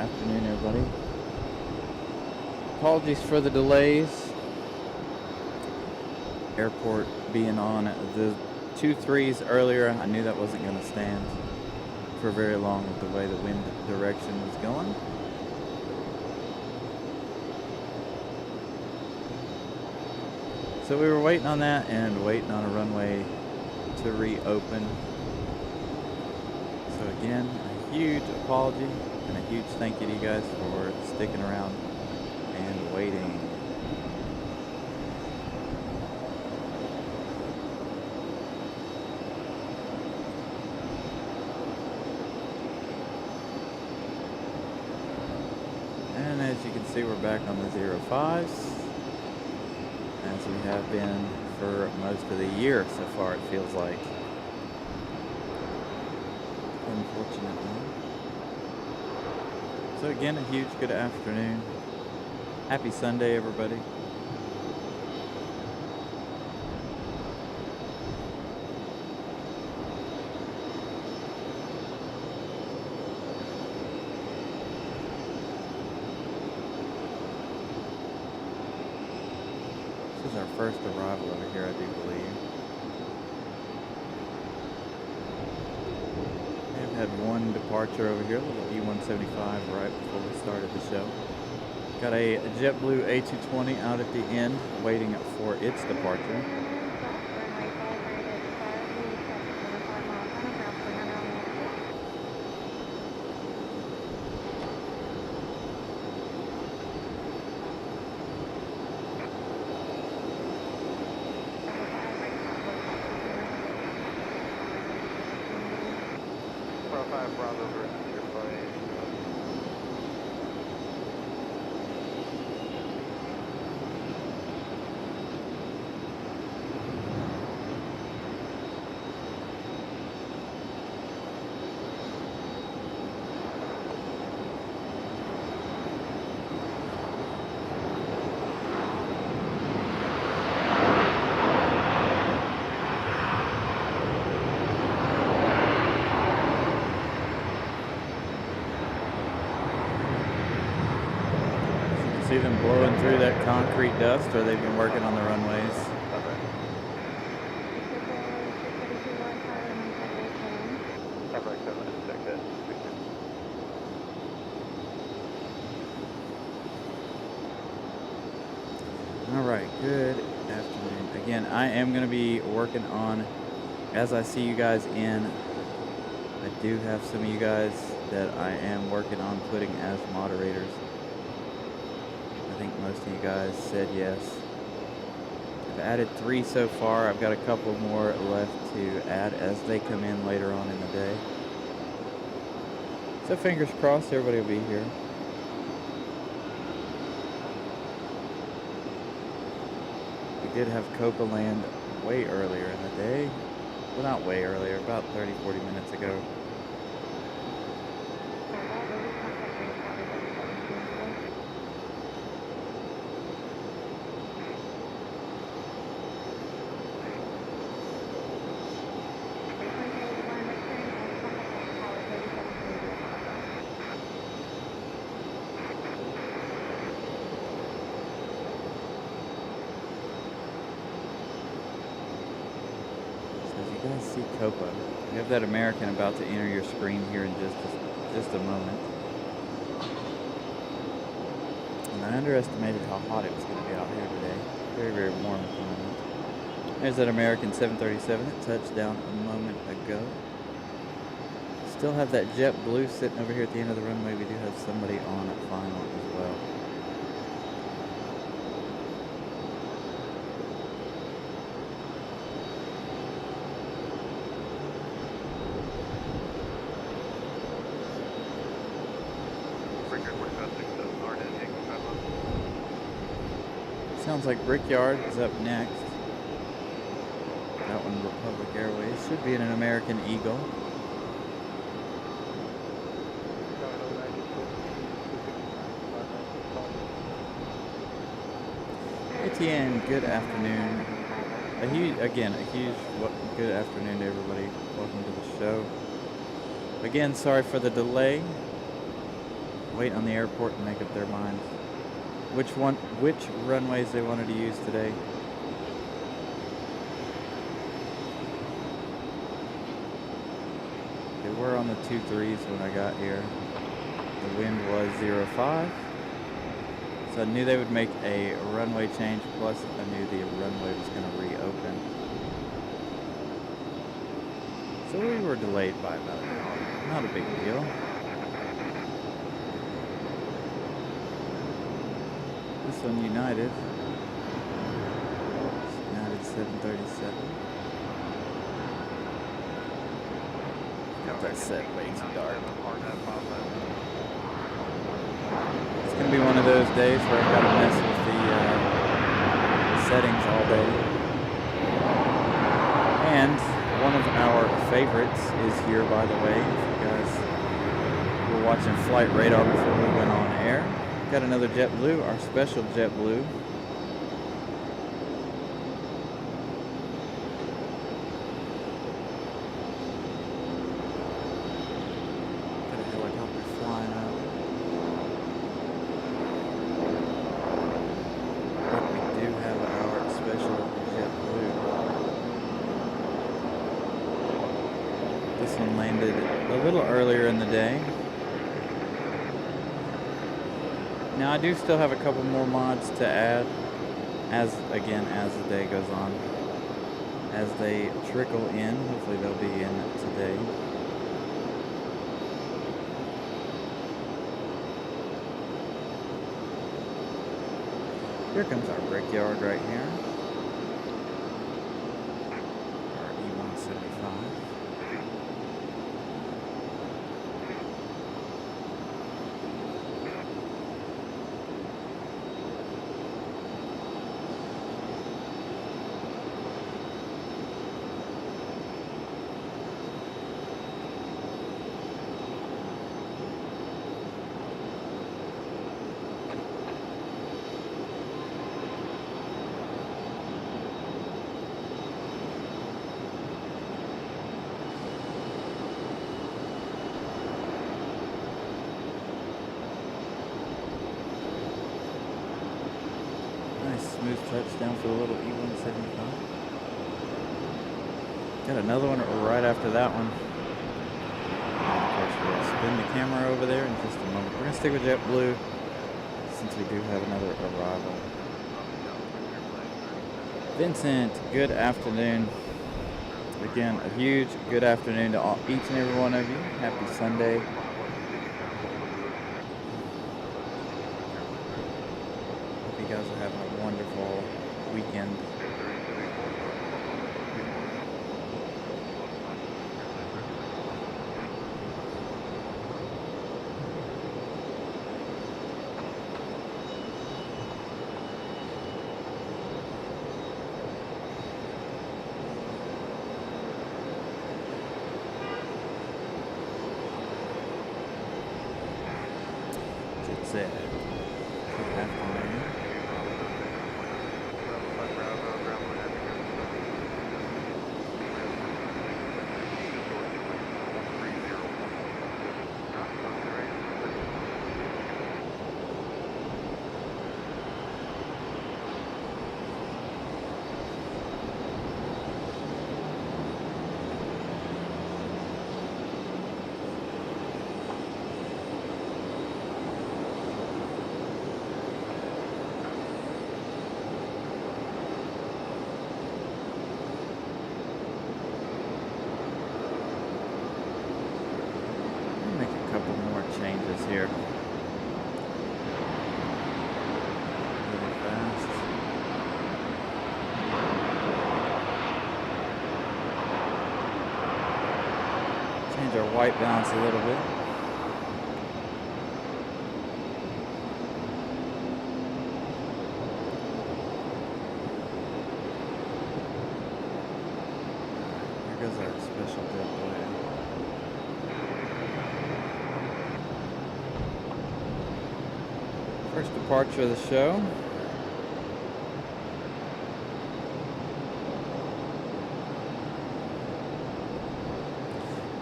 afternoon, everybody. Apologies for the delays. Airport being on the 2-3s earlier. I knew that wasn't going to stand for very long with the way the wind direction was going. So we were waiting on that and waiting on a runway to reopen. So again, a huge apology and a huge thank you to you guys for sticking around and waiting. And as you can see, we're back on the 05s, as we have been for most of the year so far, it feels like. Unfortunately. So again, a huge good afternoon. Happy Sunday, everybody. This is our first arrival over here, I do believe. We've had one departure over here, a little E-175 right before we started the show. Got a JetBlue A220 out at the end, waiting for its departure. See them blowing through that concrete dust, or they've been working on the runways. All right, good afternoon. Again, I am going to be working on, as I see you guys in, I do have some of you guys that I am working on putting as moderators. I think most of you guys said yes. I've added 3 so far. I've got a couple more left to add as they come in later on in the day. So fingers crossed, everybody will be here. We did have Copa land way earlier in the day. Well, not way earlier, about 30-40 minutes ago. See Copa. You have that American about to enter your screen here in just a moment. And I underestimated how hot it was going to be out here today. Very, very warm at the moment. There's that American 737 that touched down a moment ago. Still have that JetBlue sitting over here at the end of the runway. We do have somebody on at final as well. Sounds like Brickyard is up next. That one, Republic Airways. Should be in an American Eagle. Etienne, good afternoon. A huge good afternoon to everybody. Welcome to the show. Again, sorry for the delay. waiting on the airport to make up their minds which runways they wanted to use today. They were on the 23s when I got here. The wind was 05. So I knew they would make a runway change, plus I knew the runway was going to reopen. So we were delayed by about an hour. Not a big deal. This one United. United 737. Got that set way too dark. It's going to be one of those days where I've got to mess with the settings all day. And one of our favorites is here, by the way. If you guys were watching Flight Radar before we went on air. Got another JetBlue, our special JetBlue. Got a helicopter flying up. But we do have our special JetBlue. This one landed a little earlier in the day. Now I do still have a couple more mods to add as the day goes on. As they trickle in, hopefully they'll be in today. Here comes our brickyard right here. Our E-175. Smooth touchdown for the little E-175. Got another one right after that one. And of course, we'll spin the camera over there in just a moment. We're going to stick with JetBlue since we do have another arrival. Vincent, good afternoon. Again, a huge good afternoon to each and every one of you. Happy Sunday. You guys are having a wonderful weekend. Jet set. Good afternoon. Changes here. Really fast. Change our white balance a little bit. Here goes our special JetBlue. First departure of the show.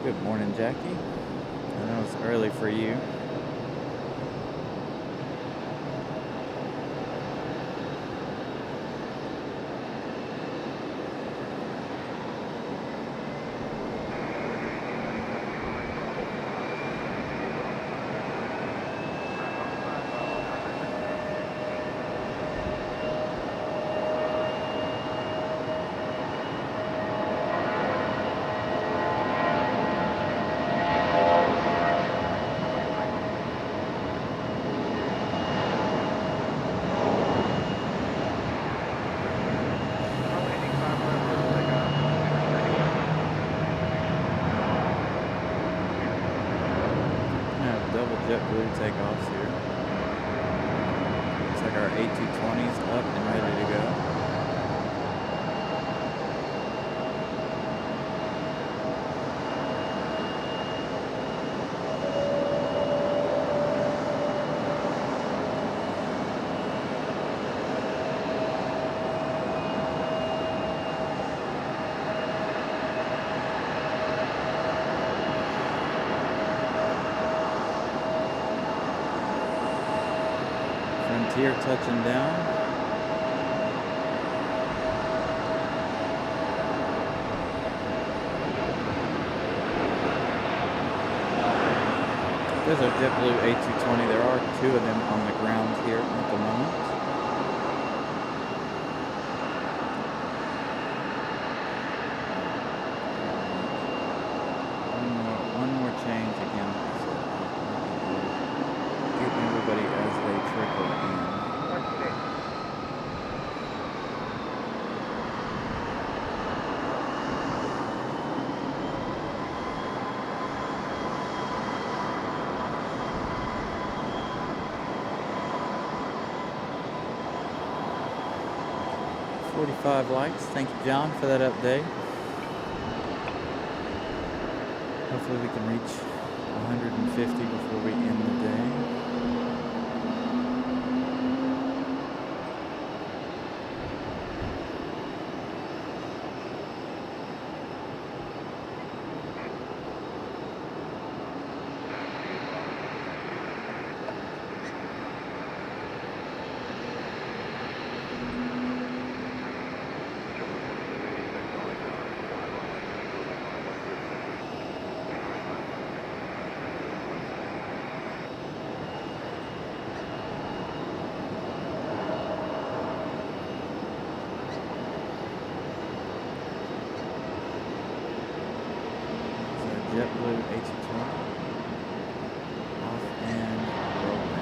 Good morning, Jackie. I know it's early for you. JetBlue takeoffs here. Looks like our A220's up and ready to go. Frontier touching down. There's our JetBlue A220. There are 2 of them on the ground here at the moment. One more change again. Get everybody as they trickle in. $45 likes. Thank you, John, for that update. Hopefully we can reach 150 before we end the day. JetBlue A220 off and rolling.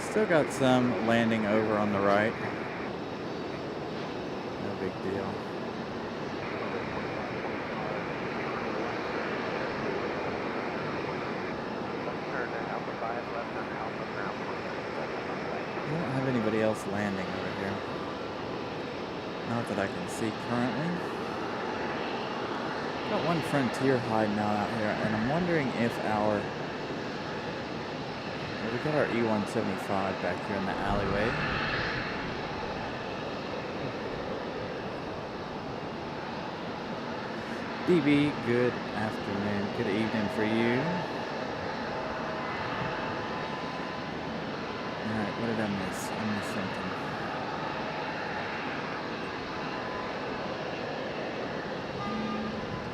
Still got some landing over on the right. No big deal. We don't have anybody else landing over here. Not that I can see currently. Got one Frontier hiding out here, and I'm wondering if our... We got our E-175 back here in the alleyway. DB, good afternoon. Good evening for you. Alright, what did I miss? I missed something.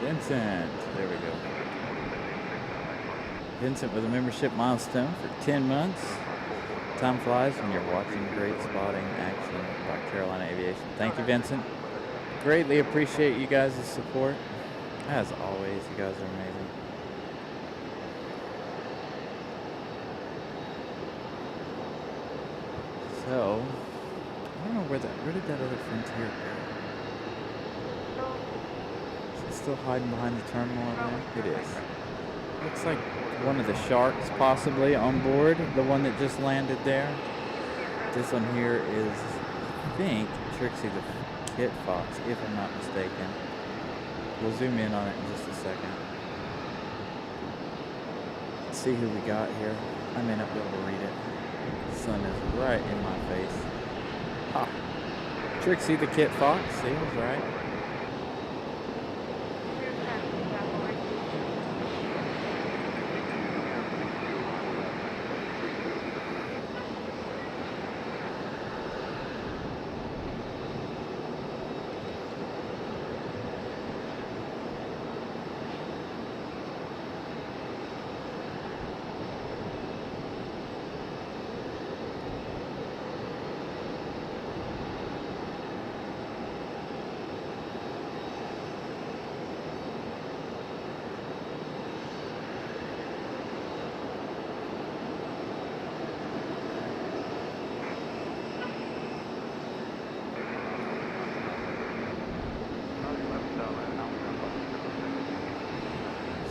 Vincent, there we go. Vincent with a membership milestone for 10 months. Time flies when you're watching great spotting action by Carolina Aviation. Thank you, Vincent. Greatly appreciate you guys' support. As always, you guys are amazing. So, I don't know where did that other Frontier go? Is it still hiding behind the terminal over there? It is. Looks like one of the Sharks possibly on board, the one that just landed there. This one here is, I think, Trixie the Kit Fox, if I'm not mistaken. We'll zoom in on it in just a second. Let's see who we got here. I may not be able to read it. The sun is right in my face. Ha! Trixie the Kit Fox, see, I was right.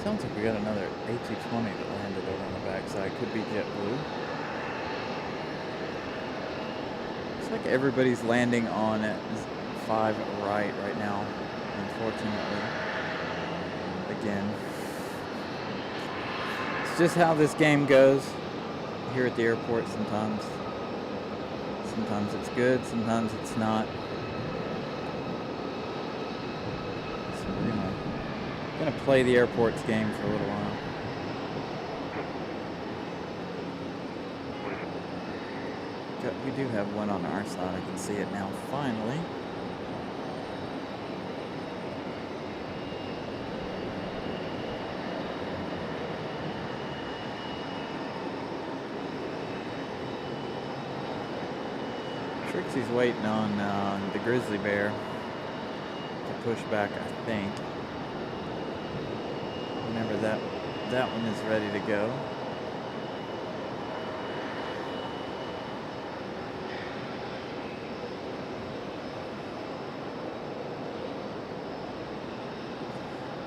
Sounds like we got another A220 that landed over on the backside. Could be JetBlue. Looks like everybody's landing on 5 right now, unfortunately. Again, it's just how this game goes here at the airport sometimes. Sometimes it's good, sometimes it's not. So we're gonna play the airport's game for a little while. We do have one on our side. I can see it now, finally. Trixie's waiting on the Grizzly Bear to push back, I think. Whenever that one is ready to go.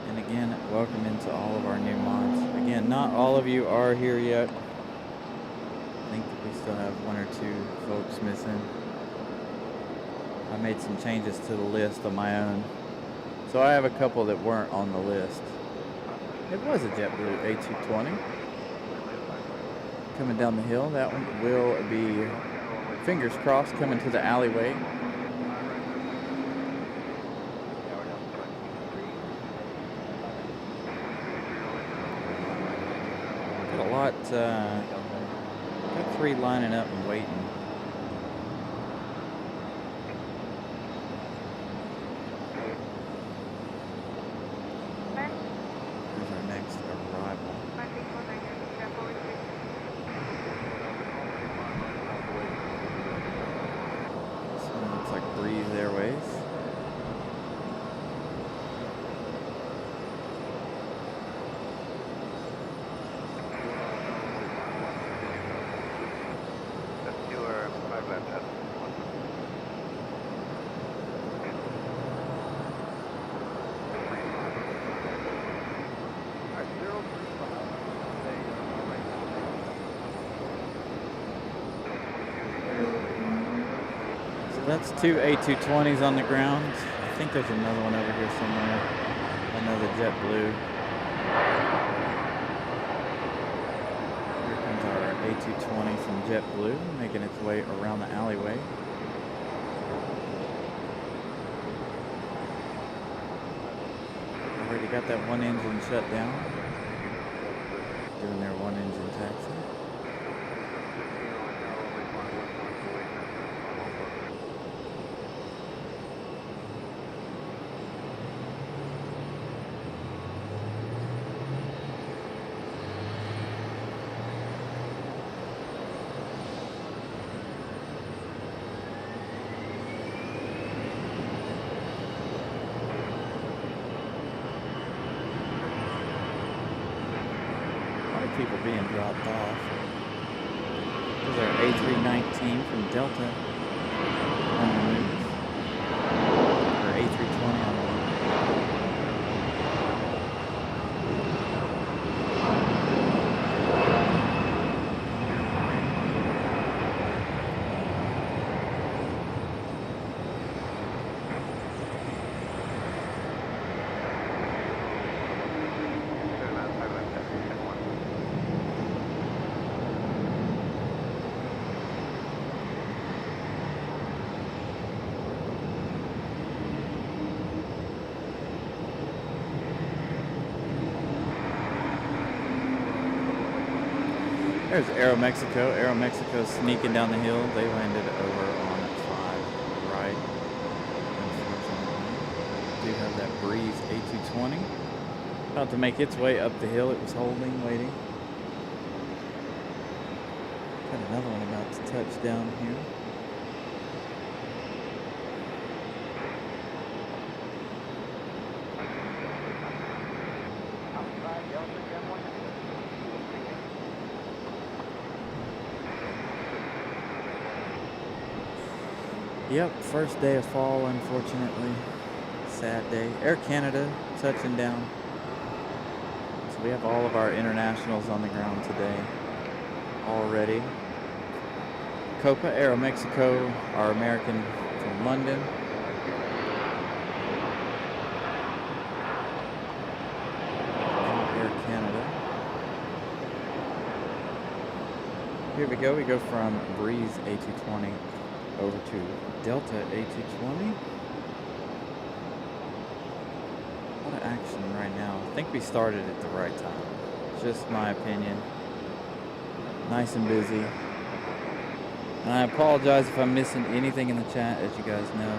And again, welcome into all of our new mods. Again, not all of you are here yet. I think that we still have 1 or 2 folks missing. I made some changes to the list on my own. So I have a couple that weren't on the list. It was a JetBlue A220. Coming down the hill. That one will be, fingers crossed, coming to the alleyway. Got a lot, got 3 lining up and waiting. That's 2 A220s on the ground. I think there's another one over here somewhere. Another JetBlue. Here comes our A220 from JetBlue, making its way around the alleyway. Already got that 1 engine shut down. Doing their 1 engine taxi. People being dropped off. There's our A319 from Delta on the move. Or A320 on the move. There's AeroMexico. AeroMexico sneaking down the hill. They landed over on 5 right. Unfortunately, do have that Breeze A220 about to make its way up the hill. It was holding, waiting. Got another one about to touch down here. Yep, first day of fall, unfortunately. Sad day. Air Canada touching down So we have all of our internationals on the ground today already. Copa, AeroMexico, our American from London. Air Canada. Here we go. We go from Breeze A220 over to Delta A220. A lot of action right now. I think we started at the right time. Just my opinion. Nice and busy. And I apologize if I'm missing anything in the chat, as you guys know.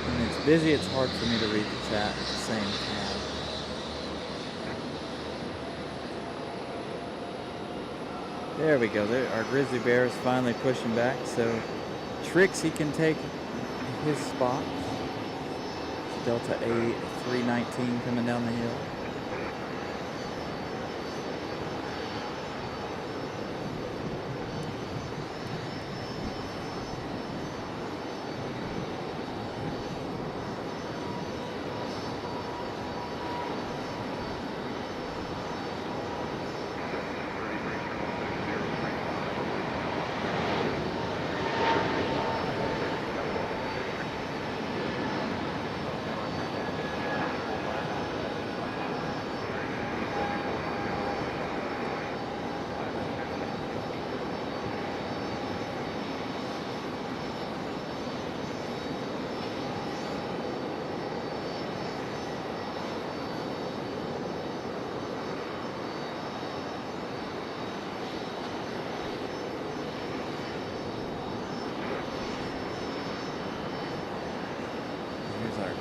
When it's busy, it's hard for me to read the chat at the same time. There we go. There, our Grizzly Bear is finally pushing back, so Trixie can take his spot. Delta A319 coming down the hill.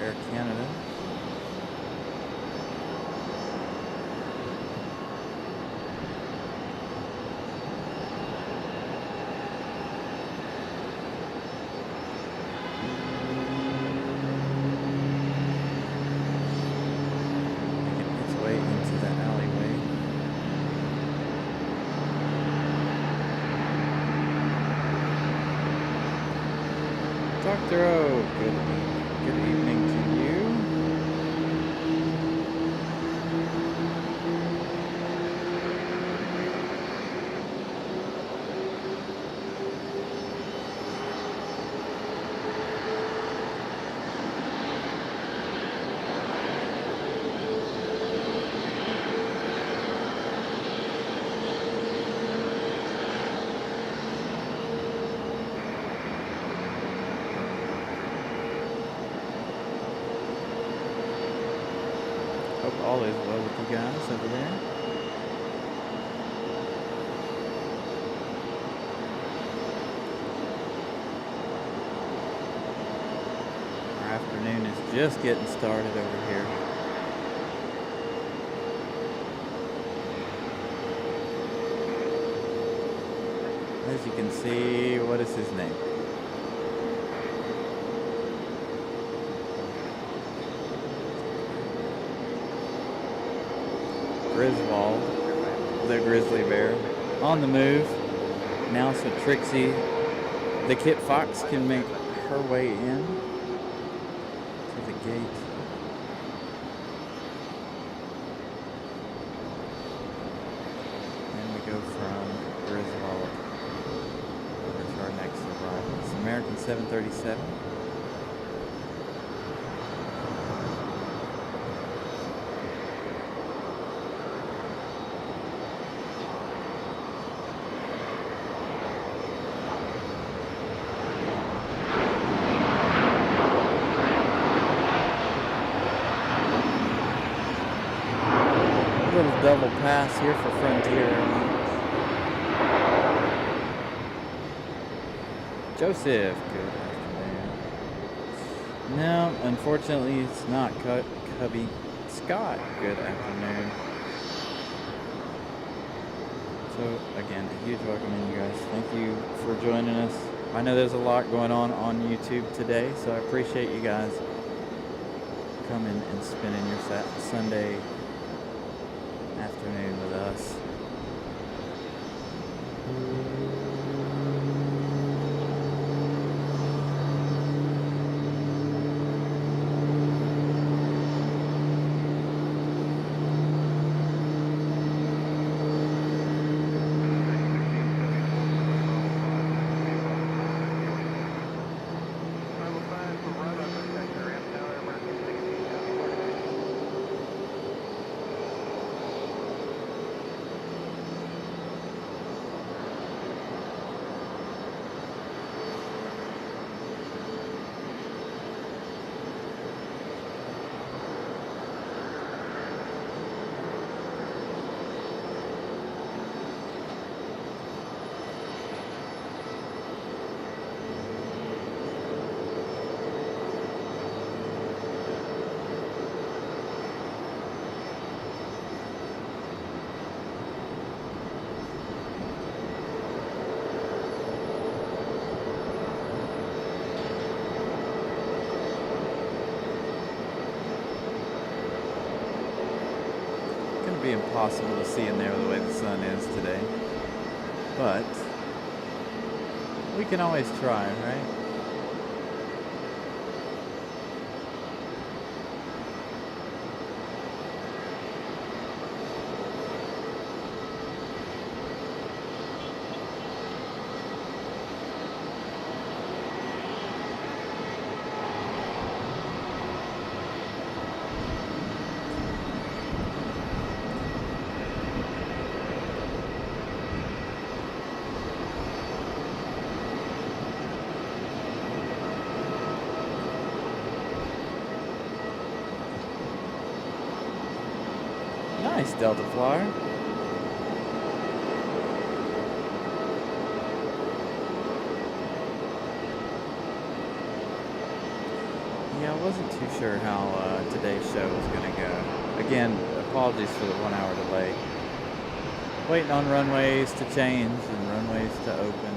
Air Canada. Making its way into the alleyway. Dr. O, good evening to you. Hope all is well with you guys over there. Our afternoon is just getting started over here. As you can see, what is his name? Griswold, the Grizzly Bear, on the move. Now so Trixie, the Kit Fox, can make her way in to the gate. And we go from Griswold over to our next arrival. It's American 737. Little double pass here for Frontier Airlines. Joseph, good afternoon. No, unfortunately it's not Cubby. Scott, good afternoon. So again, a huge welcome in, you guys. Thank you for joining us. I know there's a lot going on YouTube today, so I appreciate you guys coming and spending your Sunday afternoon with us. be impossible to see in there the way the sun is today. But we can always try, right? Nice, Delta Flyer. Yeah, I wasn't too sure how today's show was going to go. Again, apologies for the 1 hour delay. Waiting on runways to change and runways to open.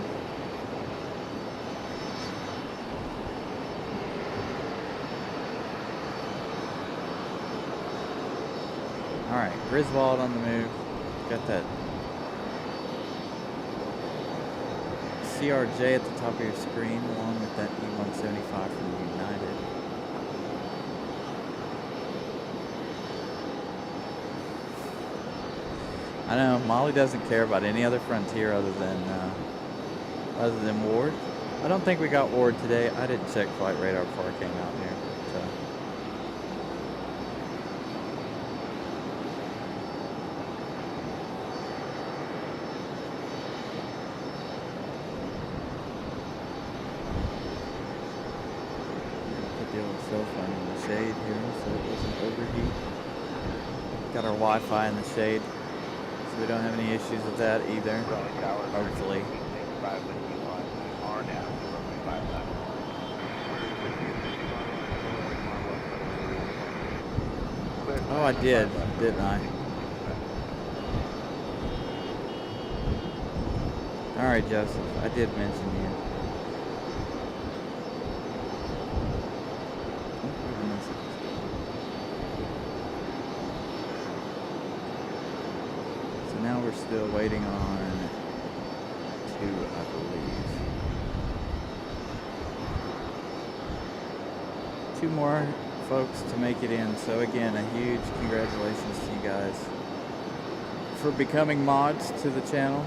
Alright, Griswold on the move. Got that CRJ at the top of your screen along with that E175 from United. I know Molly doesn't care about any other Frontier other than Ward. I don't think we got Ward today. I didn't check flight radar before I came out here. Cell phone in the shade here so it doesn't overheat. Got our Wi-Fi in the shade so we don't have any issues with that either, hopefully. Oh, I did, didn't I? Alright, Joseph, I did mention you. Now we're still waiting on 2, I believe. 2 more folks to make it in. So again, a huge congratulations to you guys for becoming mods to the channel.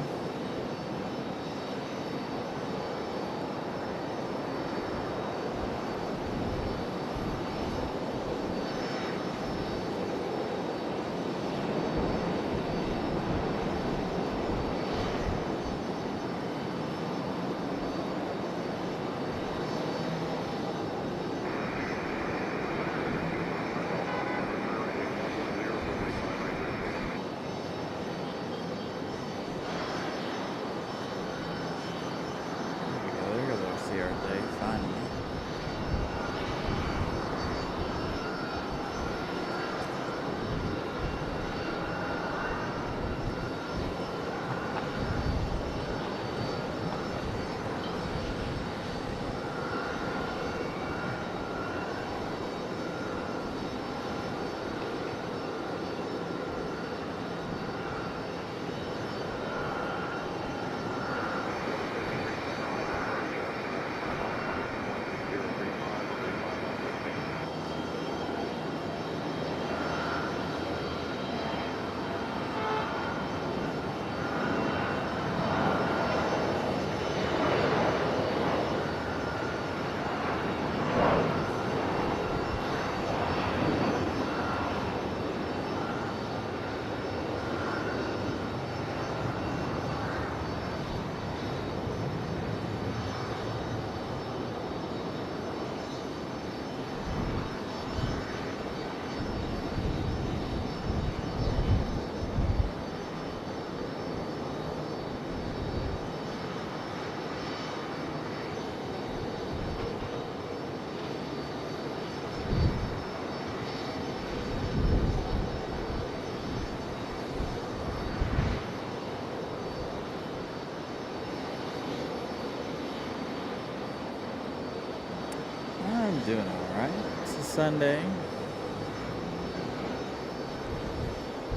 Doing all right. It's a Sunday.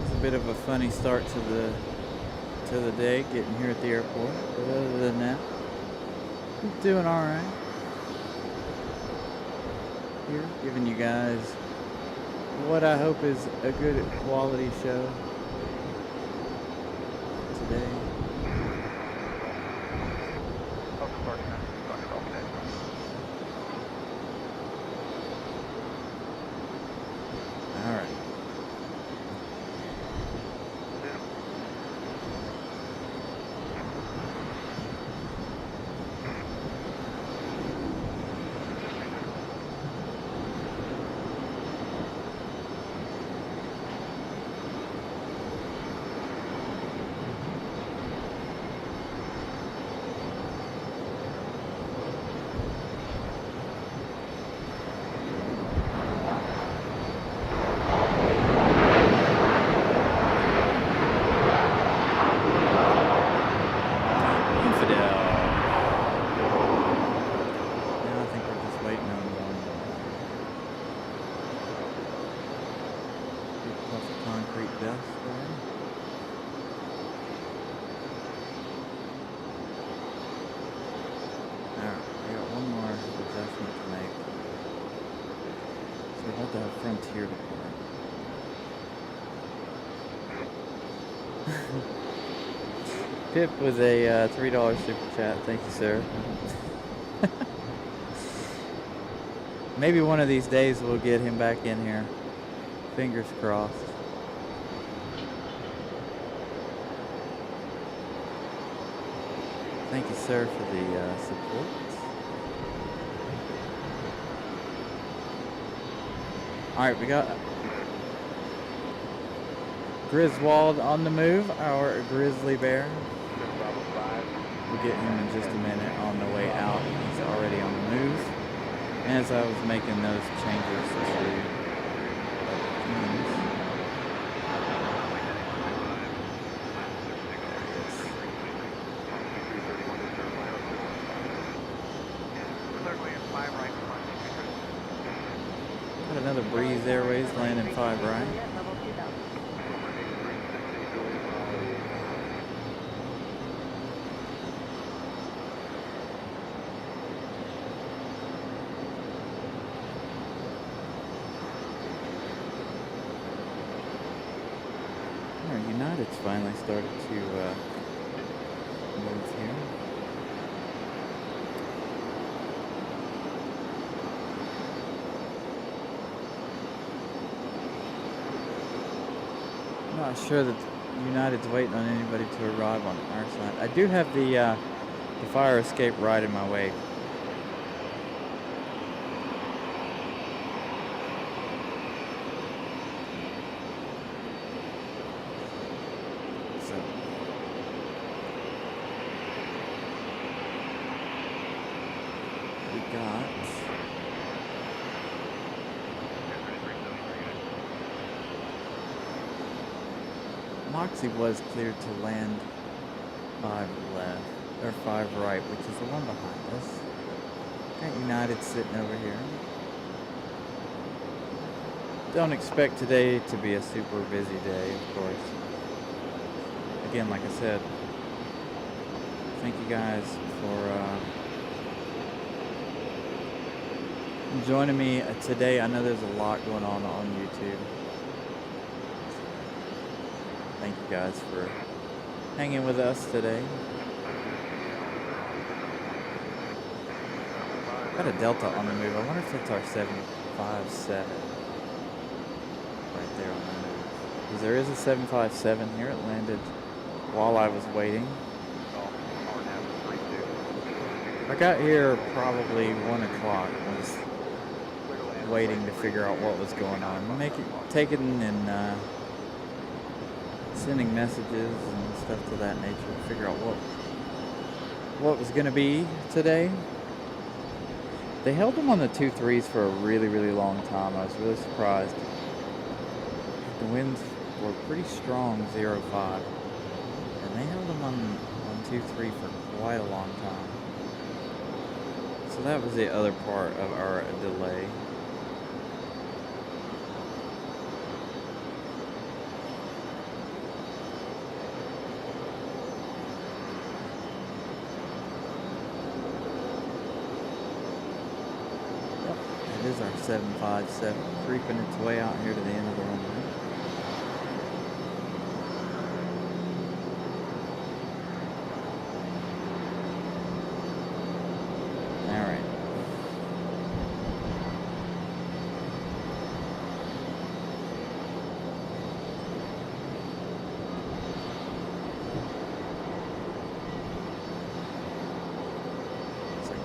It's a bit of a funny start to the day getting here at the airport. But other than that, I'm doing all right. Here, giving you guys what I hope is a good quality show today. All right. Frontier depart. Pip with a $3 super chat. Thank you, sir. Maybe one of these days we'll get him back in here. Fingers crossed. Thank you, sir, for the support. Alright, we got Griswold on the move, our grizzly bear. We'll get him in just a minute on the way out. He's already on the move. As I was making those changes to things. Another Breeze Airways landing 5 right. United's finally started to move here. Not sure that United's waiting on anybody to arrive on our side. I do have the fire escape right in my way. So we got Moxie was cleared to land 5 left, or 5 right, which is the one behind us. Got United sitting over here. Don't expect today to be a super busy day, of course. Again, like I said, thank you guys for joining me today. I know there's a lot going on YouTube. Thank you guys for hanging with us today. Got a Delta on the move. I wonder if that's our 757 right there on the move. Because there is a 757 here. It landed while I was waiting. I got here probably 1 o'clock. I was waiting to figure out what was going on. Taking and sending messages and stuff to that nature to figure out what was going to be today. They held them on the 2-3s for a really, really long time. I was really surprised. The winds were pretty strong, 0-5. And they held them on 2-3 for quite a long time. So that was the other part of our delay. 757 creeping its way out here to the end of the runway. All right. Looks like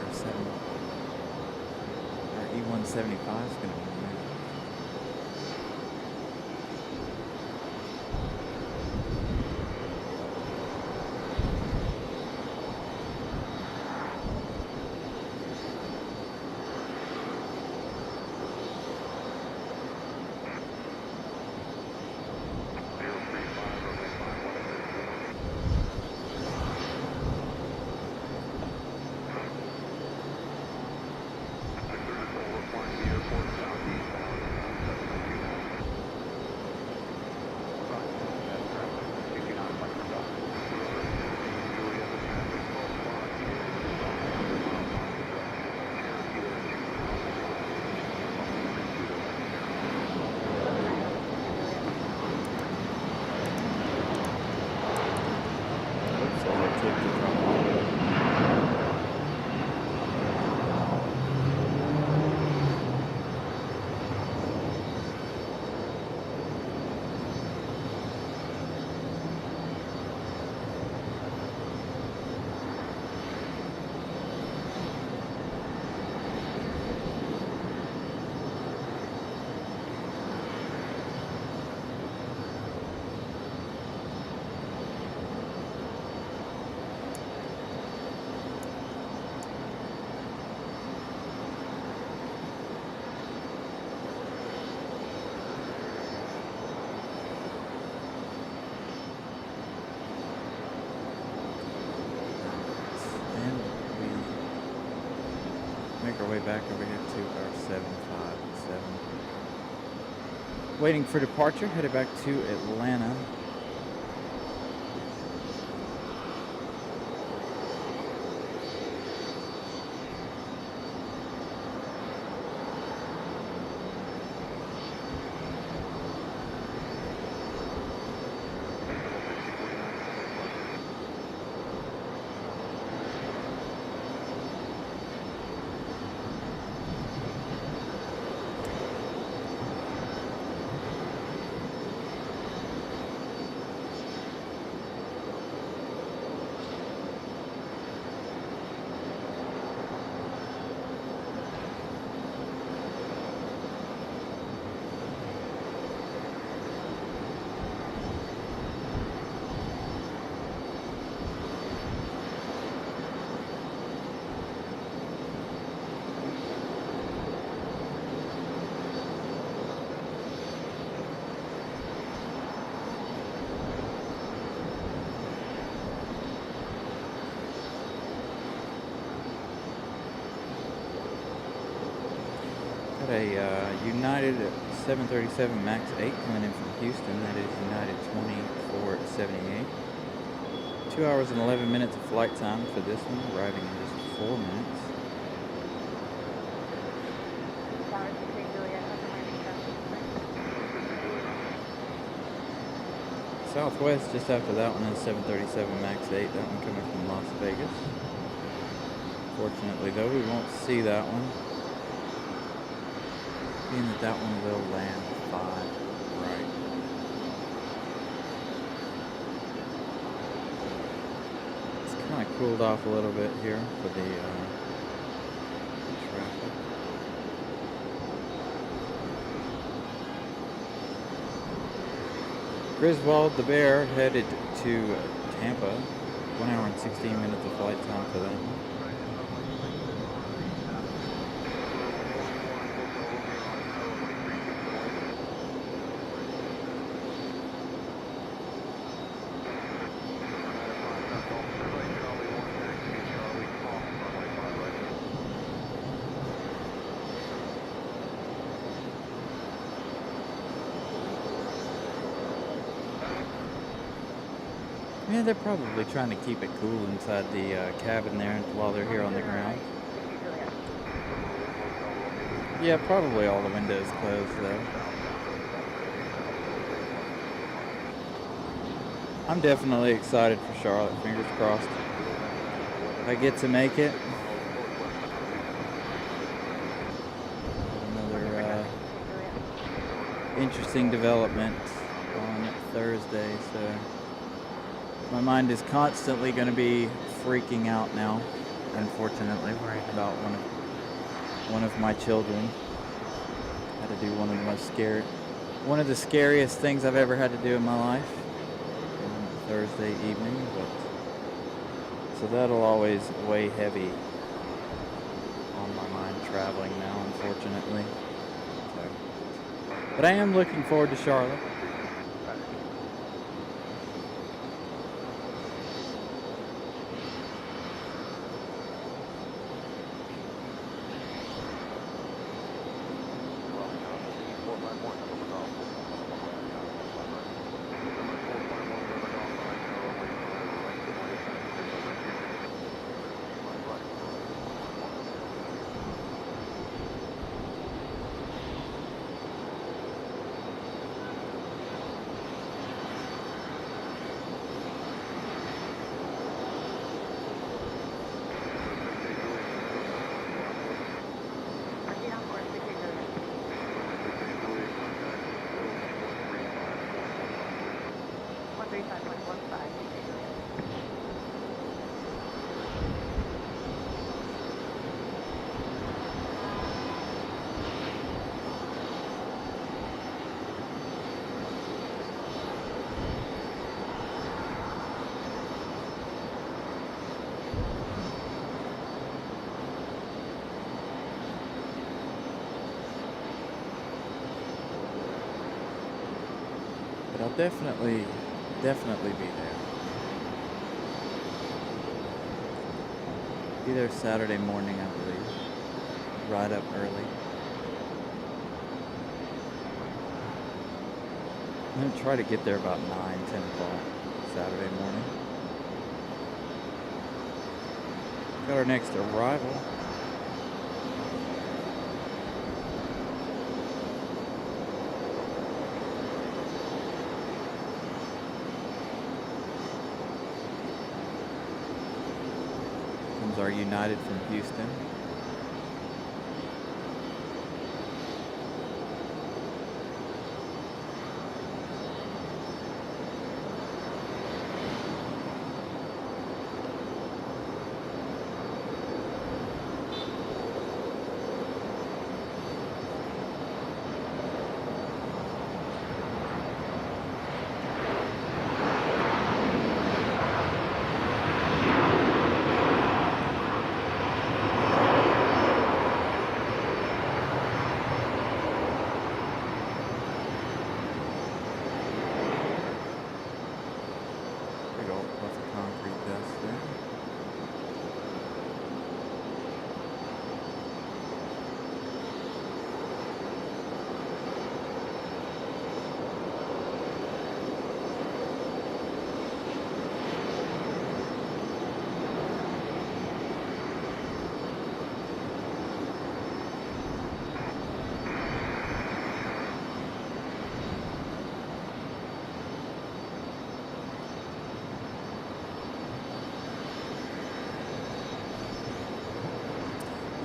our E175 is going to be moved. Make our way back over here to our 757. Waiting for departure, headed back to Atlanta. A United 737 MAX 8 coming in from Houston. That is United 2478. 2 hours and 11 minutes of flight time for this one, arriving in just 4 minutes. Southwest just after that one is 737 MAX 8. That one coming from Las Vegas. Fortunately though, we won't see that one, being that one will land 5 right. It's kind of cooled off a little bit here for the traffic. Griswold the Bear headed to Tampa. 1 hour and 16 minutes of flight time for that. Yeah, they're probably trying to keep it cool inside the cabin there while they're here on the ground. Yeah, probably all the windows closed though. I'm definitely excited for Charlotte. Fingers crossed I get to make it. Another interesting development on Thursday, so my mind is constantly going to be freaking out now. Unfortunately, worried about one of my children. Had to do one of the scariest things I've ever had to do in my life on Thursday evening, but so that'll always weigh heavy on my mind traveling now, unfortunately. So, but I am looking forward to Charlotte. But I'll definitely be there. Be there Saturday morning, I believe. Ride up early. I'm going to try to get there about 9, 10 o'clock Saturday morning. Got our next arrival. Are United from Houston.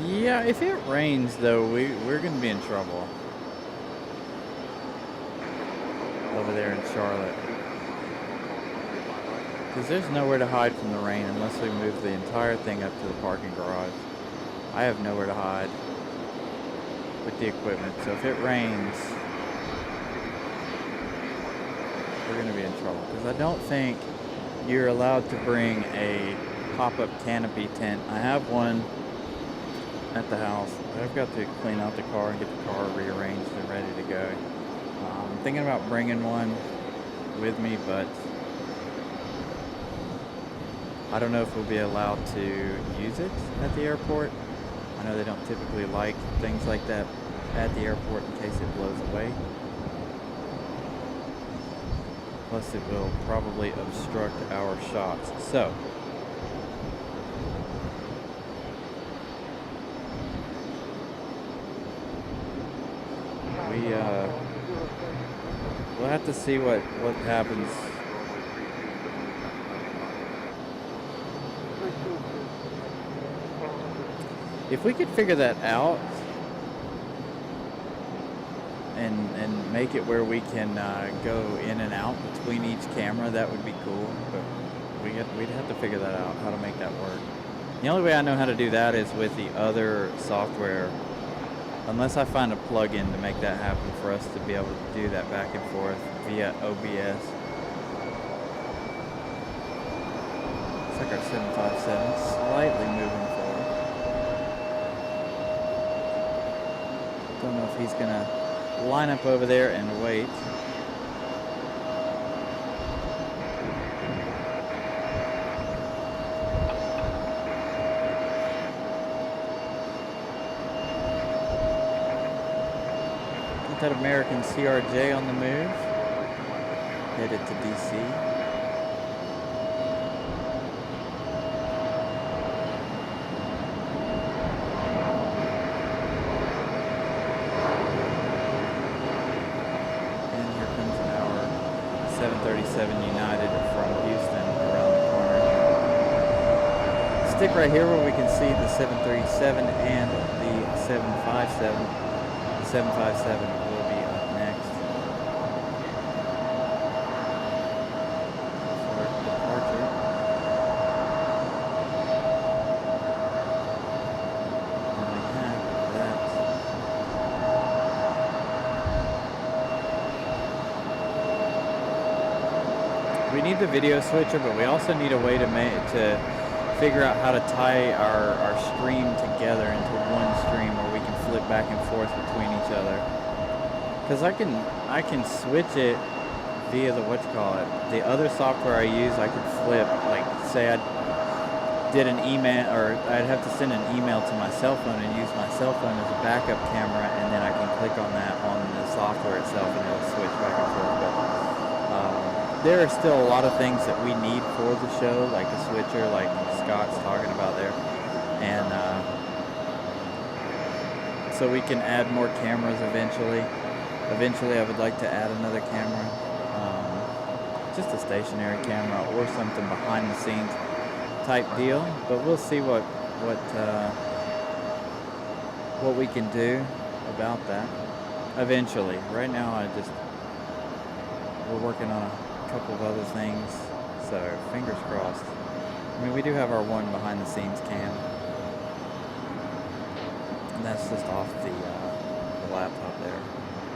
Yeah, if it rains though, we're gonna be in trouble over there in Charlotte, because there's nowhere to hide from the rain unless we move the entire thing up to the parking garage. I have nowhere to hide with the equipment, so if it rains, we're gonna be in trouble, because I don't think you're allowed to bring a pop-up canopy tent. I have one at the house. I've got to clean out the car and get the car rearranged and ready to go. I'm thinking about bringing one with me, but I don't know if we'll be allowed to use it at the airport. I know they don't typically like things like that at the airport in case it blows away. Plus it will probably obstruct our shots. So we'll have to see what happens. If we could figure that out and make it where we can go in and out between each camera, that would be cool. But we'd have to figure that out, how to make that work. The only way I know how to do that is with the other software, unless I find a plug-in to make that happen for us to be able to do that back and forth via OBS. Looks like our 757 slightly moving forward. Don't know if he's gonna line up over there and wait. That American CRJ on the move, headed to DC. And here comes our 737 United from Houston around the corner. Stick right here where we can see the 737 and the 757. The 757 will be up next for departure. And we have that. We need the video switcher, but we also need a way to figure out how to tie our stream together into one stream where we can flip back and forth between each other. Because I can switch it via the the other software I use. I could flip, like say I did an email, or I'd have to send an email to my cell phone and use my cell phone as a backup camera, and then I can click on that on the software itself and it'll switch back and forth. But there are still a lot of things that we need for the show, like a switcher, like Scott's talking about there, and so we can add more cameras eventually. Eventually, I would like to add another camera, just a stationary camera or something behind the scenes type deal. But we'll see what we can do about that eventually. Right now, we're working on a couple of other things, so fingers crossed. I mean, we do have our one behind the scenes cam, and that's just off the laptop there.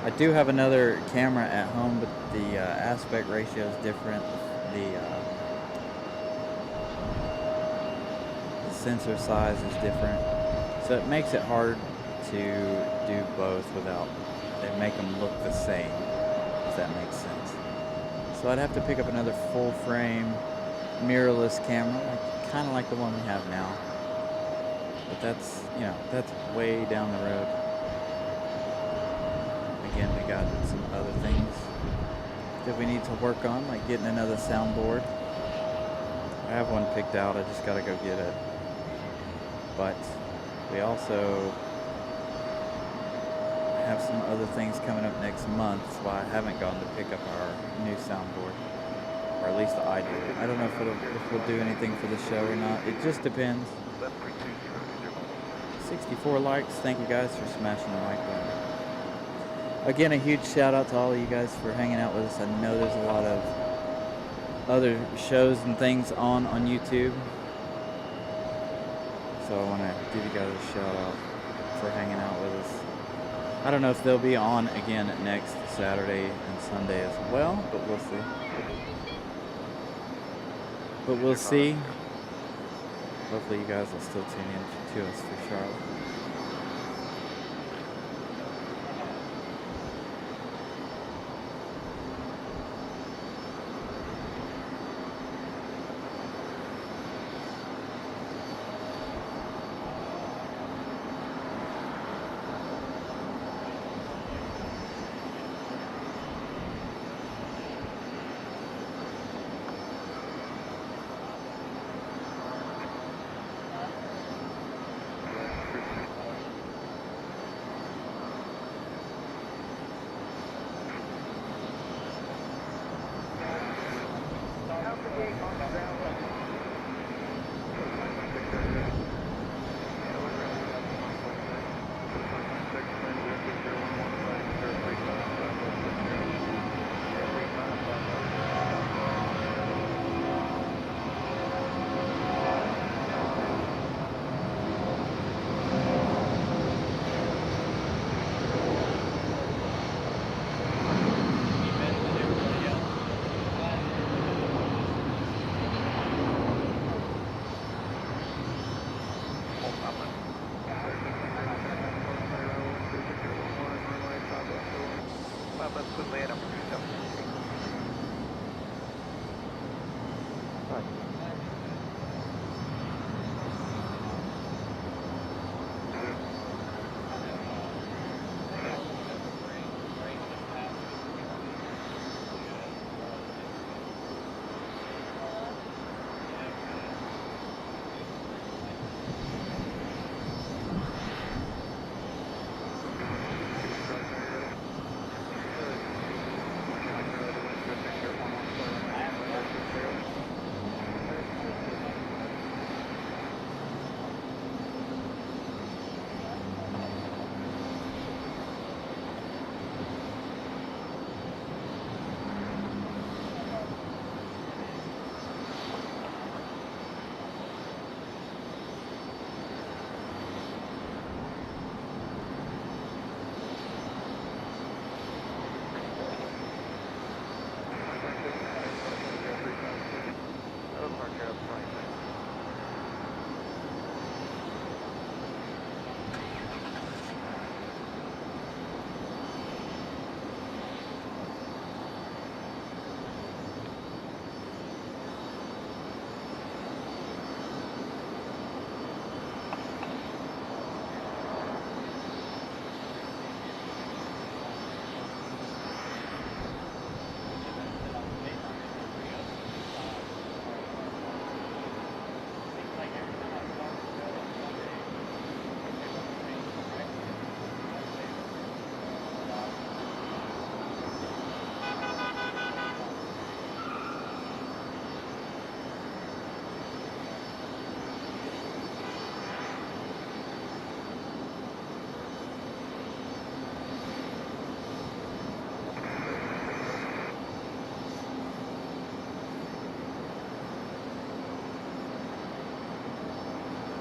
I do have another camera at home, but the aspect ratio is different. The sensor size is different, so it makes it hard to do both without they make them look the same, if that makes sense. So I'd have to pick up another full frame mirrorless camera, kind of like the one we have now. But that's way down the road. Again, we got some other things that we need to work on, like getting another soundboard. I have one picked out, I just gotta go get it. But we also have some other things coming up next month, so I haven't gone to pick up our new soundboard, or at least I do. I don't know if we'll do anything for the show or not. It just depends. 64 likes. Thank you guys for smashing the like button. Again, a huge shout out to all of you guys for hanging out with us. I know there's a lot of other shows and things on YouTube, so I want to give you guys a shout out for hanging out with us. I don't know if they'll be on again next Saturday and Sunday as well, but we'll see. Hopefully you guys will still tune in to us for Charlotte.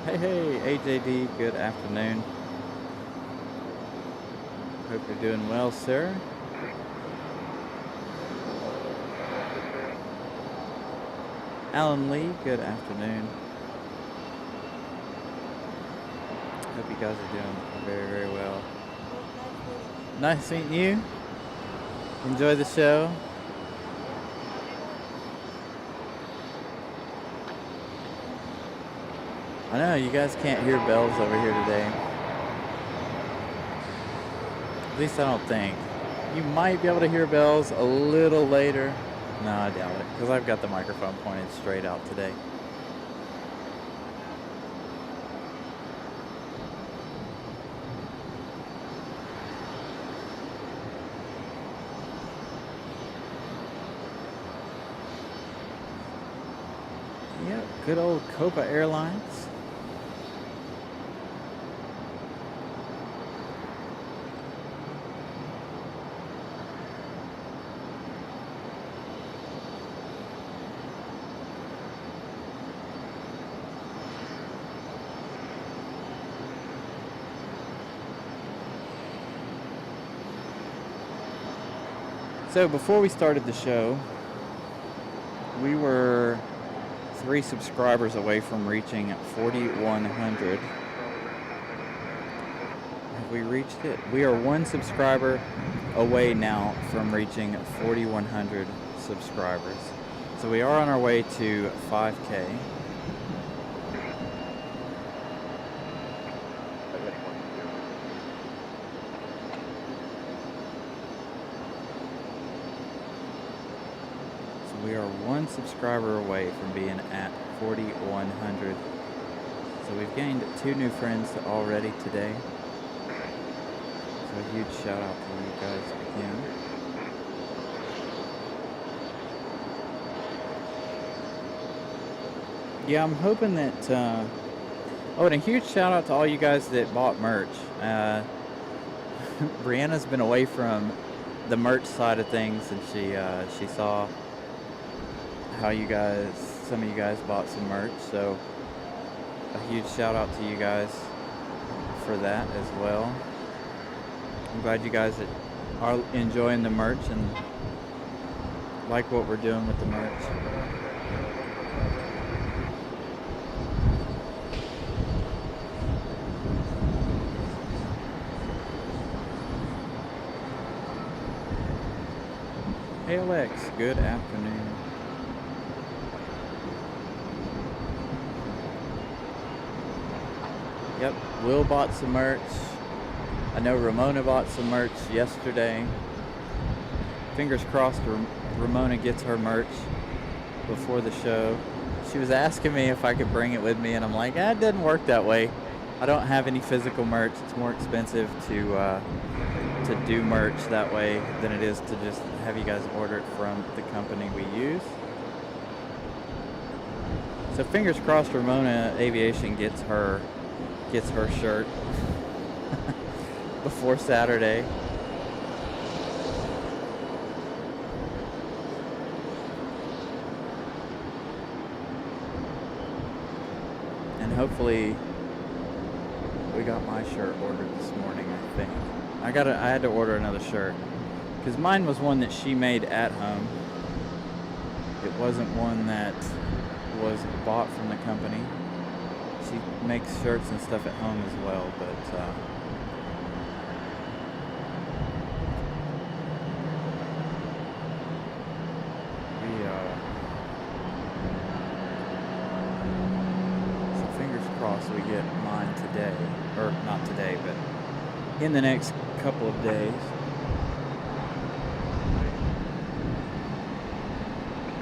Hey, AJD, good afternoon. Hope you're doing well, sir. Alan Lee, good afternoon. Hope you guys are doing very, very well. Nice meeting you. Enjoy the show. I know you guys can't hear bells over here today. At least I don't think. You might be able to hear bells a little later. No, I doubt it, because I've got the microphone pointed straight out today. Yep, good old Copa Airlines. So before we started the show, we were 3 subscribers away from reaching 4,100. Have we reached it? We are 1 subscriber away now from reaching 4,100 subscribers. So we are on our way to 5K. We are 1 subscriber away from being at 4,100. So we've gained 2 new friends already today. So a huge shout out to you guys again. Yeah, I'm hoping that, oh, and a huge shout out to all you guys that bought merch. Brianna's been away from the merch side of things, and she saw how some of you guys bought some merch, so a huge shout out to you guys for that as well. I'm glad you guys are enjoying the merch and like what we're doing with the merch. KLX, good afternoon. Yep, Will bought some merch. I know Ramona bought some merch yesterday. Fingers crossed Ramona gets her merch before the show. She was asking me if I could bring it with me, and I'm like, it doesn't work that way. I don't have any physical merch. It's more expensive to do merch that way than it is to just have you guys order it from the company we use. So fingers crossed Ramona Aviation gets her shirt before Saturday. And hopefully we got my shirt ordered this morning, I think. I had to order another shirt because mine was one that she made at home. It wasn't one that was bought from the company. She makes shirts and stuff at home as well, but so fingers crossed we get mine today, or not today, but in the next couple of days.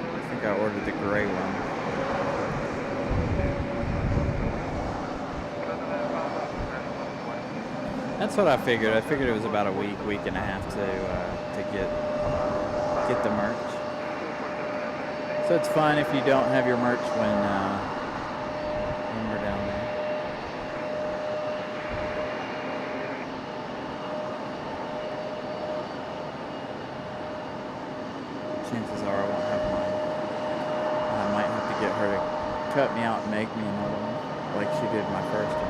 I think I ordered the gray one. That's what I figured. I figured it was about a week and a half to get the merch. So it's fine if you don't have your merch when we're down there. Chances are I won't have mine. I might have to get her to cut me out and make me another one, like she did my first one.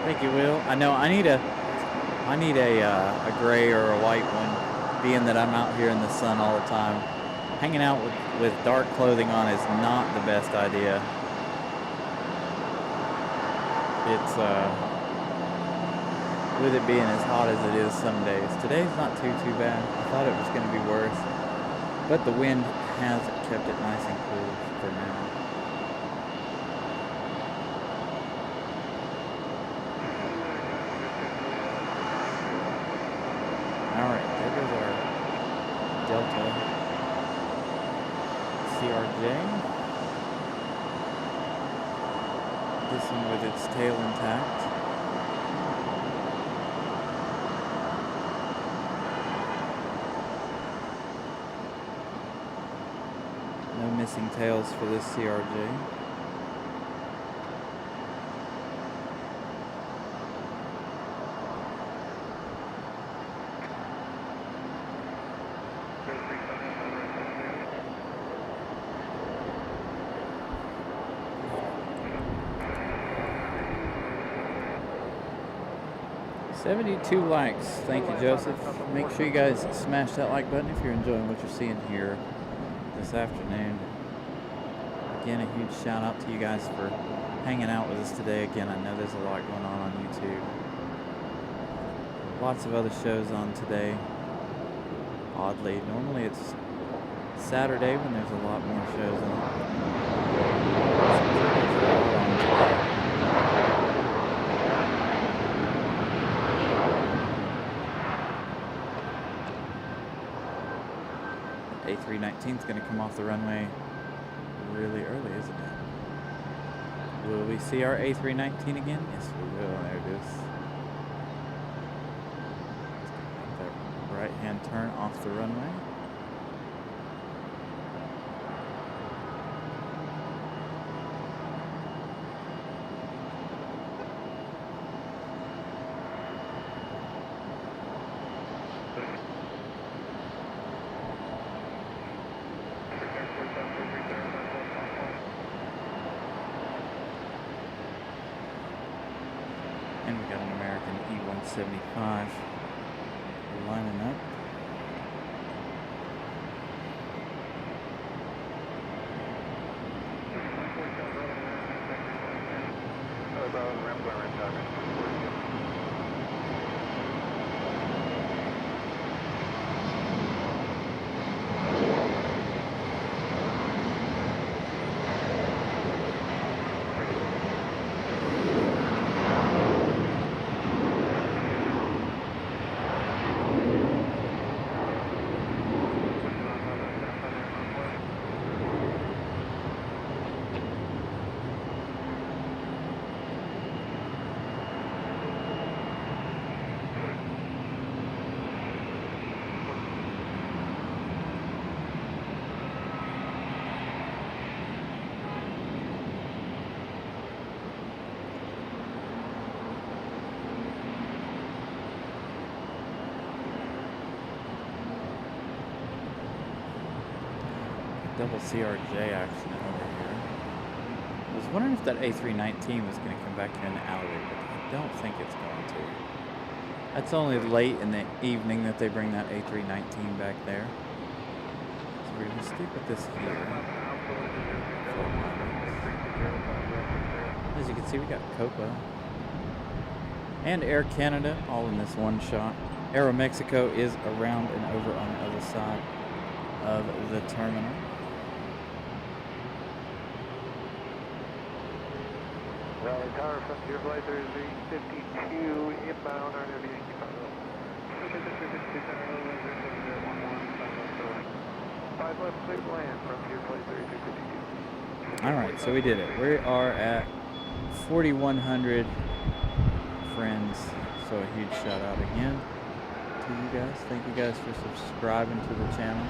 Thank you, Will. I know I need a gray or a white one, being that I'm out here in the sun all the time. Hanging out with dark clothing on is not the best idea. It's with it being as hot as it is some days. Today's not too bad. I thought it was going to be worse, but the wind has kept it nice and cool for now. Alright, there goes our Delta CRJ. This one with its tail intact. No missing tails for this CRJ. $72 likes. Thank you, Joseph. Make sure you guys smash that like button if you're enjoying what you're seeing here this afternoon. Again, a huge shout out to you guys for hanging out with us today. Again, I know there's a lot going on YouTube. Lots of other shows on today. Oddly, normally it's Saturday when there's a lot more shows on. A319 is going to come off the runway really early, isn't it? Will we see our A319 again? Yes, we will. There it is. That right-hand turn off the runway. And we got an American E-175 lining up. Double CRJ action over here. I was wondering if that A319 was going to come back here in the alleyway, but I don't think it's going to. That's only late in the evening that they bring that A319 back there. So we're going to stick with this here. As you can see, we got Copa and Air Canada all in this one shot. AeroMexico is around and over on the other side of the terminal. Raleigh Tower, Frontier Flight 3352, inbound on Aviation Chicago. 5 left, clear land, Frontier Flight 3352. Alright, so we did it. We are at 4,100 friends. So a huge shout out again to you guys. Thank you guys for subscribing to the channel.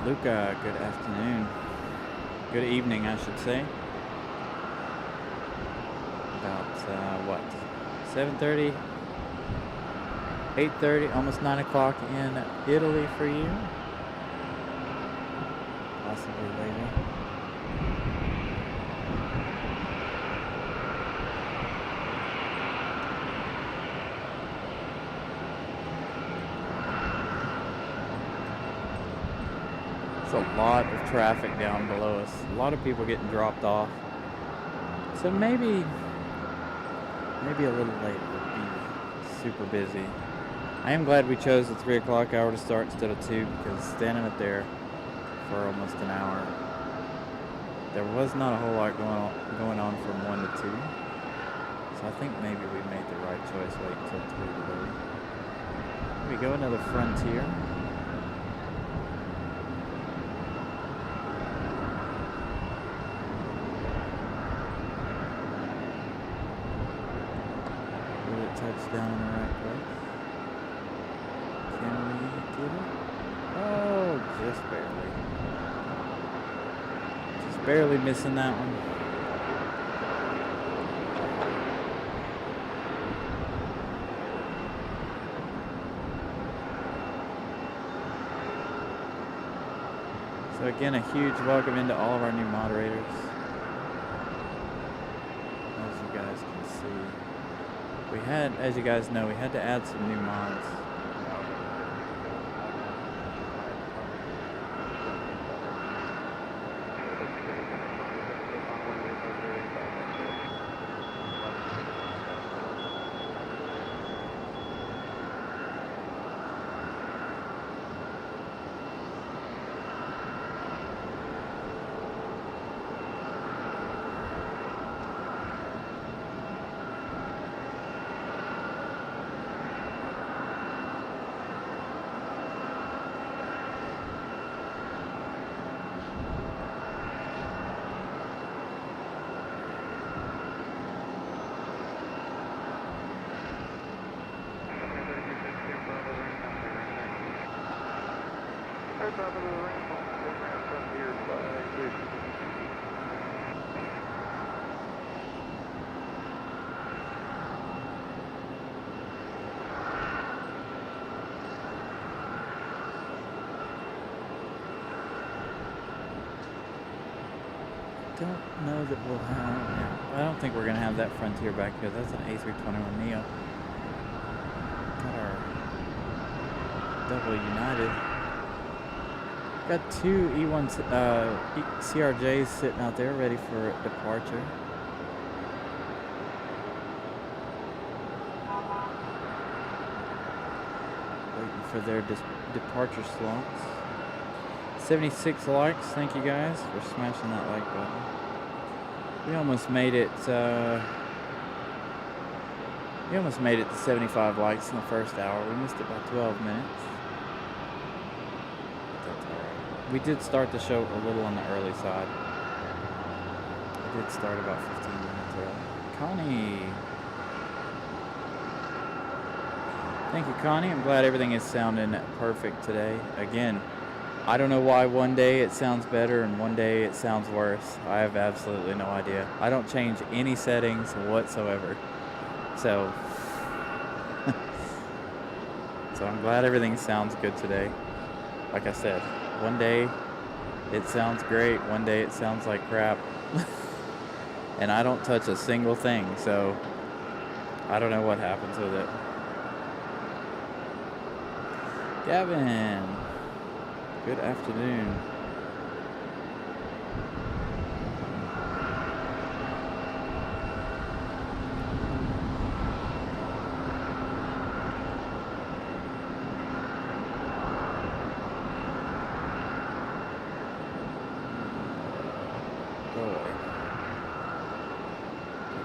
Luca, good afternoon. Good evening, I should say. About, what? 7:30? 8:30? Almost 9 o'clock in Italy for you. Possibly later. There's a lot of traffic down below us. A lot of people getting dropped off. So maybe a little later would be super busy. I am glad we chose the 3 o'clock hour to start instead of 2, because standing up there for almost an hour, there was not a whole lot going on from 1 to 2. So I think maybe we made the right choice waiting until 3 to load. Here we go, another Frontier. Touchdown in the right place. Can we get it? Oh, just barely. Just barely missing that one. So again, a huge welcome into all of our new moderators. As you guys can see. We had, as you guys know, we had to add some new mods. top of the ramp on the ramp Frontier 550. Don't know that we'll have. Yeah, I don't think we're gonna have that Frontier back here. That's an A321neo. Got our double United. Got two E1 CRJs sitting out there ready for departure. Waiting for their departure slots. 76 likes, thank you guys for smashing that like button. We almost made it. We almost made it to 75 likes in the first hour. We missed it by 12 minutes. But that's alright. We did start the show a little on the early side. We did start about 15 minutes early. Connie. Thank you, Connie. I'm glad everything is sounding perfect today. Again, I don't know why one day it sounds better and one day it sounds worse. I have absolutely no idea. I don't change any settings whatsoever. So I'm glad everything sounds good today. Like I said, one day it sounds great, one day it sounds like crap. And I don't touch a single thing, so I don't know what happens with it. Gavin, good afternoon.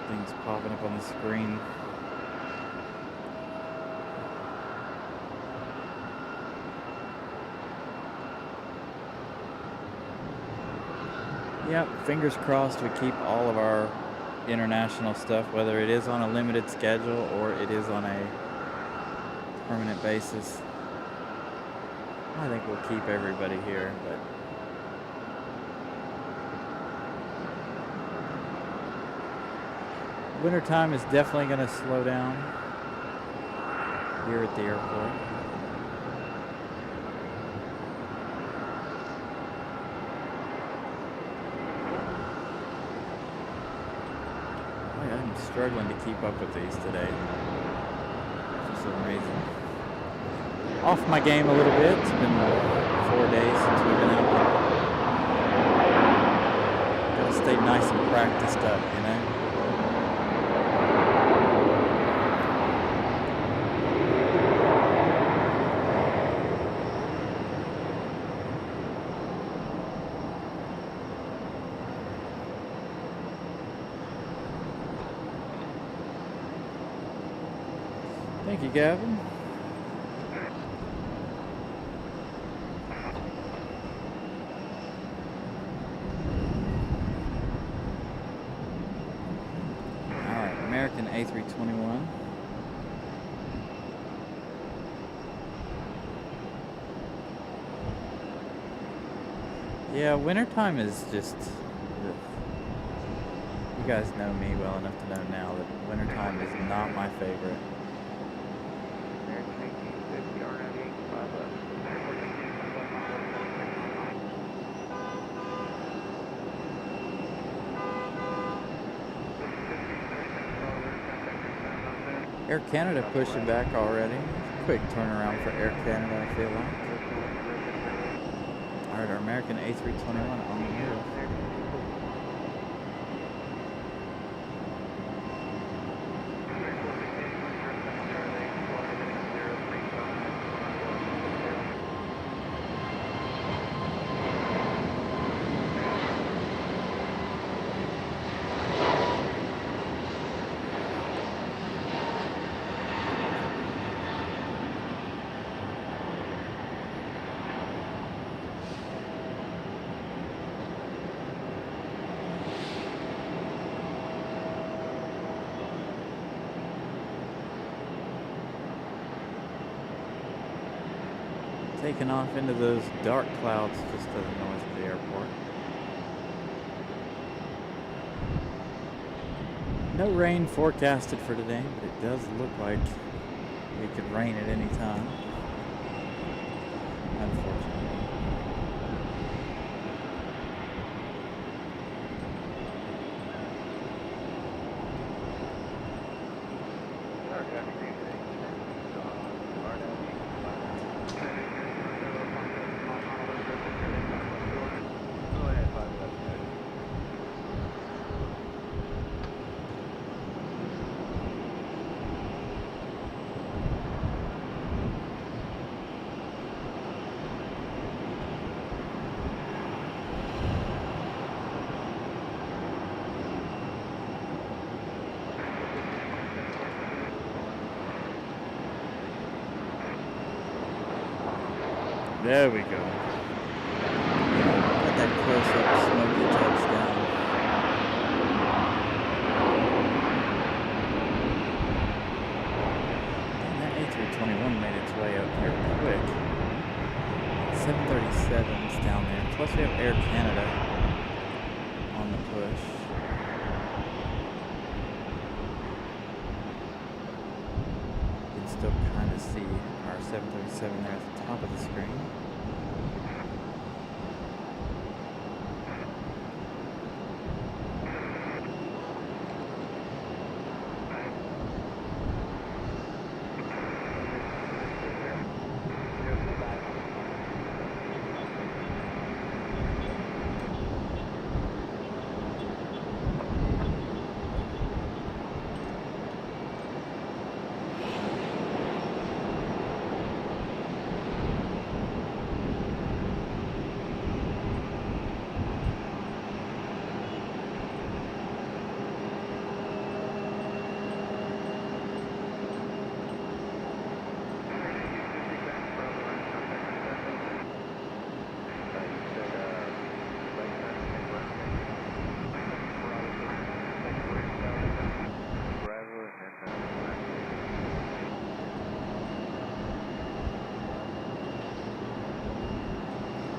Things popping up on the screen. Yep, fingers crossed we keep all of our international stuff, whether it is on a limited schedule or it is on a permanent basis. I think we'll keep everybody here, but wintertime is definitely going to slow down here at the airport. I'm struggling to keep up with these today for some reason. Off my game a little bit. It's been 4 days since we've been out. Gotta stay nice and practiced up, you know? Thank you, Gavin. Alright, American A321. Yeah, wintertime is just... You guys know me well enough to know now that wintertime is not my favorite. Air Canada pushing back already. Quick turnaround for Air Canada, I feel like. Alright, our American A321 on the move. taking off into those dark clouds just to the north of the airport. No rain forecasted for today, but it does look like it could rain at any time, unfortunately. There we go. Got that close-up smoky touchdown. And that A321 made its way up here quick. 737's down there. Plus we have Air Canada on the push. You can still kind of see our 737 there at the top of the screen.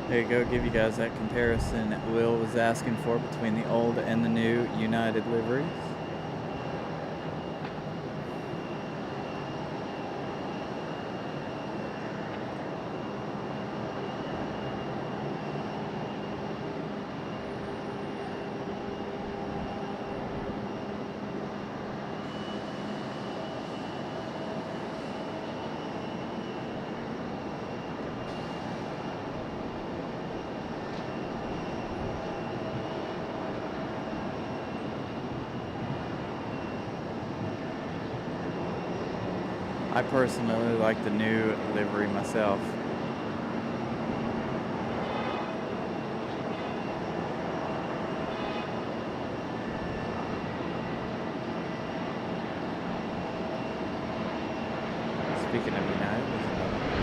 There you go, give you guys that comparison that Will was asking for between the old and the new United liveries. I personally like the new livery myself. Speaking of United,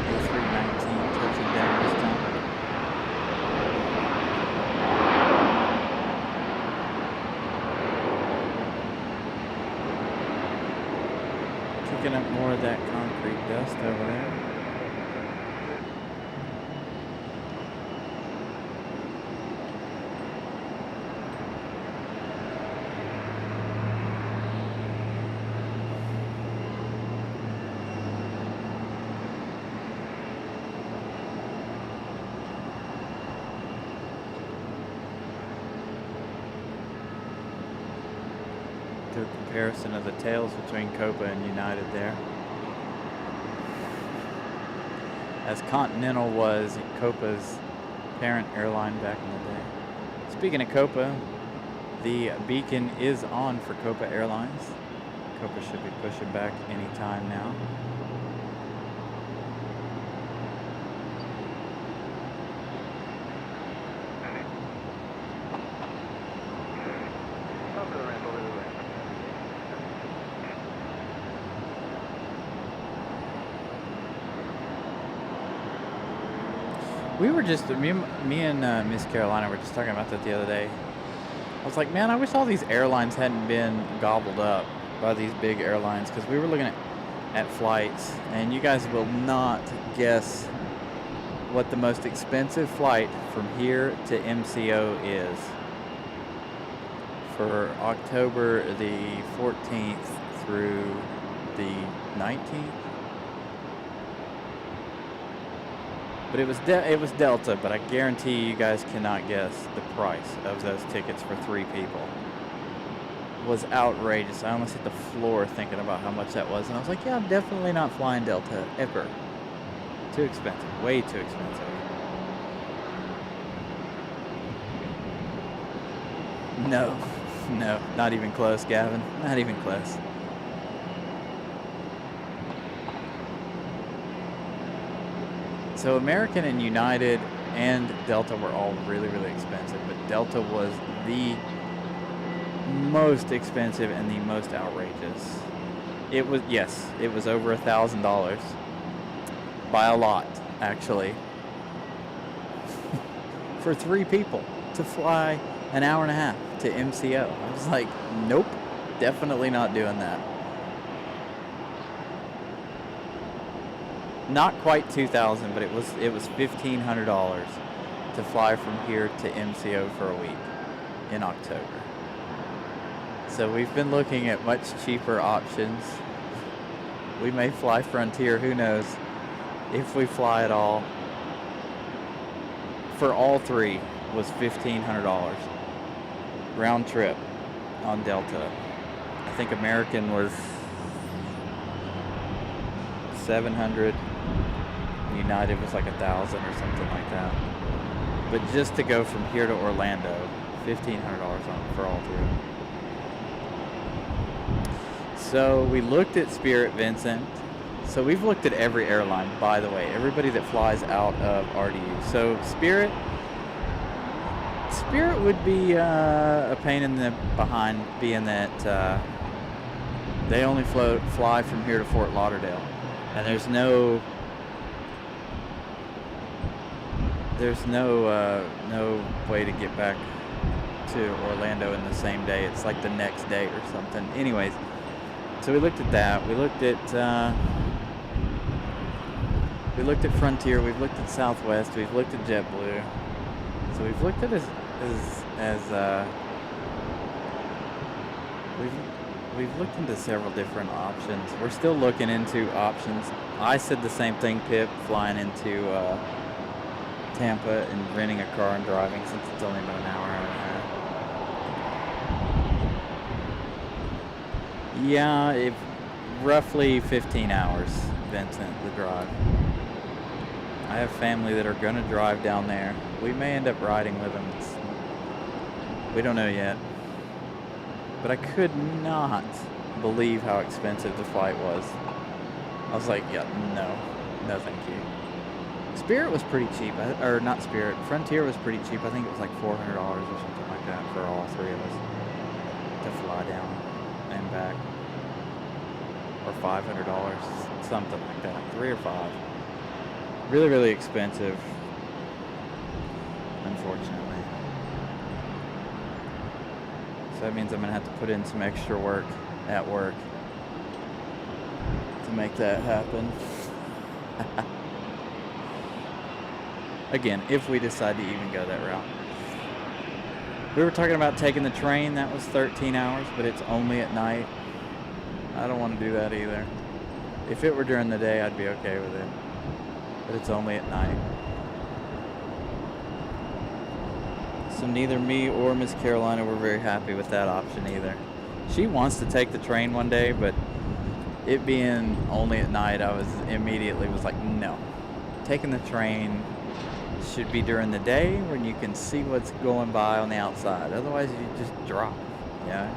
there's another A319 touching down this time. Kicking up more of that concrete dust over there. Good comparison of the tails between Copa and United there. As Continental was Copa's parent airline back in the day. Speaking of Copa, the beacon is on for Copa Airlines. Copa should be pushing back any time now. We were just, me and Miss Carolina were just talking about that the other day. I was like, man, I wish all these airlines hadn't been gobbled up by these big airlines, because we were looking at flights, and you guys will not guess what the most expensive flight from here to MCO is for October the 14th through the 19th. But it was Delta, but I guarantee you guys cannot guess the price of those tickets for 3 people. It was outrageous. I almost hit the floor thinking about how much that was, and I was like, yeah, I'm definitely not flying Delta ever. Too expensive, way too expensive. No, not even close, Gavin. Not even close. So American and United and Delta were all really, really expensive, but Delta was the most expensive and the most outrageous. It was, yes, it was over $1,000 by a lot, actually, for 3 people to fly an hour and a half to MCO. I was like, nope, definitely not doing that. Not quite $2,000, but it was $1,500 to fly from here to MCO for a week in October. So we've been looking at much cheaper options. We may fly Frontier, who knows, if we fly at all. For all 3 was $1,500 round trip on Delta. I think American was $700. United was like $1,000 or something like that. But just to go from here to Orlando, $1,500 for all 3. So we looked at Spirit, Vincent. So we've looked at every airline, by the way, everybody that flies out of RDU. So Spirit would be a pain in the behind, being that they only fly from here to Fort Lauderdale, and there's no way to get back to Orlando in the same day. It's like the next day or something. Anyways, so we looked at that. We looked at Frontier. We've looked at Southwest. We've looked at JetBlue. So we've looked at we've looked into several different options. We're still looking into options. I said the same thing, Pip, flying into Tampa and renting a car and driving, since it's only about an hour and a half. Yeah, roughly 15 hours, Vincent, the drive. I have family that are going to drive down there. We may end up riding with them. We don't know yet. But I could not believe how expensive the flight was. I was like, yeah, no thank you. Spirit was pretty cheap, or not Spirit, Frontier was pretty cheap. I think it was like $400 or something like that for all 3 of us to fly down and back. Or $500, something like that, 3 or 5. Really, really expensive, unfortunately. So that means I'm going to have to put in some extra work at work to make that happen. Again, if we decide to even go that route. We were talking about taking the train. That was 13 hours, but it's only at night. I don't want to do that either. If it were during the day, I'd be okay with it. But it's only at night. So neither me or Miss Carolina were very happy with that option either. She wants to take the train one day, but it being only at night, I was like, no. Taking the train should be during the day when you can see what's going by on the outside. Otherwise, you just drop, yeah.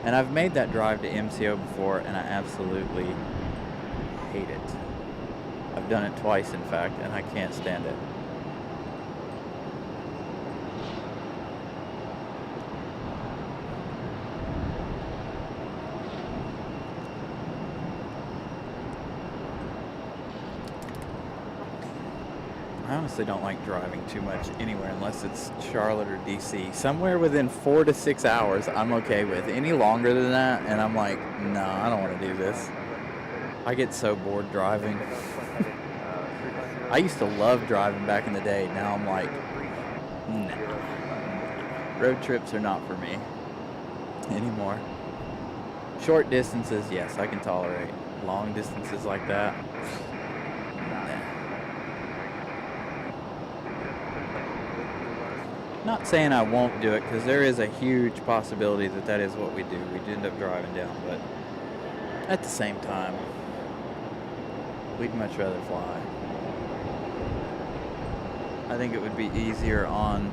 And I've made that drive to MCO before, and I absolutely hate it. I've done it twice, in fact, and I can't stand it. I honestly don't like driving too much anywhere unless it's Charlotte or DC. Somewhere within 4 to 6 hours, I'm okay with. Any longer than that, and I'm like, no, I don't want to do this. I get so bored driving. I used to love driving back in the day. Now I'm like, no. Road trips are not for me anymore. Short distances, yes, I can tolerate. Long distances like that, nah. Not saying I won't do it, because there is a huge possibility that that is what we do. We'd end up driving down, but at the same time, we'd much rather fly. I think it would be easier on...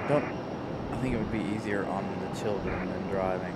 I think it would be easier on the children than driving.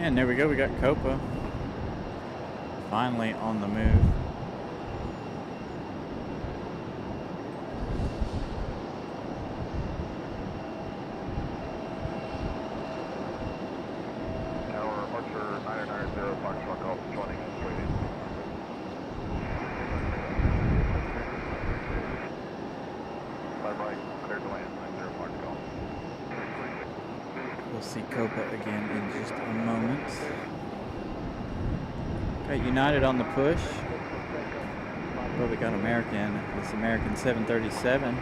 And there we go, we got Copa finally on the move. Tower Archer 990 Foxtrot Golf 20 is waiting. Fly right, clear to land, 90 Foxtrot. We'll see Copa again in just a moment. Got United on the push. But we got American, this American 737.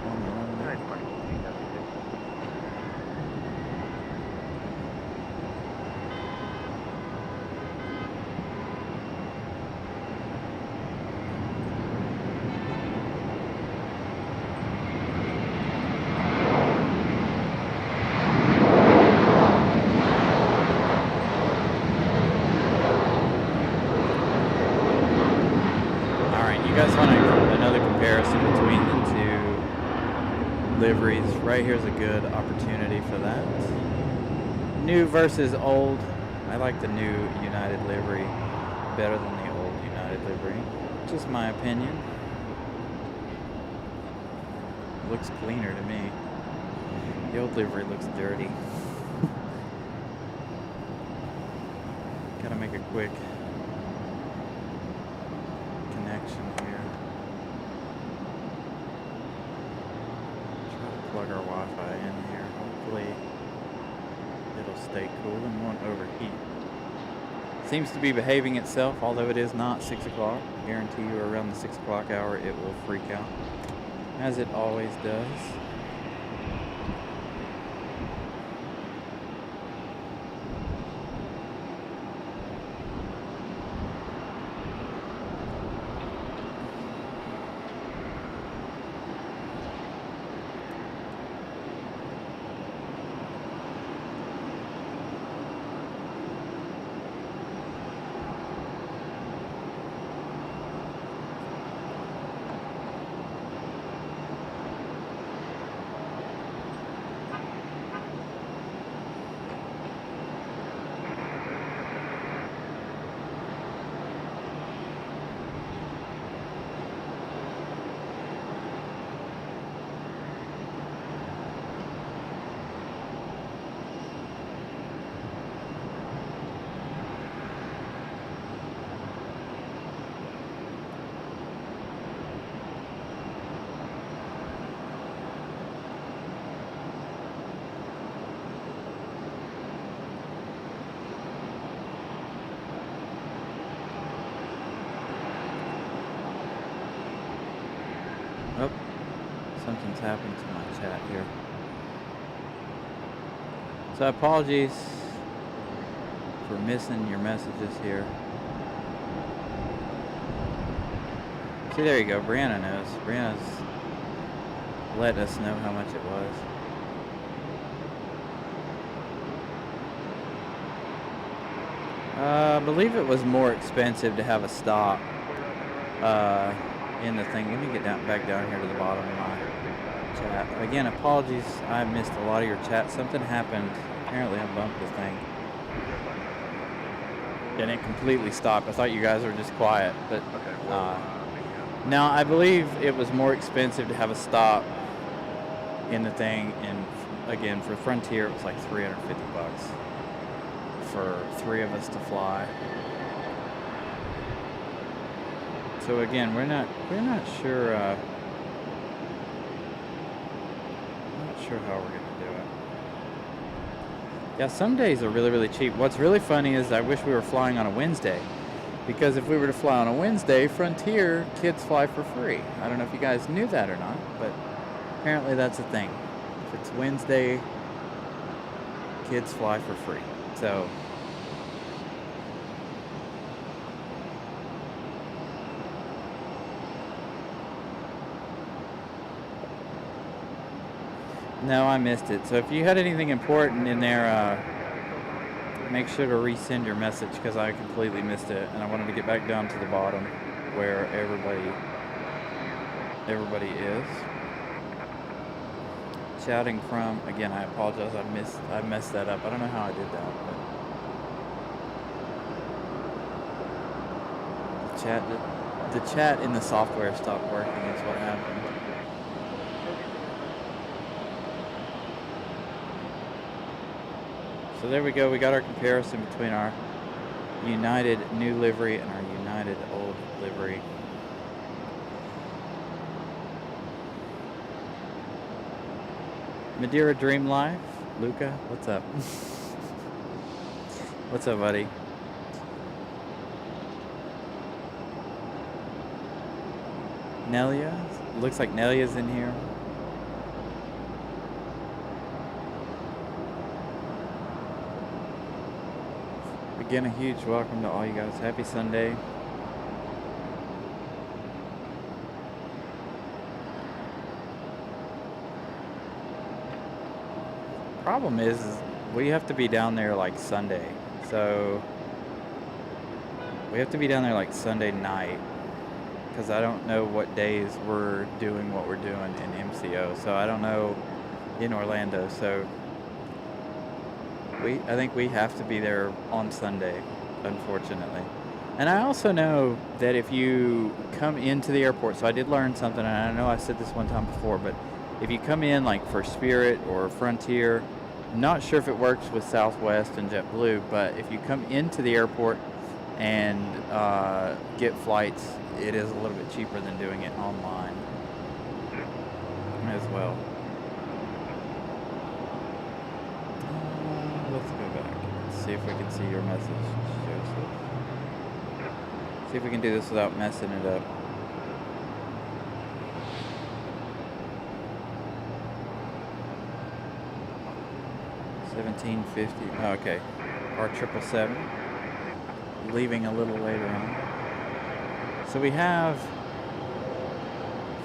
On the runway. You guys want another comparison between the two liveries? Right here's a good opportunity for that. New versus old. I like the new United livery better than the old United livery. Just my opinion. Looks cleaner to me. The old livery looks dirty. Gotta make a quick connection here. Try to plug our Wi-Fi in here. Hopefully it'll stay cool and won't overheat. Seems to be behaving itself, although it is not 6 o'clock. I guarantee you around the 6 o'clock hour it will freak out, as it always does. Something's happened to my chat here. So apologies for missing your messages here. See, there you go. Brianna knows. Brianna's let us know how much it was. I believe it was more expensive to have a stop in the thing. Let me get back down here to the bottom of my chat. Again, apologies. I missed a lot of your chat. Something happened. Apparently, I bumped the thing. And it completely stopped. I thought you guys were just quiet, but now I believe it was more expensive to have a stop in the thing. And again, for Frontier, it was like $350 for 3 of us to fly. So again, we're not sure. I'm not sure how we're gonna do it. Yeah, some days are really, really cheap. What's really funny is I wish we were flying on a Wednesday, because if we were to fly on a Wednesday, Frontier kids fly for free. I don't know if you guys knew that or not, but apparently that's a thing. If it's Wednesday, kids fly for free. So no, I missed it. So if you had anything important in there, make sure to resend your message, because I completely missed it, and I wanted to get back down to the bottom where everybody is. Shouting from, again, I apologize. I messed that up. I don't know how I did that, but the chat in the software stopped working is what happened. So there we go. We got our comparison between our United new livery and our United old livery. Madeira Dream Life, Luca, what's up? What's up, buddy? Nelia, looks like Nelia's in here. Again, a huge welcome to all you guys. Happy Sunday. Problem is we have to be down there like Sunday. So we have to be down there like Sunday night, because I don't know what days we're doing what we're doing in MCO. So I don't know in Orlando. So I think we have to be there on Sunday, unfortunately. And I also know that if you come into the airport, so I did learn something, and I know I said this one time before, but if you come in like for Spirit or Frontier, I'm not sure if it works with Southwest and JetBlue, but if you come into the airport and get flights, it is a little bit cheaper than doing it online as well. Let's go back. Let's see if we can see your message, Joseph. See if we can do this without messing it up. $17.50. Oh, okay. Our 777. Leaving a little later on. So we have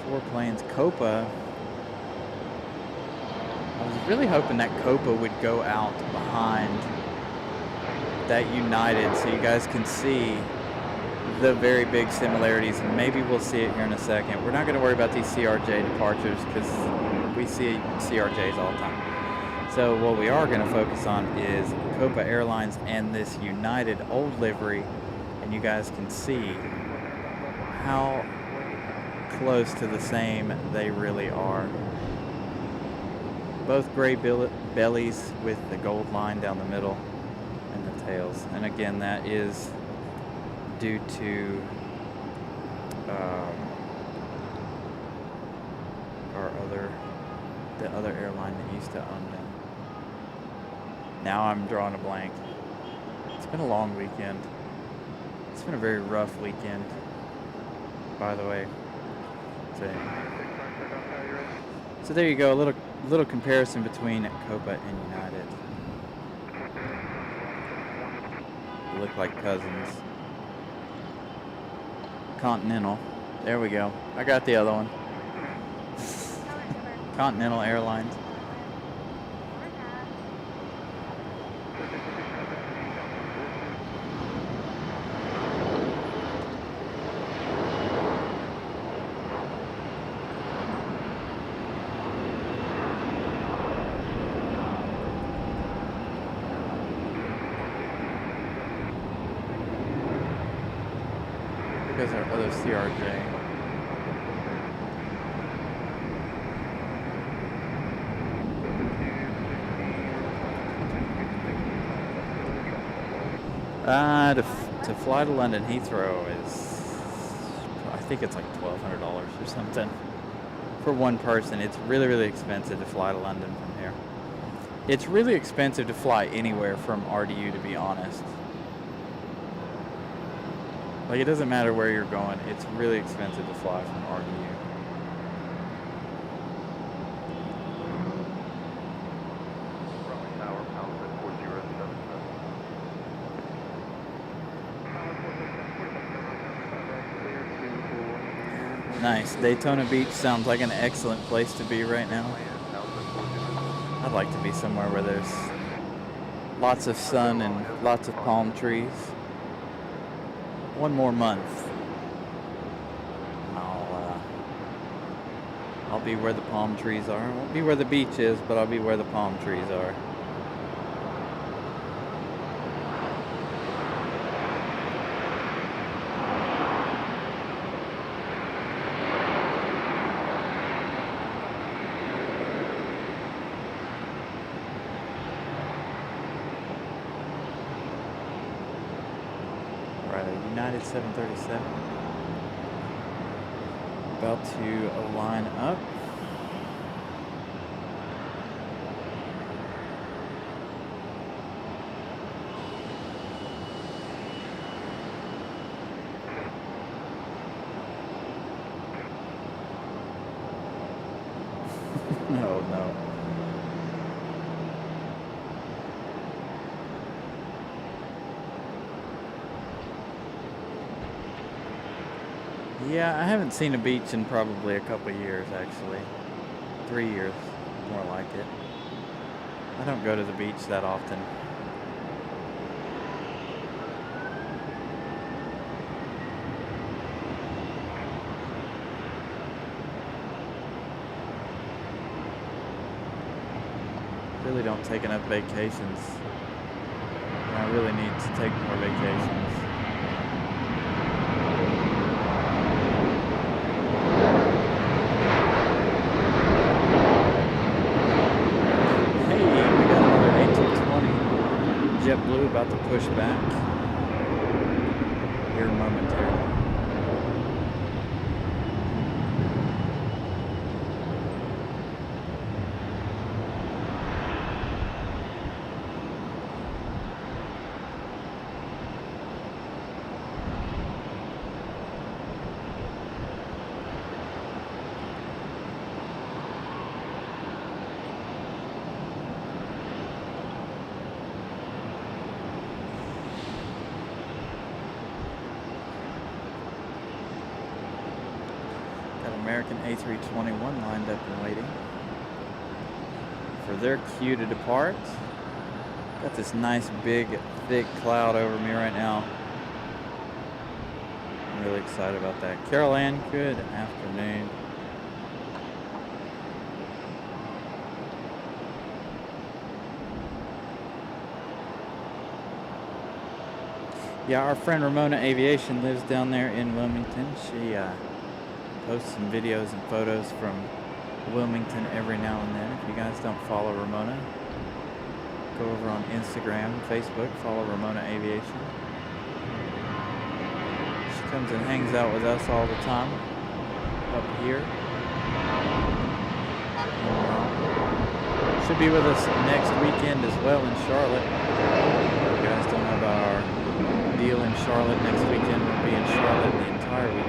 4 planes. Copa. I was really hoping that Copa would go out behind that United so you guys can see the very big similarities, and maybe we'll see it here in a second. We're not going to worry about these CRJ departures because we see CRJs all the time. So what we are going to focus on is Copa Airlines and this United old livery, and you guys can see how close to the same they really are. Both gray bellies with the gold line down the middle and the tails. And again, that is due to the other airline that used to own them. Now I'm drawing a blank. It's been a long weekend. It's been a very rough weekend, by the way. So, So there you go, a little comparison between Copa and United. They look like cousins. Continental. There we go. I got the other one. Continental Airlines. Because our other CRJ. To fly to London Heathrow is, I think it's like $1,200 or something for one person. It's really, really expensive to fly to London from here. It's really expensive to fly anywhere from RDU, to be honest. Like, it doesn't matter where you're going. It's really expensive to fly from RDU. Nice. Daytona Beach sounds like an excellent place to be right now. I'd like to be somewhere where there's lots of sun and lots of palm trees. One more month. I'll be where the palm trees are. I won't be where the beach is, but I'll be where the palm trees are. United 737 about to line up. No. Yeah, I haven't seen a beach in probably a couple years, actually. 3 years, more like it. I don't go to the beach that often. Really don't take enough vacations. And I really need to take more vacations. JetBlue about to push back here momentarily. American A321 lined up and waiting for their cue to depart. Got this nice big thick cloud over me right now. I'm really excited about that. Carol Ann, good afternoon. Yeah, our friend Ramona Aviation lives down there in Wilmington. She post some videos and photos from Wilmington every now and then. If you guys don't follow Ramona, go over on Instagram, Facebook, follow Ramona Aviation. She comes and hangs out with us all the time up here. Should be with us next weekend as well in Charlotte. If you guys don't know about our deal in Charlotte, next weekend we'll be in Charlotte the entire weekend.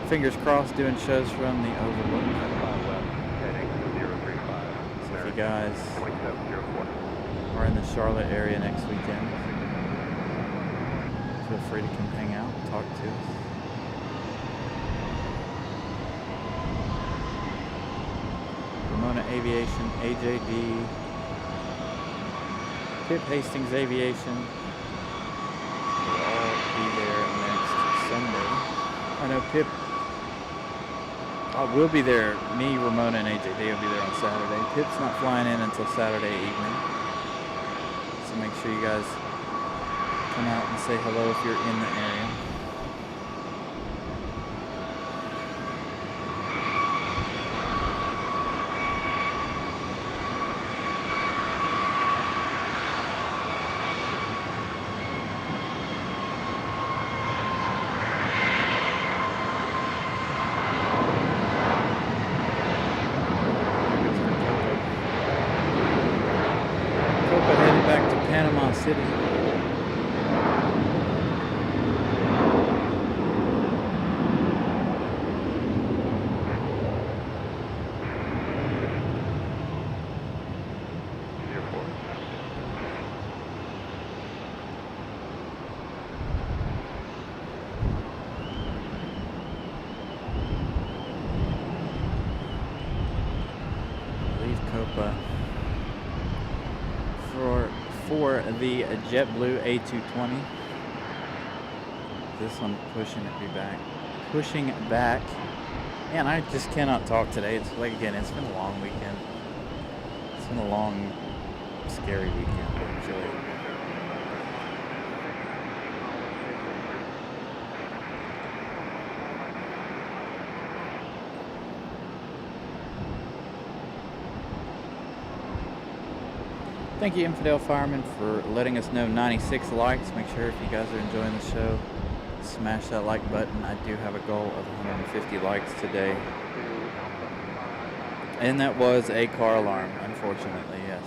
Fingers crossed, doing shows from the Overlook. you guys 2704. are in the Charlotte area next weekend, feel free to come hang out, talk to us. Ramona Aviation, AJD, Pip Hastings Aviation will all be there next Sunday. I know Pip will be there. Me, Ramona, and AJD will be there on Saturday. Pip's not flying in until Saturday evening. So make sure you guys come out and say hello if you're in the area. Back to Panama City. Leave Copa for the JetBlue A220. This one pushing back. Man, I just cannot talk today. It's like, again, it's been a long weekend. It's been a long, scary weekend, actually. Thank you, Infidel Fireman, for letting us know 96 likes. Make sure if you guys are enjoying the show, smash that like button. I do have a goal of 150 likes today. And that was a car alarm, unfortunately, yes.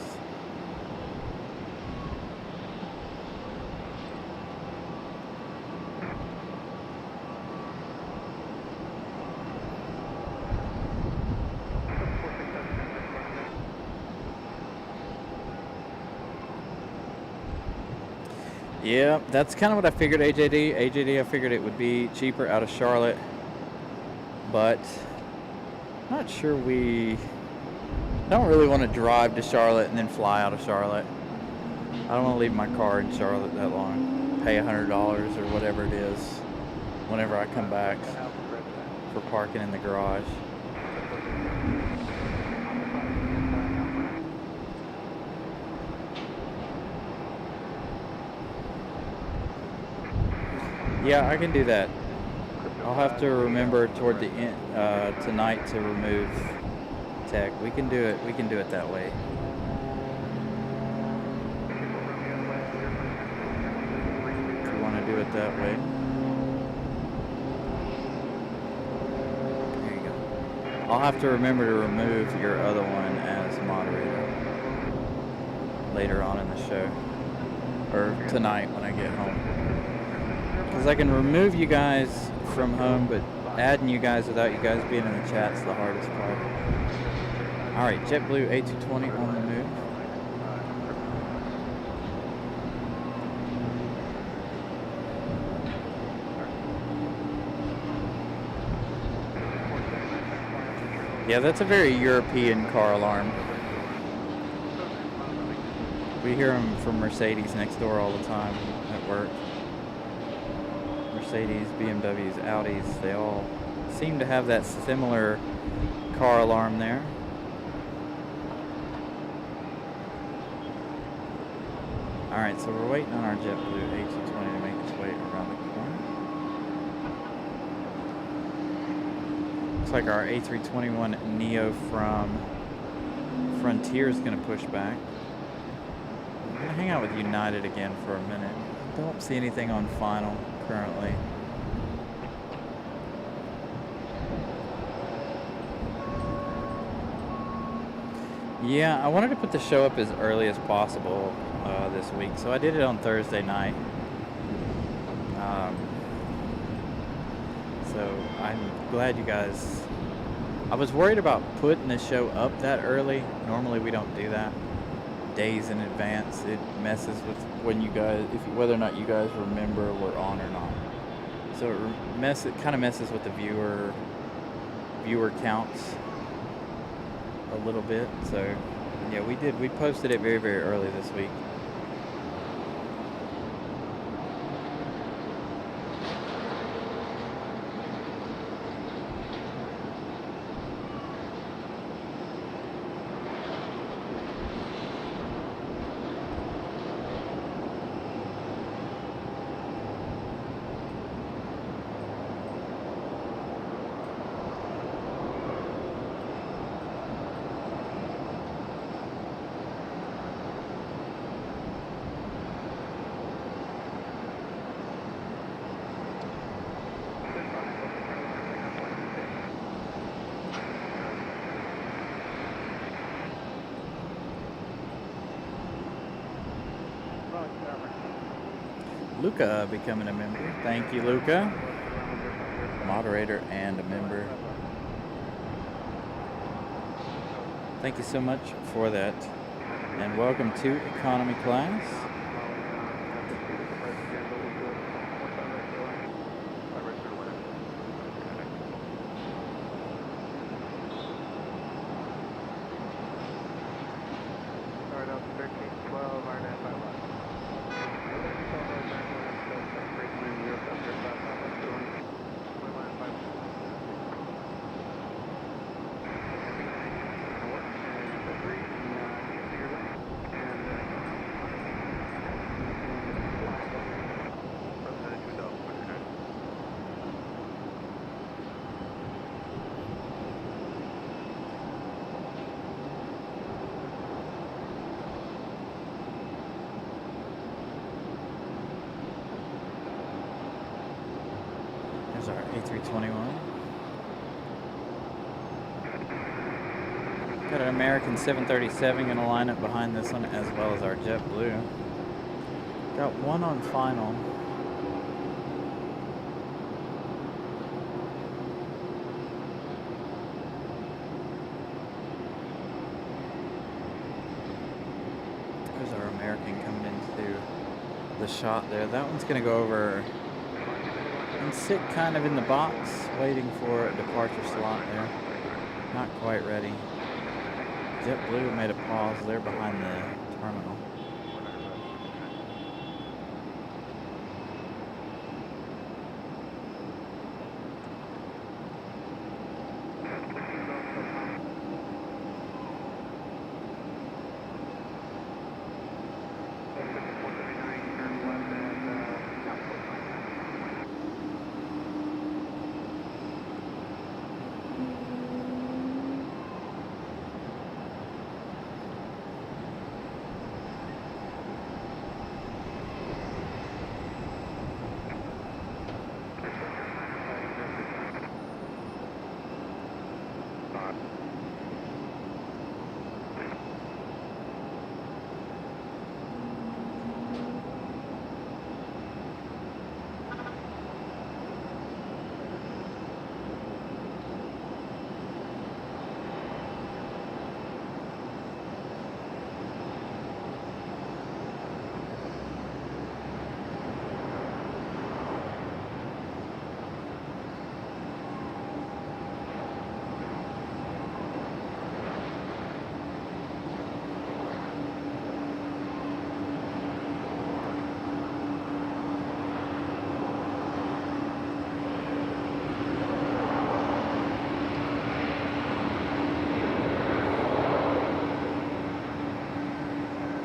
Yeah, that's kind of what I figured, AJD, I figured it would be cheaper out of Charlotte, but not sure we don't really want to drive to Charlotte and then fly out of Charlotte. I don't want to leave my car in Charlotte that long, pay $100 or whatever it is whenever I come back for parking in the garage. Yeah, I can do that. I'll have to remember toward the end tonight to remove tech. We can do it. We can do it that way. If you want to do it that way. There you go. I'll have to remember to remove your other one as moderator later on in the show, or tonight when I get home. Because I can remove you guys from home, but adding you guys without you guys being in the chat's the hardest part. Alright, JetBlue A220 on the move. Yeah, that's a very European car alarm. We hear them from Mercedes next door all the time at work. Mercedes, BMWs, Audis, they all seem to have that similar car alarm there. Alright, so we're waiting on our JetBlue A220 to make its way around the corner. Looks like our A321neo from Frontier is going to push back. I'm going to hang out with United again for a minute. Don't see anything on final currently. Yeah, I wanted to put the show up as early as possible this week, so I did it on Thursday night. So I'm glad you guys I was worried about putting the show up that early. Normally we don't do that days in advance. It messes with when you guys, whether or not you guys remember we're on or not. So it kind of messes with the viewer counts a little bit. So yeah, we posted it very, very early this week. Luca becoming a member. Thank you, Luca. Moderator and a member. Thank you so much for that. And welcome to economy class. Our A321. Got an American 737 in a lineup behind this one, as well as our JetBlue. Got one on final. There's our American coming into the shot there. That one's going to go over and sit kind of in the box, waiting for a departure slot there. Not quite ready. JetBlue made a pause. They're behind the terminal.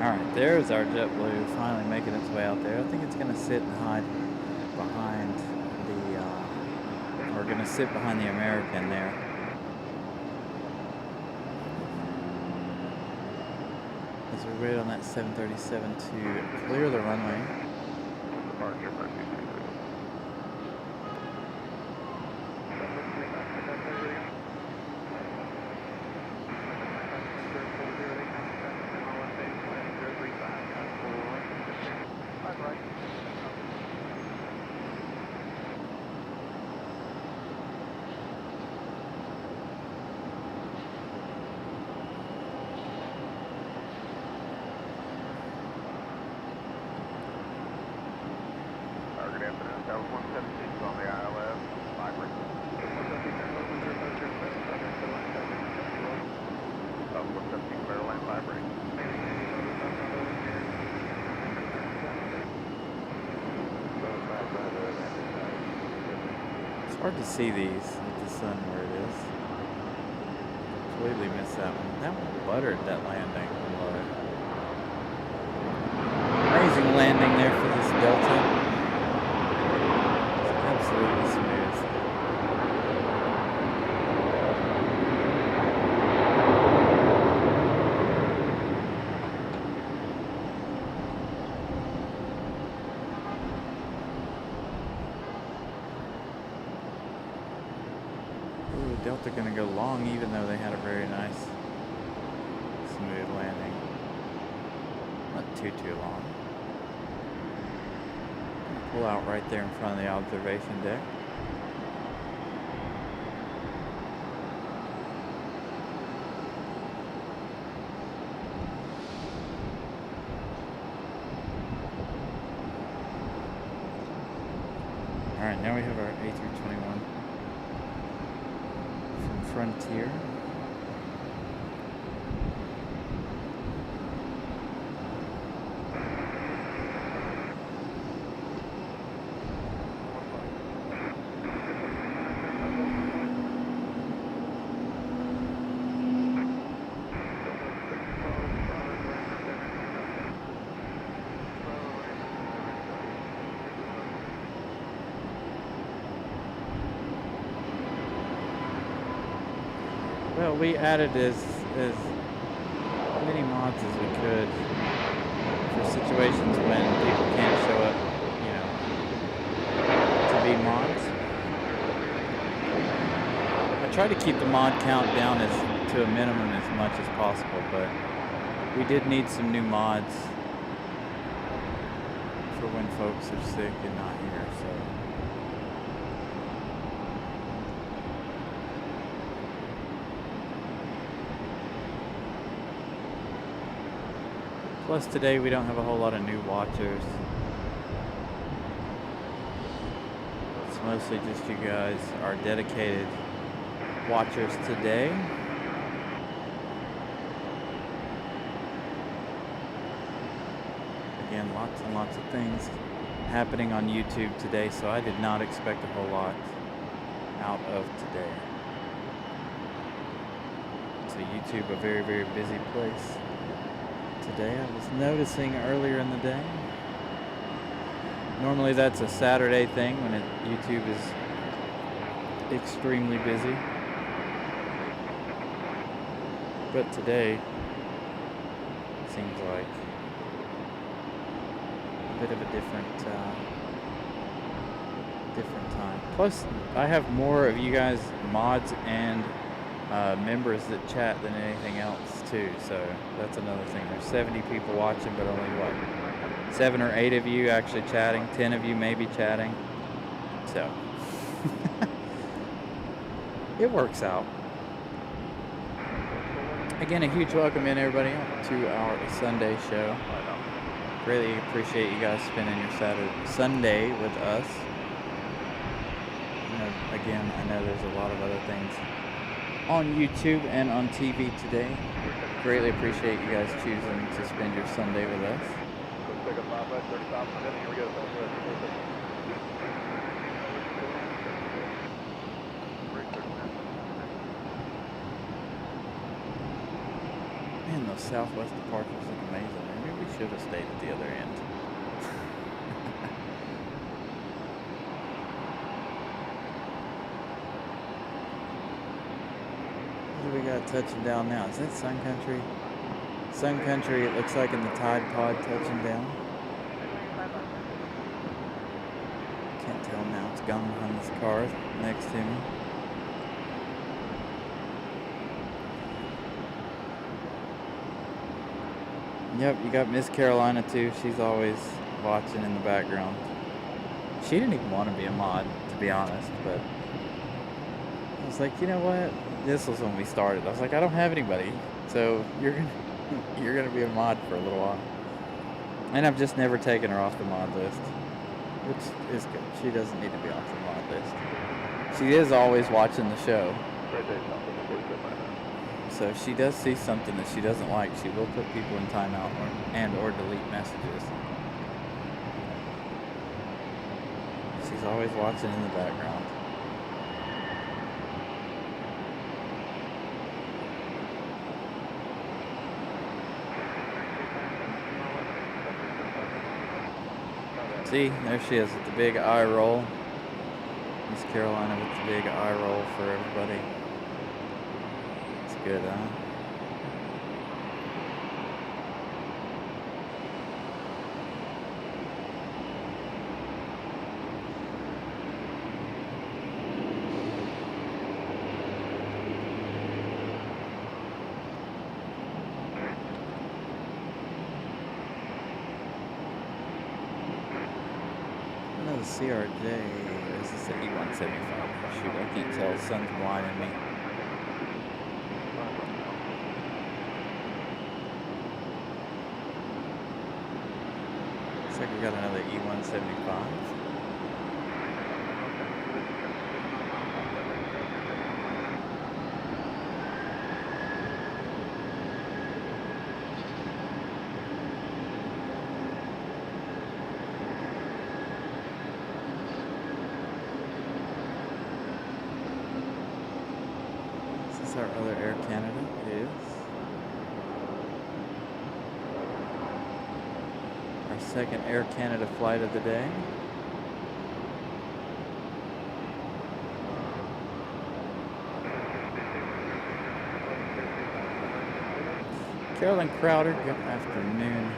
Alright, there's our JetBlue finally making its way out there. I think it's going to sit and hide behind we're going to sit behind the American there. As we wait on that 737 to clear the runway. 176 on the ILS, vibrate. 117 clear land, vibrate. It's hard to see these with the sun where it is. Completely missed that one. That one buttered that landing. Amazing landing there for this Delta. It's absolutely smooth. Ooh, Delta gonna go long even though they had a very nice smooth landing. Not too long. Pull out right there in front of the observation deck. Alright, now we have our A321 from Frontier. Well, we added as many mods as we could for situations when people can't show up, you know, to be mods. I try to keep the mod count down to a minimum as much as possible, but we did need some new mods for when folks are sick and not here, so. Plus today we don't have a whole lot of new watchers. It's mostly just you guys, our dedicated watchers today. Again, lots and lots of things happening on YouTube today, so I did not expect a whole lot out of today. So YouTube, a very, very busy place today. I was noticing earlier in the day. Normally that's a Saturday thing when YouTube is extremely busy. But today seems like a bit of a different time. Plus, I have more of you guys mods and members that chat than anything else too, so that's another thing. There's 70 people watching, but only what, 7 or 8 of you actually chatting, 10 of you maybe chatting, so it works out. Again, a huge welcome in everybody to our Sunday show. Really appreciate you guys spending your Sunday with us. Again, I know there's a lot of other things on YouTube and on TV today. Greatly appreciate you guys choosing to spend your Sunday with us. Man, those southwest departures look amazing. Maybe we should have stayed at the other end. What do we got touching down now? Is that Sun Country? Sun Country, it looks like in the Tide Pod touching down. Can't tell now. It's gone behind this car next to me. Yep, you got Miss Carolina too. She's always watching in the background. She didn't even want to be a mod, to be honest, but I was like, you know what? This was when we started. I was like, I don't have anybody, so you're gonna be a mod for a little while. And I've just never taken her off the mod list. which is good. She doesn't need to be off the mod list. She is always watching the show. So if she does see something that she doesn't like, she will put people in timeout or delete messages. She's always watching in the background. See, there she is with the big eye roll. Miss Carolina with the big eye roll for everybody. It's good, huh? Another CRJ. This is the E175. Shoot, I can't tell. The sun's blinding me. Looks like we got another E175. Our other Air Canada is our second Air Canada flight of the day. Carolyn Crowder, good afternoon.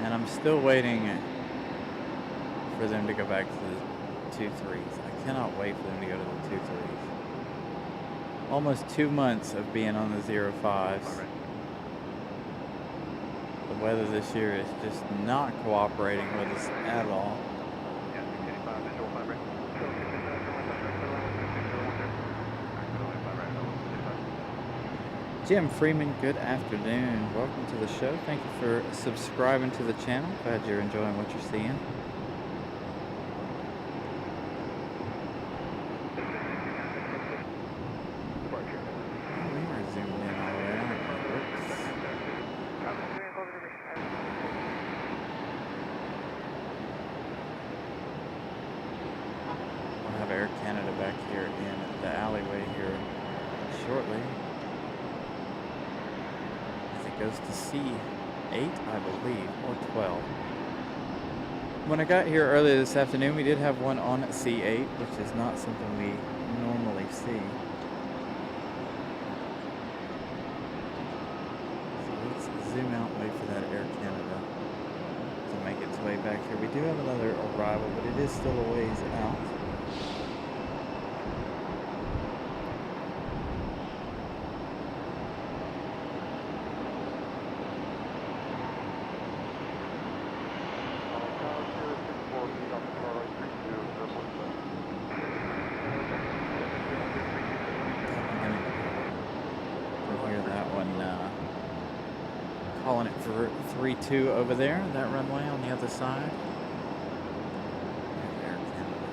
And I'm still waiting for them to go back to the 2.3s. I cannot wait for them to go to the 2.3s. Almost 2 months of being on the 0.5s. The weather this year is just not cooperating with us at all. Jim Freeman, good afternoon. Welcome to the show. Thank you for subscribing to the channel. Glad you're enjoying what you're seeing. We are zoomed in all the way out. We'll have Air Canada back here in the alleyway here shortly. Goes to C8, I believe, or 12. When I got here earlier this afternoon, we did have one on C8, which is not something we normally see. So let's zoom out and wait for that Air Canada to make its way back here. We do have another arrival, but it is still a ways out. Calling it for 3-2 over there, that runway on the other side. Air Canada.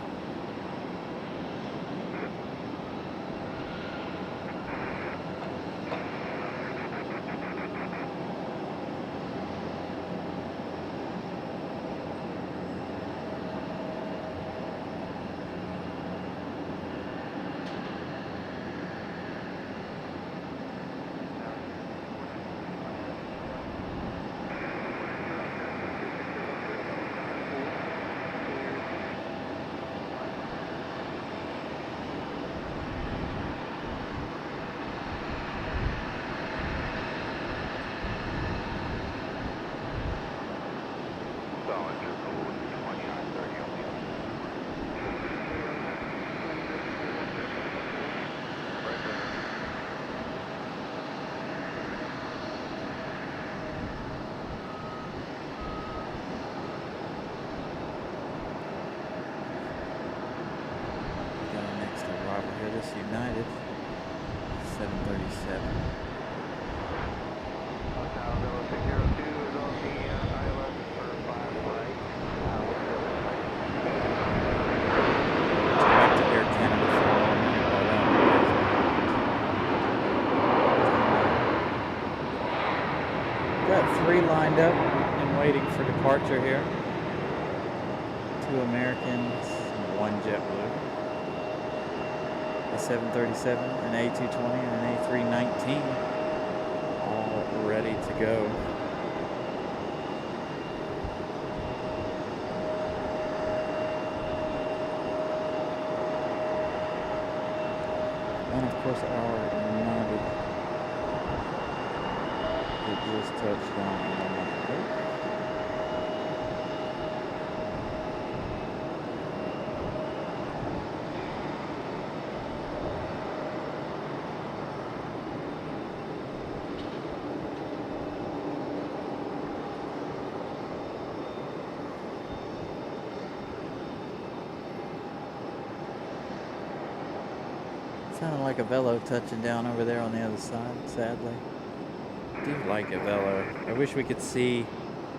lined up and waiting for departure here. 2 Americans, 1 JetBlue. A 737, an A220, and an A319, all ready to go. And of course our United that just touched down on the coast. Sounded like a Velo touching down over there on the other side, sadly. I do like a Velo. I wish we could see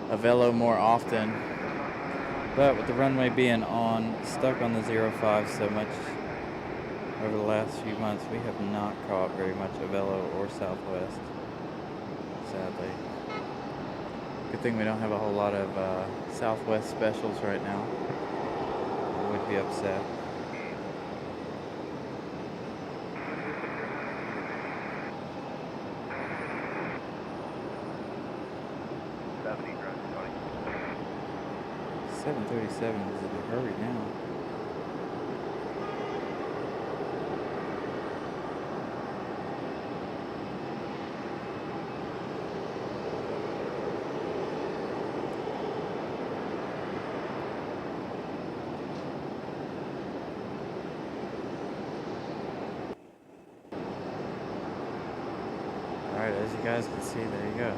a Velo more often. But with the runway being stuck on the 05 so much over the last few months, we have not caught very much a Velo or Southwest, sadly. Good thing we don't have a whole lot of Southwest specials right now. I would be upset. The 737 is in a hurry now. Alright, as you guys can see, there you go.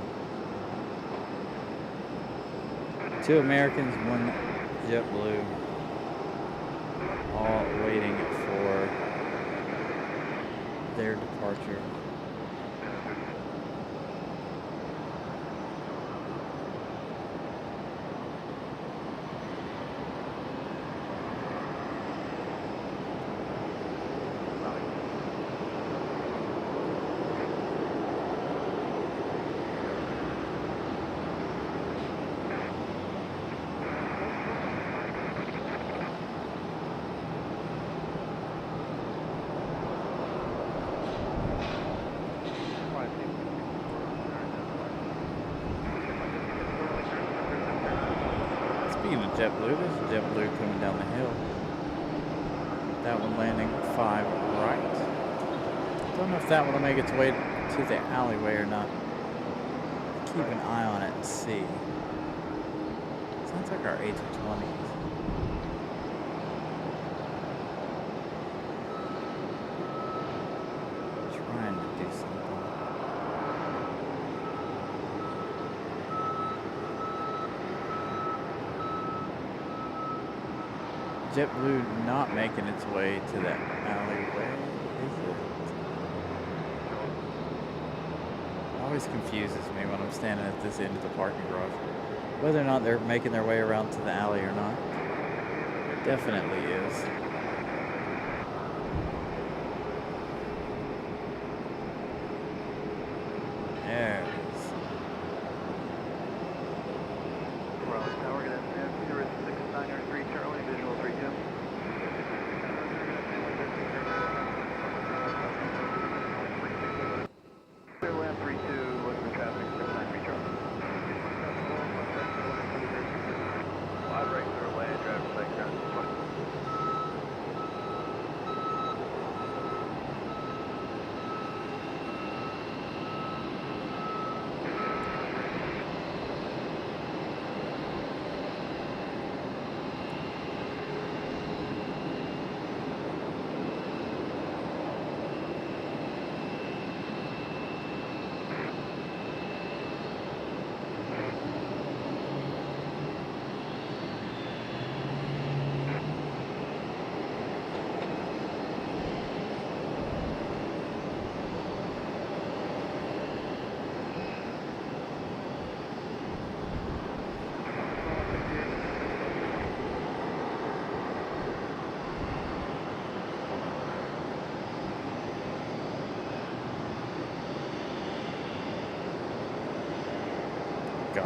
2 Americans, 1 JetBlue, all waiting for their departure. Speaking of JetBlue, there's a JetBlue coming down the hill. That one landing 5 right. Don't know if that one will make its way to the alleyway or not. Keep an eye on it and see. Sounds like our A220s. Trying to do something. JetBlue not making its way to that alleyway, is it? Always confuses me when I'm standing at this end of the parking garage. Whether or not they're making their way around to the alley or not. Definitely is. There it is. Raleigh Tower, good afternoon. 0693 Charlie, visual 3 2. Clear land 3 2, look for traffic 693 Charlie. Wide right clear lane, driver's light ground 20.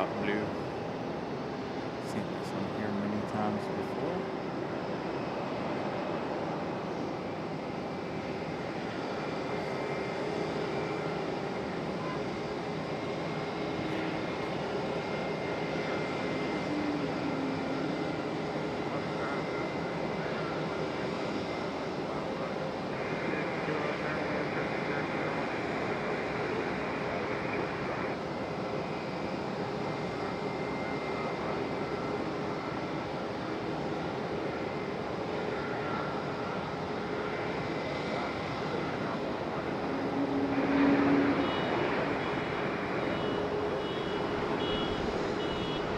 JetBlue. Seen this one here many times before.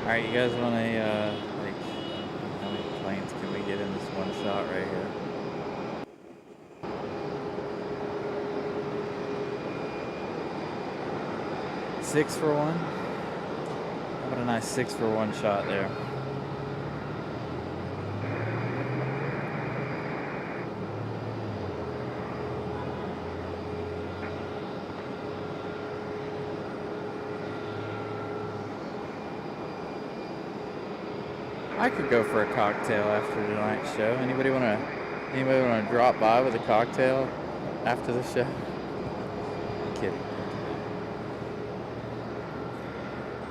Alright, you guys want a, like, how many planes can we get in this one shot right here? Six for one? How about a nice 6 for 1 shot there? I could go for a cocktail after tonight's show. Anybody wanna drop by with a cocktail after the show? I'm kidding.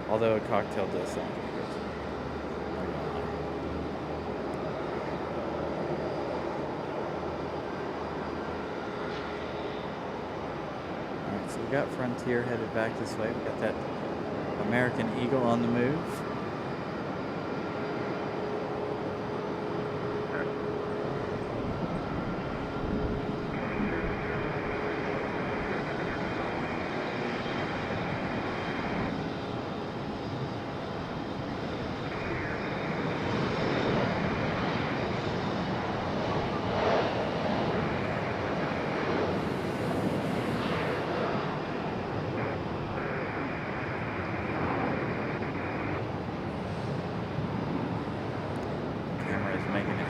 Although a cocktail does sound good. Alright, so we got Frontier headed back this way. We got that American Eagle on the move.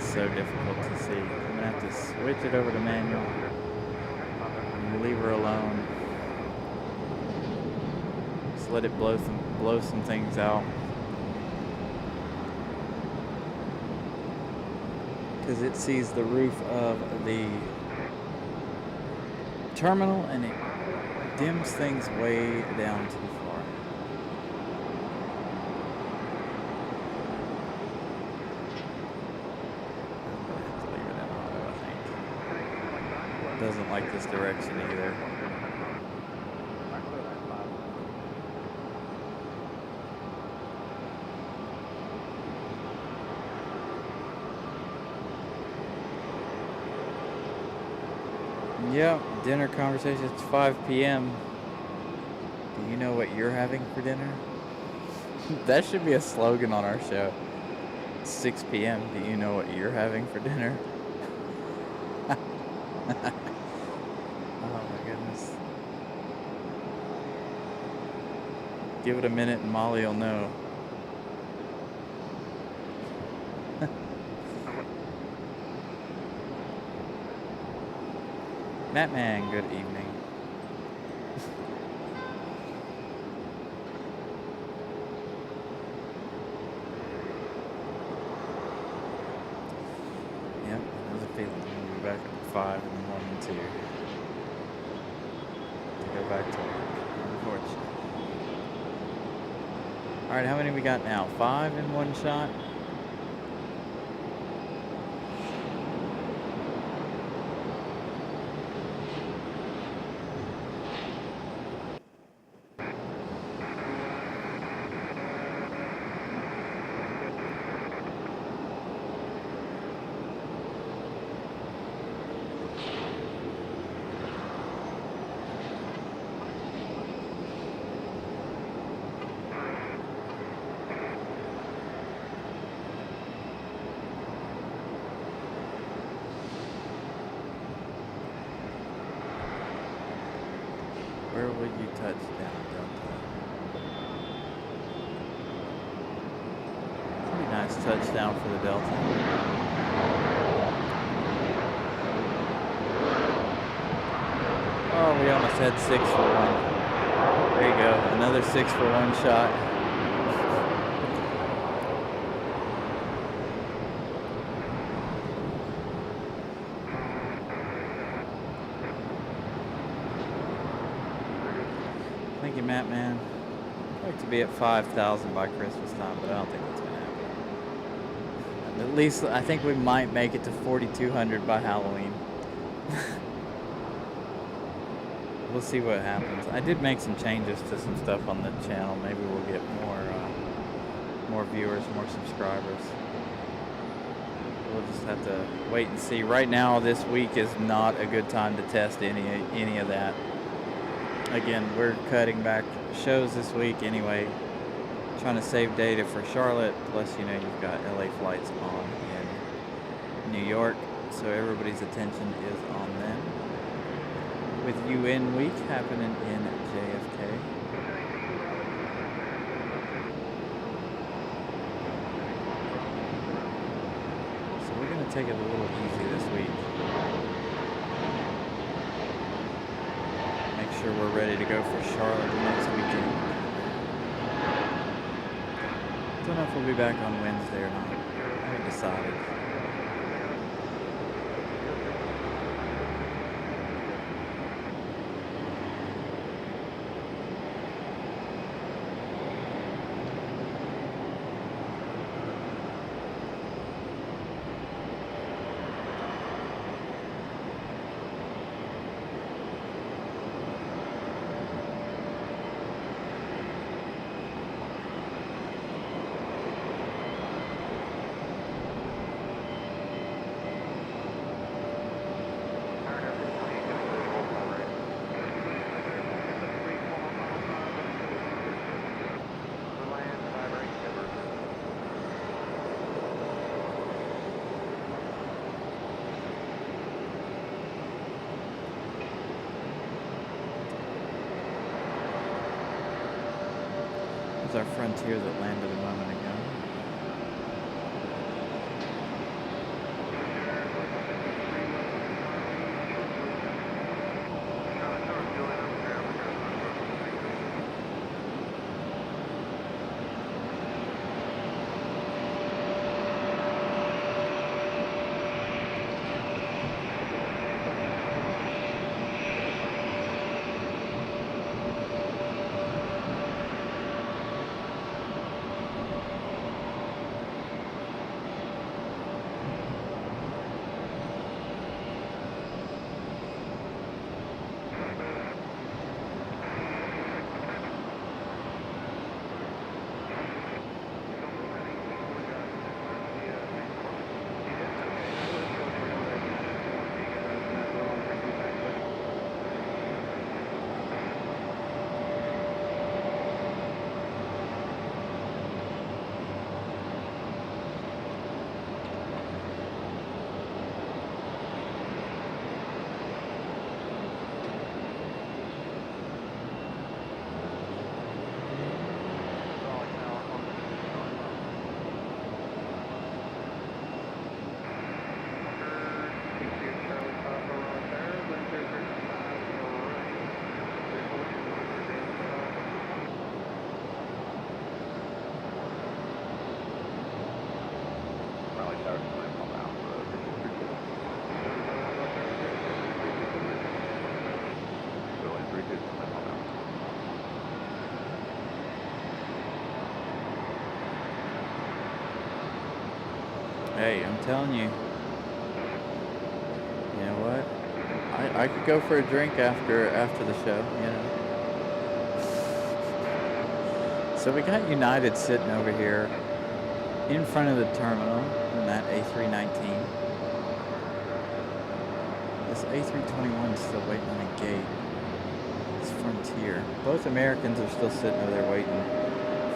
So difficult to see. I'm gonna have to switch it over to manual and leave her alone. Just let it blow some things out. Because it sees the roof of the terminal and it dims things way down too far. Doesn't like this direction either. Yep, dinner conversation. It's 5 p.m. Do you know what you're having for dinner? That should be a slogan on our show. 6 p.m. Do you know what you're having for dinner? Give it a minute and Molly will know. Mattman, good evening. Yep, there's a feeling we'll be back at 5 in the morning too. To go back to work, unfortunately. Alright, how many we got now? 5 in one shot? Where would you touch down, Delta? Pretty nice touchdown for the Delta. Oh, we almost had 6 for 1. There you go, another 6 for 1 shot. at, man? I'd like to be at 5,000 by Christmas time, but I don't think that's gonna happen. At least I think we might make it to 4,200 by Halloween. We'll see what happens. I did make some changes to some stuff on the channel. Maybe we'll get more viewers, more subscribers. We'll just have to wait and see. Right now, this week is not a good time to test any of that. Again, we're cutting back shows this week anyway, trying to save data for Charlotte. Plus, you know, you've got LA flights on in New York, so everybody's attention is on them. With UN week happening in JFK. So we're going to take it a little easy this week. Make sure we're ready to go for Charlotte next weekend. Don't know if we'll be back on Wednesday or not. I haven't decided. Our Frontier that landed a moment ago. Hey, I'm telling you, you know what? I could go for a drink after the show, you know. So we got United sitting over here in front of the terminal in that A319. This A321 is still waiting on a gate. It's Frontier. Both Americans are still sitting over there waiting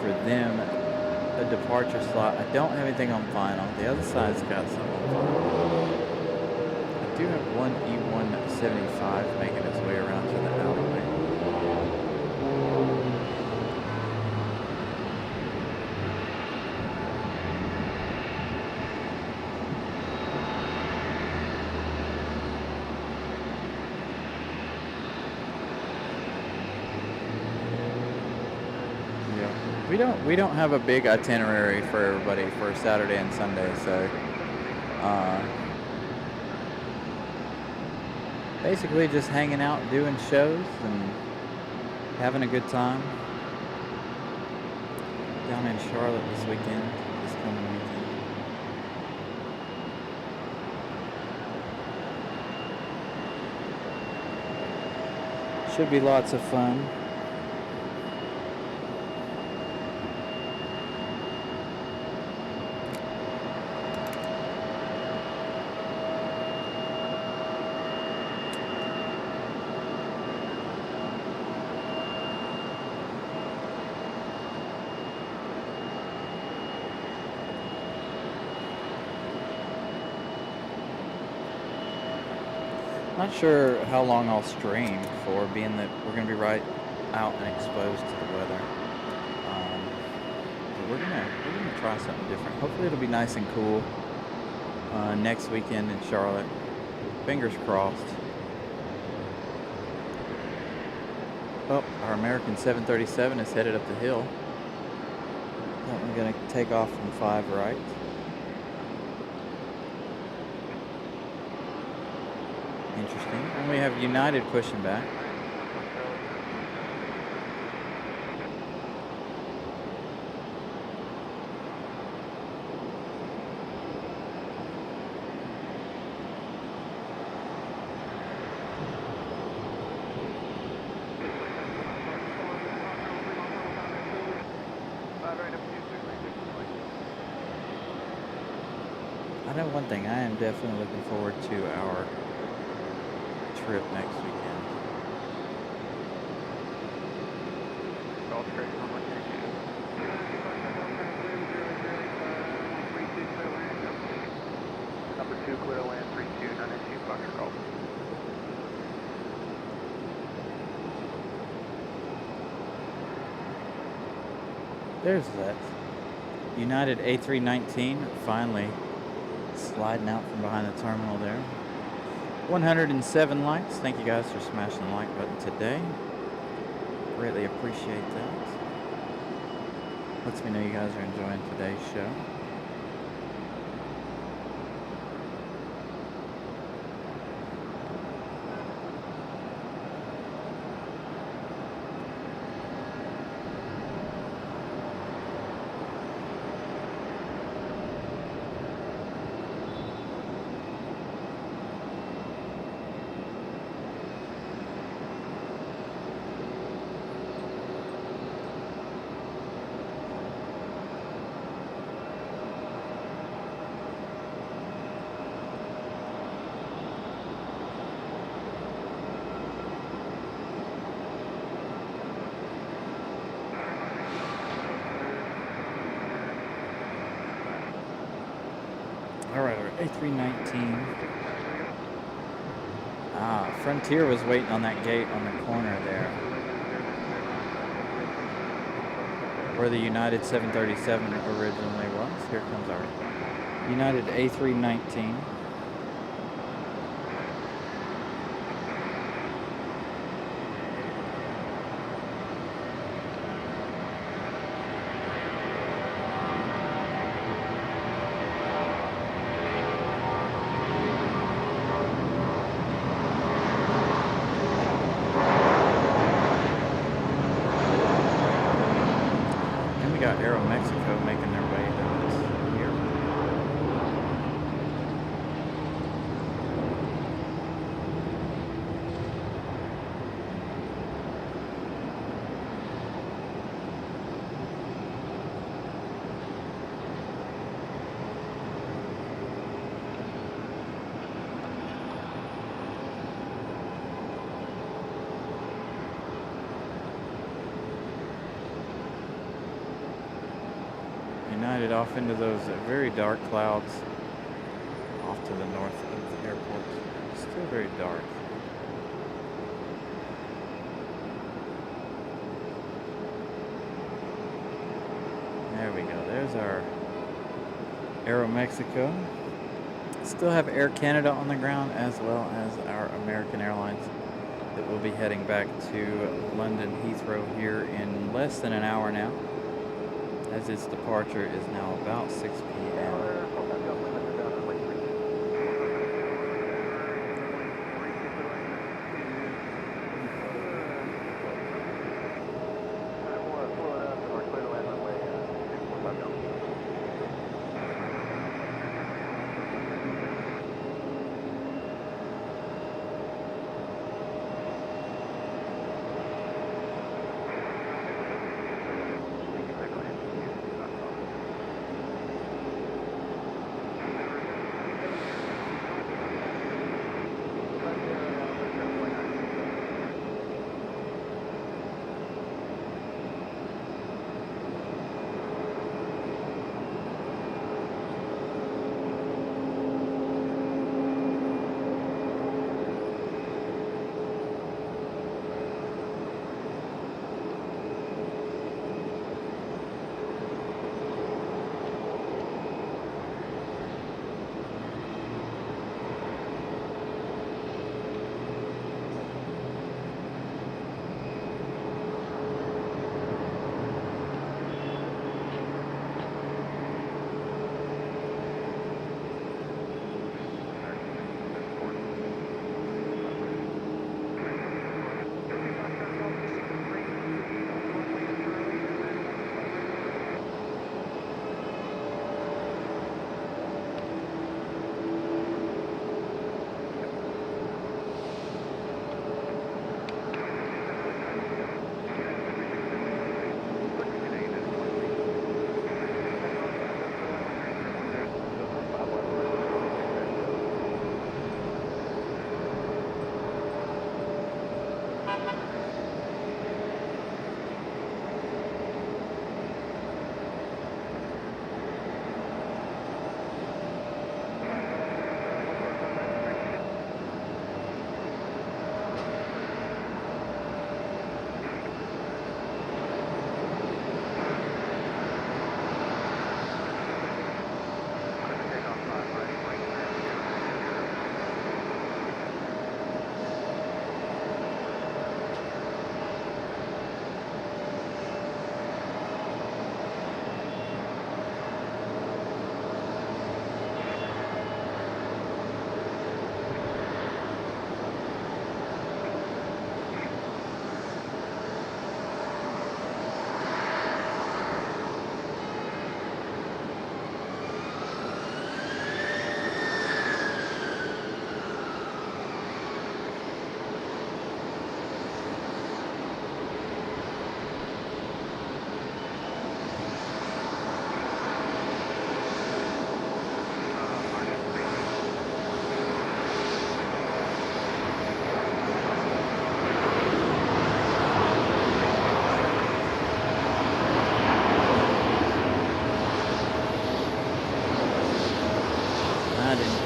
for them a departure slot. I don't have anything on final. The other side's got some on final. I do have one E175 making its way around to the alleyway. We don't have a big itinerary for everybody for Saturday and Sunday, so basically just hanging out, doing shows, and Having a good time down in Charlotte this weekend, this coming weekend. Should be lots of fun. Not sure how long I'll stream for, being that we're going to be right out and exposed to the weather. But we're gonna try something different. Hopefully it'll be nice and cool next weekend in Charlotte. Fingers crossed. Oh, our American 737 is headed up the hill. I'm going to take off from 5 right. Interesting. And we have United pushing back. I know one thing, I am definitely looking forward to our trip next weekend. Number 2, clear to land 3292, Foxtrot Golf. There's that United A319 finally sliding out from behind the terminal there. 107 likes. Thank you guys for smashing the like button today. Greatly appreciate that. Lets me know you guys are enjoying today's show. Alright, our A319. Frontier was waiting on that gate on the corner there, where the United 737 originally was. Here comes our United A319. We got AeroMexico making their way out here. United off into those very dark clouds off to the north of the airport. Still very dark. There we go. There's our AeroMexico. Still have Air Canada on the ground, as well as our American Airlines that will be heading back to London Heathrow here in less than an hour now, as its departure is now about 6 p.m.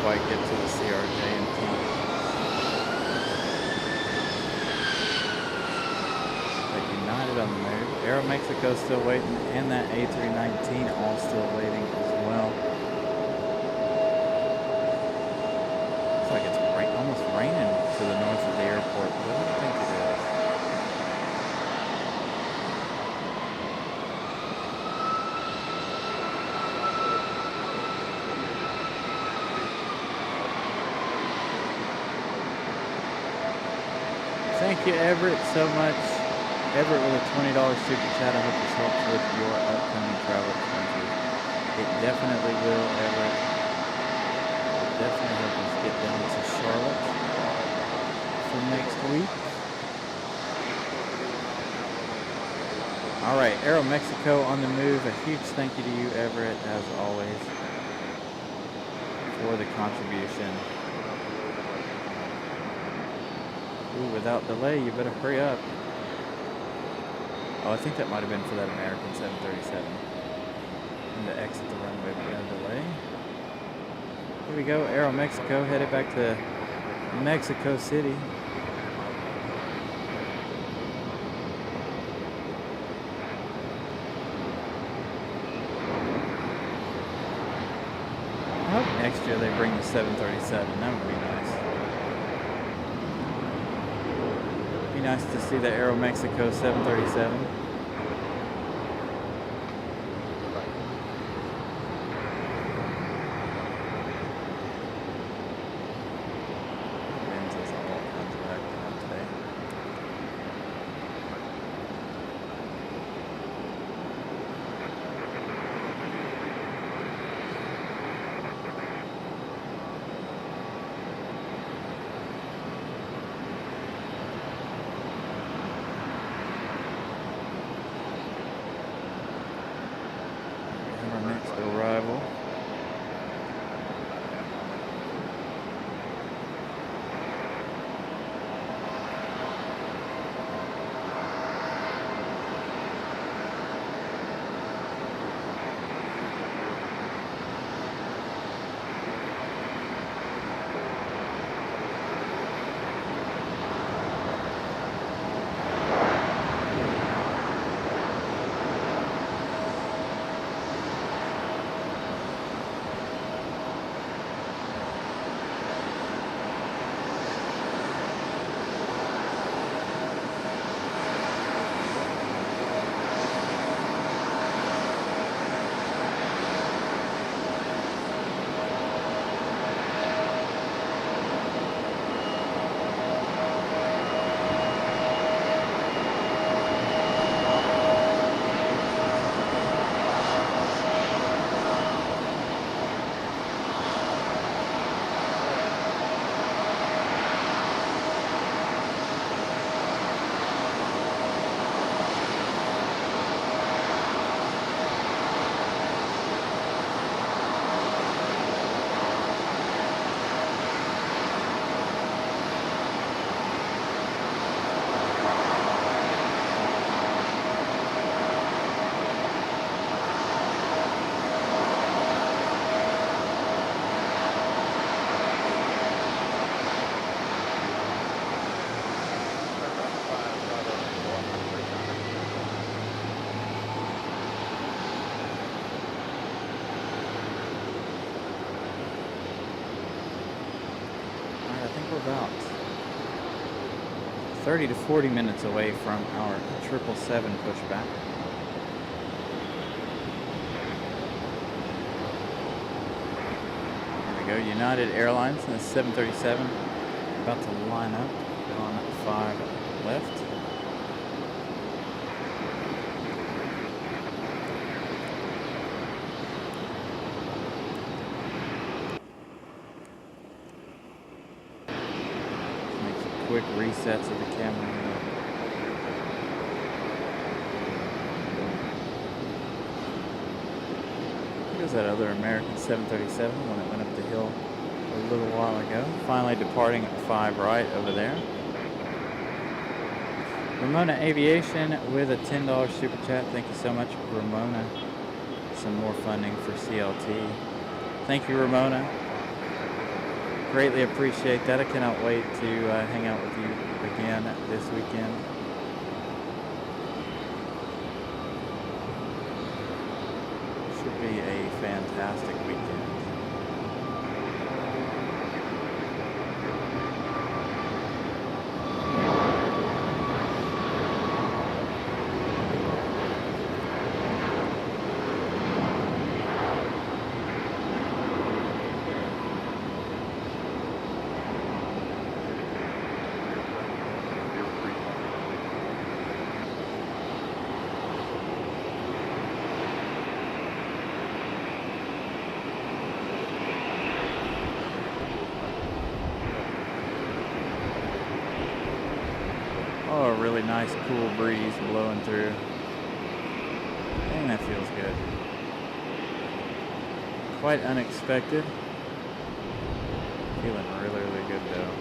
quite get to the CRJ&T. But United on the move. AeroMexico still waiting, and that A319 all still waiting as well. Looks like it's almost raining to the north of the airport, but I don't think it is. Thank you, Everett, so much. Everett with a $20 super chat. I hope this helps with your upcoming travel expenses. It definitely will, Everett. It definitely help us get down to Charlotte for next week. All right, AeroMexico on the move. A huge thank you to you, Everett, as always, for the contribution. Ooh, without delay, you better hurry up. Oh, I think that might have been for that American 737. And to exit the runway, we got a delay. Here we go, AeroMexico headed back to Mexico City. I hope next year they bring the 737. That would be nice. Nice to see the AeroMexico 737. Winds is all kinds of acting up today. Arrival. About 30 to 40 minutes away from our 777 pushback. Here we go, United Airlines and the 737 about to line up on 5 left. Quick resets of the camera. Here's that other American 737 when it went up the hill a little while ago. Finally departing at 5 right over there. Ramona Aviation with a $10 super chat. Thank you so much, Ramona. Some more funding for CLT. Thank you, Ramona. Greatly appreciate that. I cannot wait to hang out with you again this weekend. Should be a fantastic weekend. Oh, a really nice cool breeze blowing through. Dang, that feels good. Quite unexpected. Feeling really, really good though.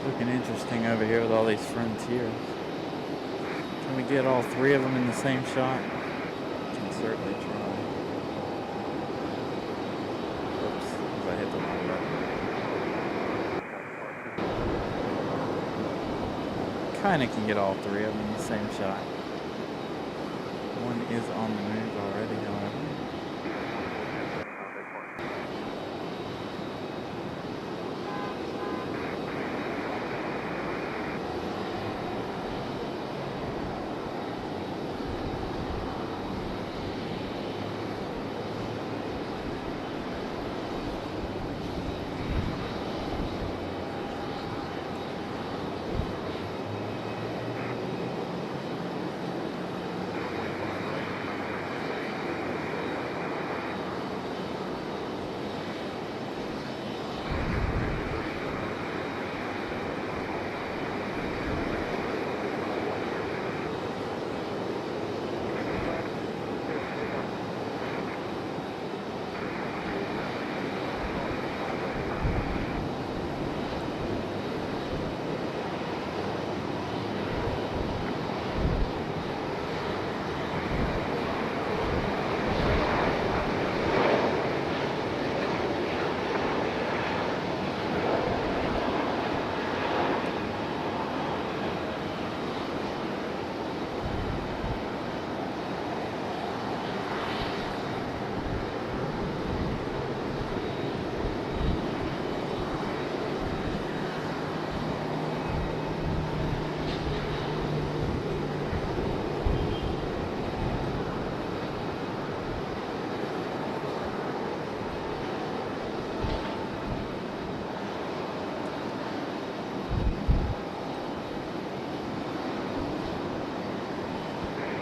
Looking interesting over here with all these Frontiers. Can we get all three of them in the same shot? Can certainly try. Oops, I hit the wrong button. Kinda can get all three of them in the same shot. One is on the move already, however.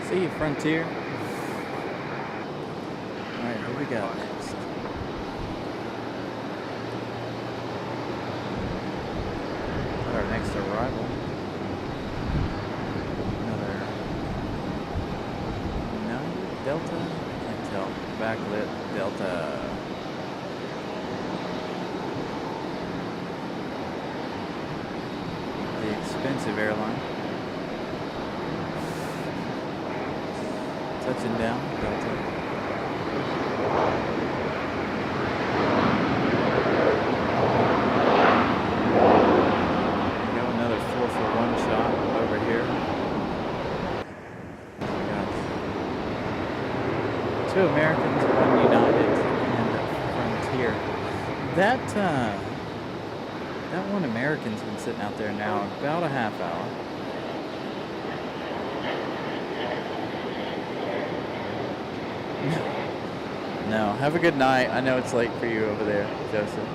See you, Frontier. Alright, who we got next? Our next arrival. Another Delta? I can't tell. Backlit Delta. The expensive airline. Touching down, Delta. There we go, another 4-for-1 shot over here. We got 2 Americans, 1 United, and Frontier. That one American's been sitting out there now about a half hour. No, have a good night. I know it's late for you over there, Joseph.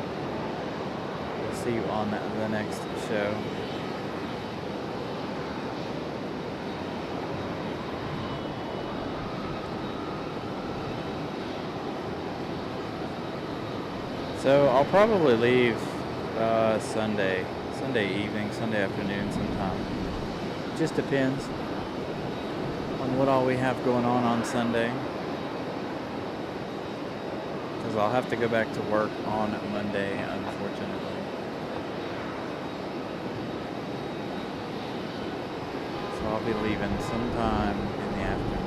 We'll see you on the next show. So I'll probably leave Sunday evening, Sunday afternoon sometime. Just depends. on what all we have going on Sunday. Because I'll have to go back to work on Monday, unfortunately. So I'll be leaving sometime in the afternoon.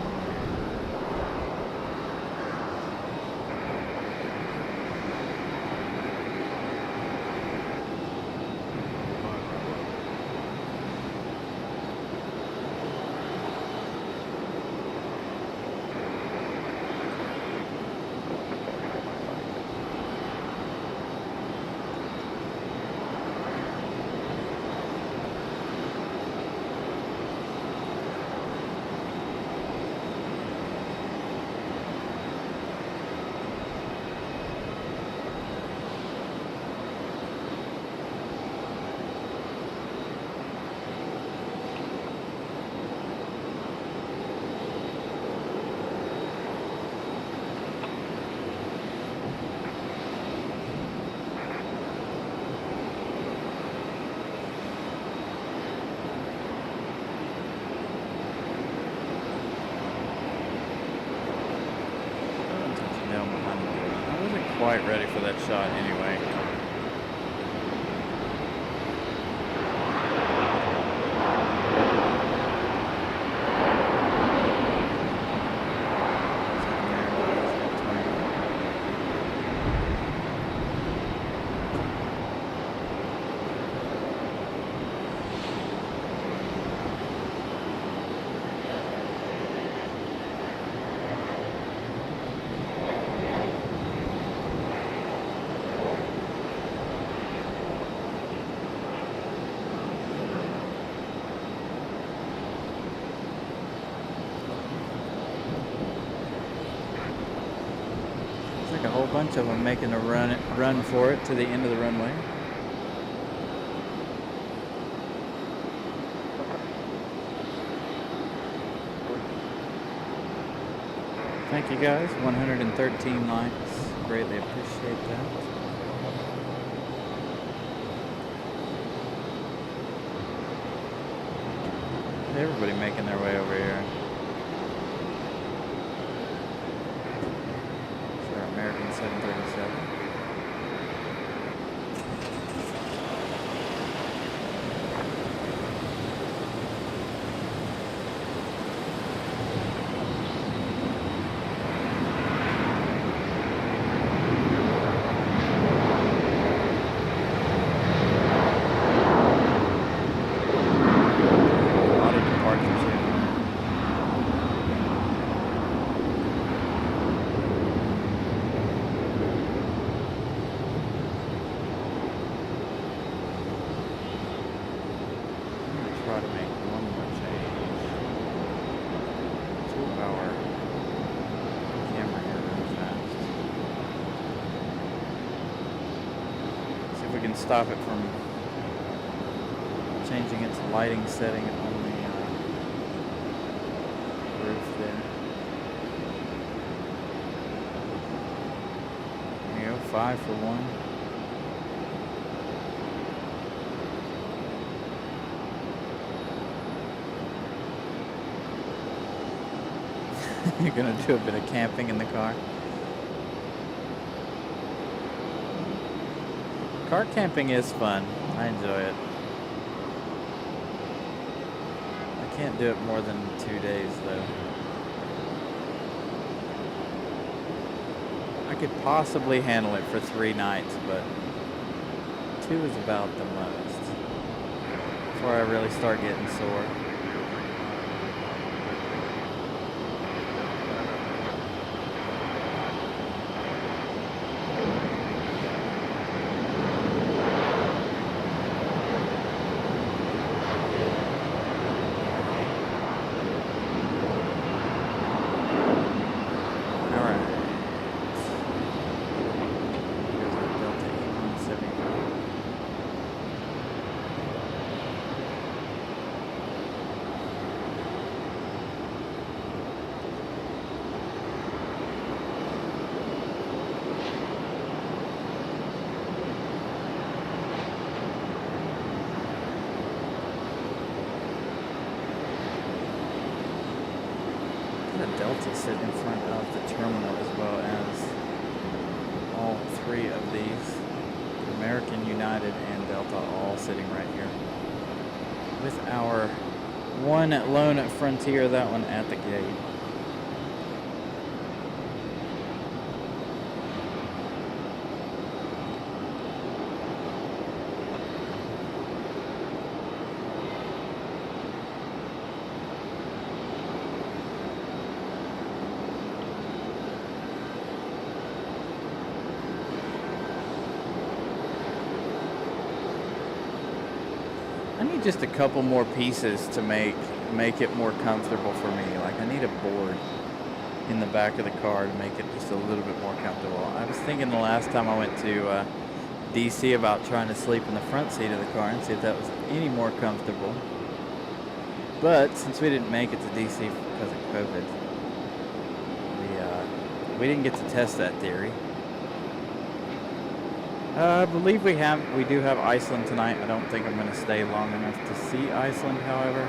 Quite ready for that shot anyway. A whole bunch of them making a run for it to the end of the runway. Thank you guys, 113 likes, greatly appreciate that. Everybody making their way over here. American 737. Stop it from changing its lighting setting on the roof there. There you go, 5 for 1. You're gonna do a bit of camping in the car. Car camping is fun. I enjoy it. I can't do it more than 2 days though. I could possibly handle it for 3 nights, but 2 is about the most before I really start getting sore. a Delta sit in front of the terminal, as well as all three of these, American, United, and Delta, all sitting right here. With our one lone Frontier, that one at the gate. I need just a couple more pieces to make it more comfortable for me. Like, I need a board in the back of the car to make it just a little bit more comfortable. I was thinking the last time I went to DC about trying to sleep in the front seat of the car and see if that was any more comfortable. But since we didn't make it to DC because of COVID, we didn't get to test that theory. I believe we do have Iceland tonight. I don't think I'm going to stay long enough to see Iceland, however.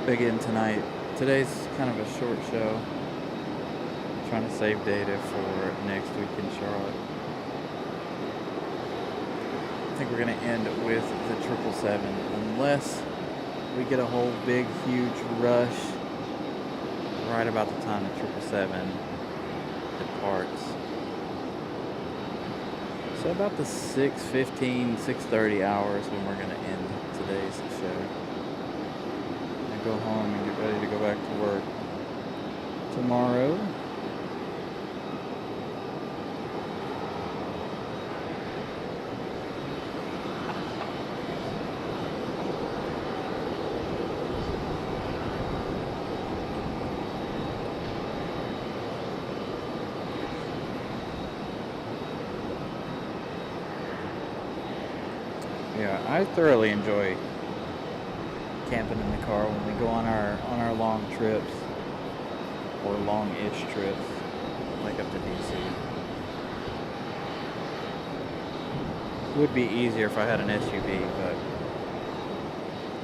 Again, today's kind of a short show. I'm trying to save data for next week in Charlotte. I think we're going to end with the 777 unless we get a whole big, huge rush right about the time the 777 departs. So about the 6:15, 6:30 hours when we're going to end today's show. And go home and get ready to go back to work tomorrow. Yeah, I thoroughly enjoy camping in the car when we go on our long trips, or long-ish trips, like up to DC. Would be easier if I had an SUV, but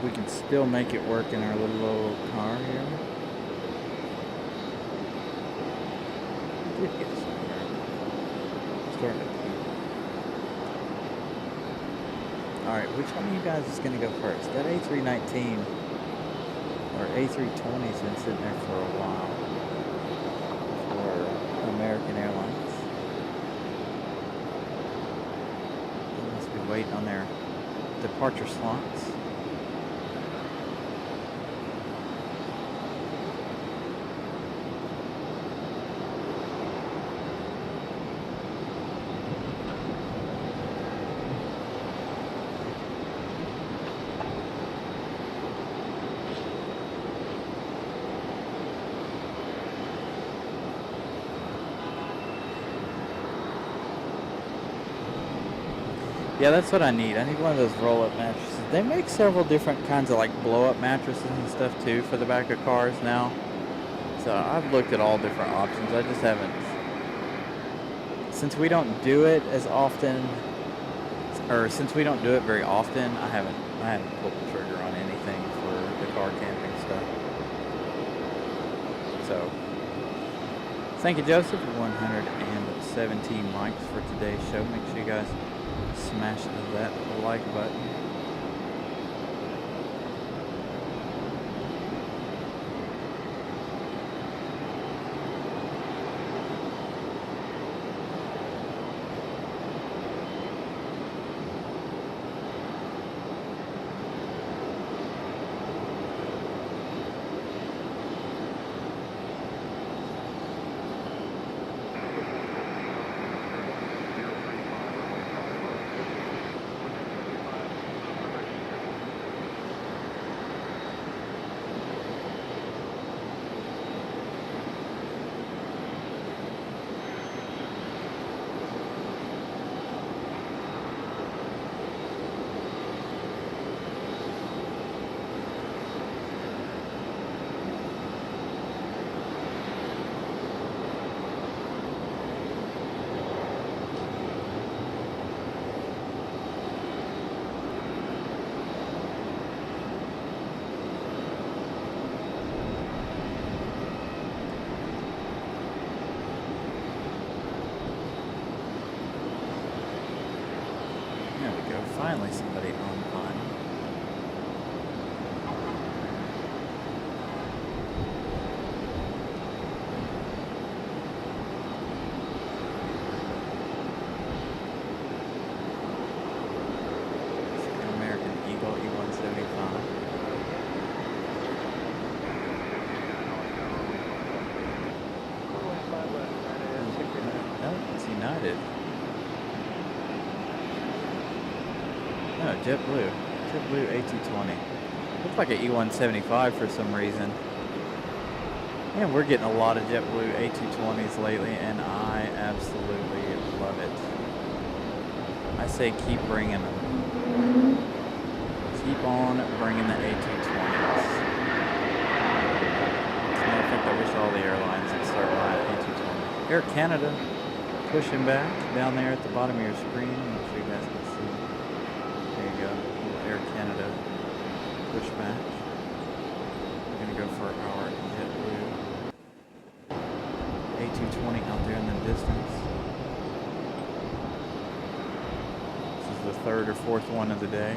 we can still make it work in our little old car here. Did get somewhere. Starting to. Alright, which one of you guys is going to go first? That A319 or A320 has been sitting there for a while for American Airlines. They must be waiting on their departure slots. Yeah, that's what I need. I need one of those roll-up mattresses. They make several different kinds of like blow-up mattresses and stuff too for the back of cars now. So I've looked at all different options. I just haven't. Since we don't do it as often, or since we don't do it very often, I haven't pulled the trigger on anything for the car camping stuff. So thank you, Joseph, for 117 likes for today's show. Make sure you guys smash that like button. finally somebody on time. American Eagle E175. No, it's United. No, JetBlue. JetBlue A220. Looks like an E175 for some reason. And we're getting a lot of JetBlue A220s lately, and I absolutely love it. I say keep bringing them. Keep on bringing the A220s. As a matter of fact, I wish all the airlines would start buying A220. Air Canada pushing back down there at the bottom of your screen. I'm sure you guys can see. There you go. Little Air Canada pushback. We're going to go for our JetBlue A220 out there in the distance. This is the third or fourth one of the day.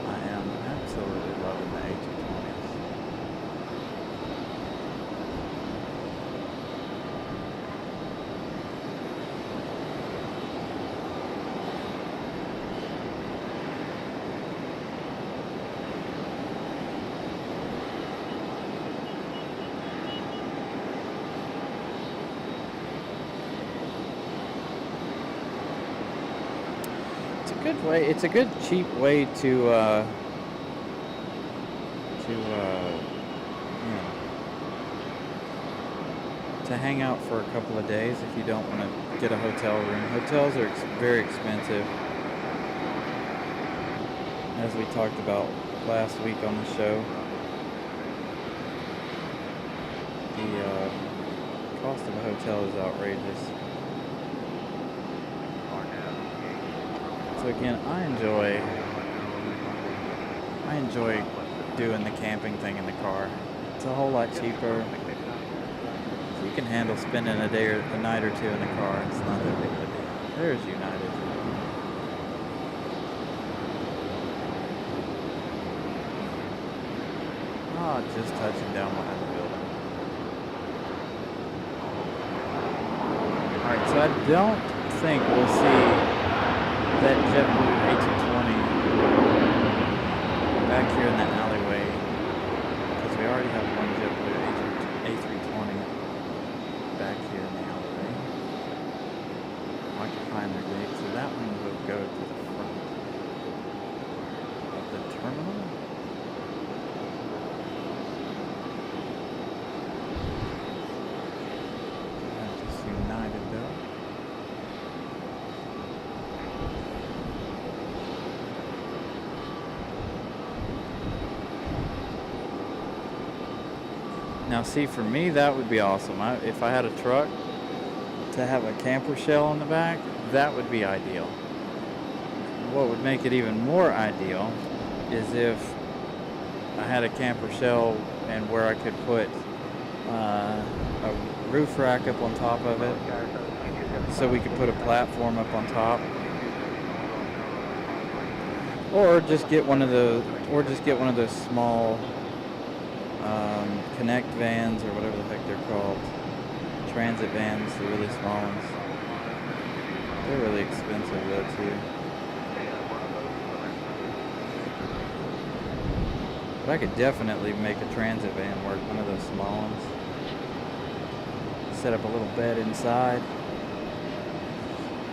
I am absolutely loving the A220s. Good way. It's a good cheap way to you know, to hang out for a couple of days if you don't want to get a hotel room. Hotels are very expensive, as we talked about last week on the show. The cost of a hotel is outrageous. So again, I enjoy doing the camping thing in the car. It's a whole lot cheaper. So you can handle spending a day or a night or two in the car. It's not that big of a deal. There's United. Oh, just touching down behind the building. Alright, so I don't think we'll see that JetBlue A220 back here in the alleyway, because we already have one JetBlue A320 back here in the alleyway occupying their gate, so that one will go to the front of the terminal. That's United though. Now see, for me, that would be awesome. If I had a truck to have a camper shell on the back, that would be ideal. What would make it even more ideal is if I had a camper shell and where I could put a roof rack up on top of it, so we could put a platform up on top, or just get one of those small Connect vans, or whatever the heck they're called, transit vans, the really small ones. They're really expensive though too. But I could definitely make a transit van work, one of those small ones. Set up a little bed inside.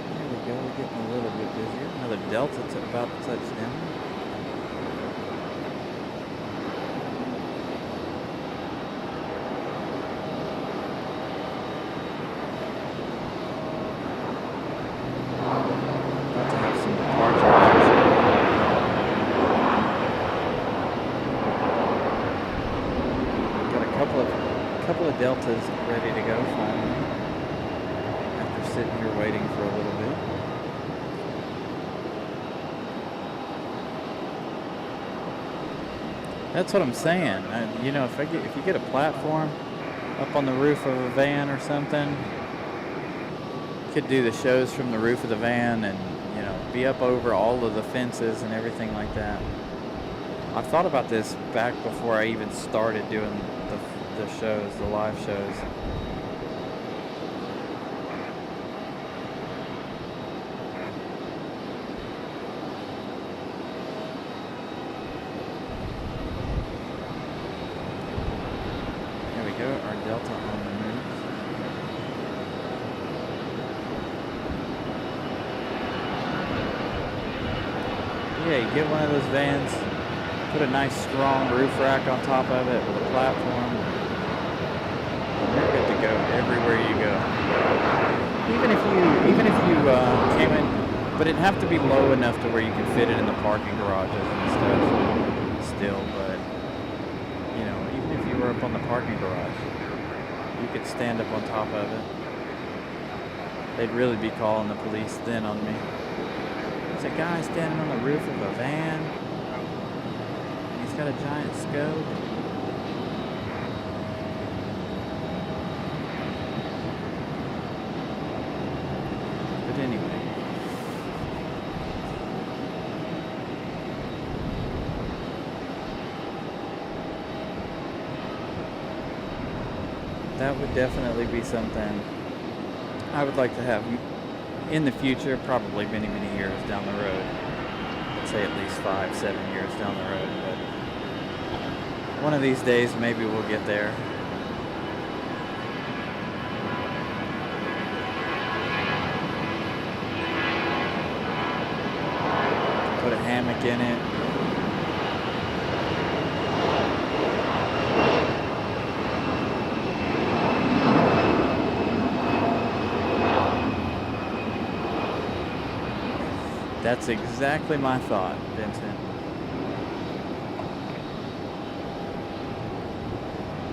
There we go, we're getting a little bit busier. Another Delta about to touch down. Delta's ready to go finally, after sitting here waiting for a little bit. That's what I'm saying. You know, if you get a platform up on the roof of a van or something, could do the shows from the roof of the van and, you know, be up over all of the fences and everything like that. I've thought about this back before I even started doing the shows, the live shows. There we go, our Delta on the move. Yeah, you get one of those vans, put a nice strong roof rack on top of it with a platform. You're good to go everywhere you go. Even if you came in, but it'd have to be low enough to where you could fit it in the parking garages and stuff. Still, but you know, even if you were up on the parking garage, you could stand up on top of it. They'd really be calling the police then on me. There's a guy standing on the roof of a van. He's got a giant scope. But anyway. That would definitely be something I would like to have in the future, probably many, many years down the road. I'd say at least 5-7 years down the road, but one of these days maybe we'll get there. Put a hammock in it. That's exactly my thought, Vincent.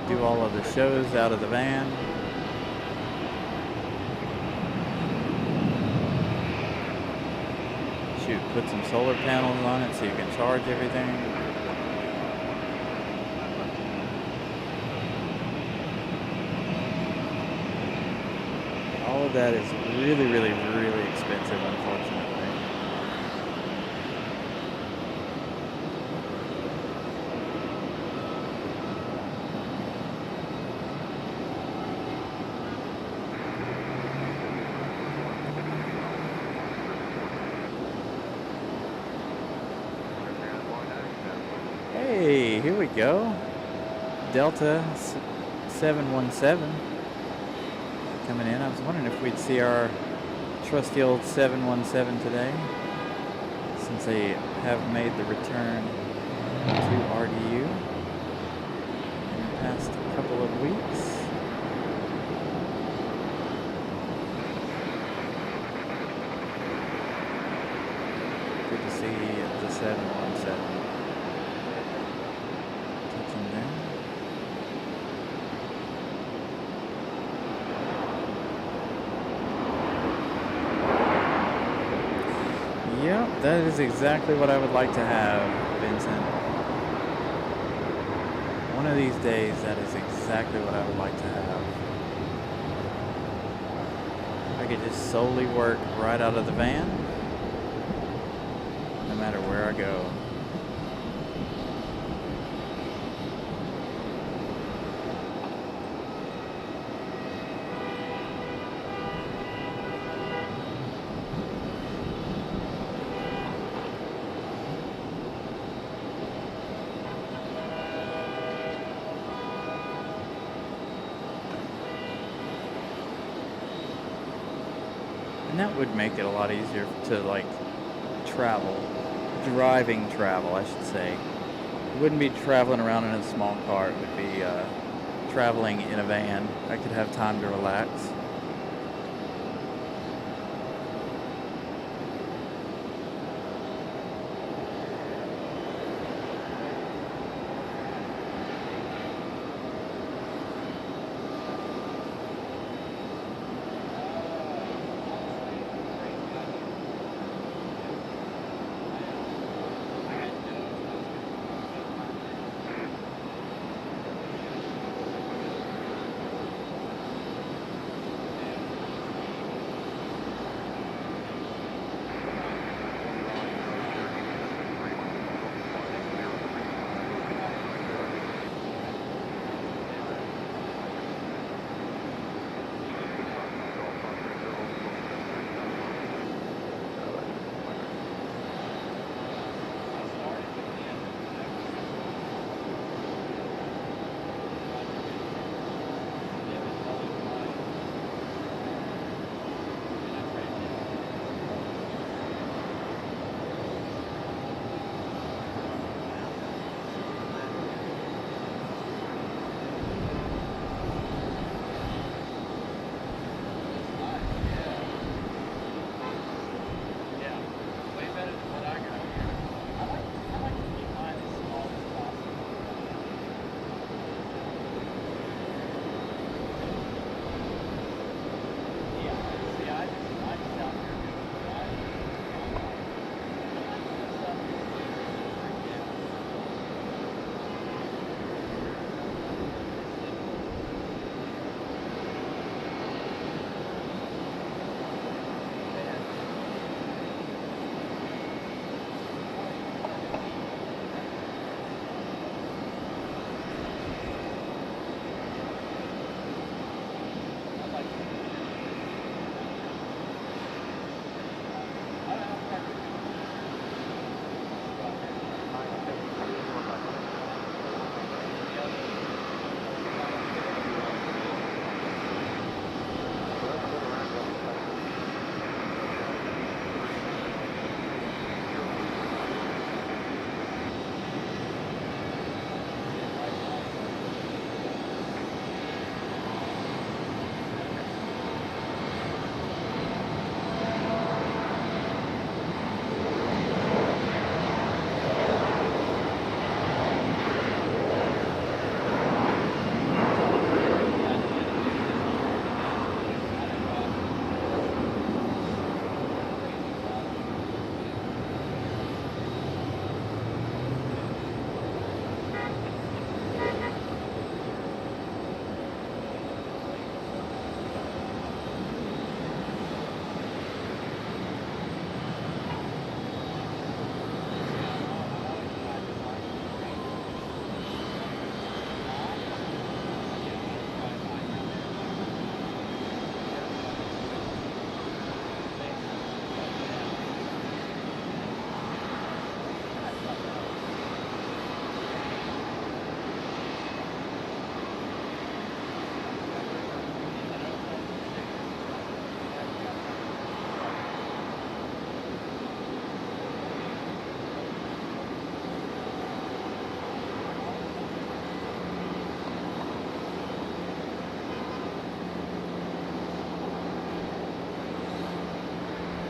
Do all of the shows out of the van. Shoot, put some solar panels on it so you can charge everything. All of that is really, really, really expensive, unfortunately. Hey, here we go. Delta 717 coming in. I was wondering if we'd see our trusty old 717 today, since they have made the return to RDU in the past couple of weeks. Good to see the 717. Yep, that is exactly what I would like to have, Vincent. One of these days, that is exactly what I would like to have. I could just solely work right out of the van, no matter where I go. And that would make it a lot easier to, like, driving travel, I should say. It wouldn't be traveling around in a small car. It would be traveling in a van. I could have time to relax.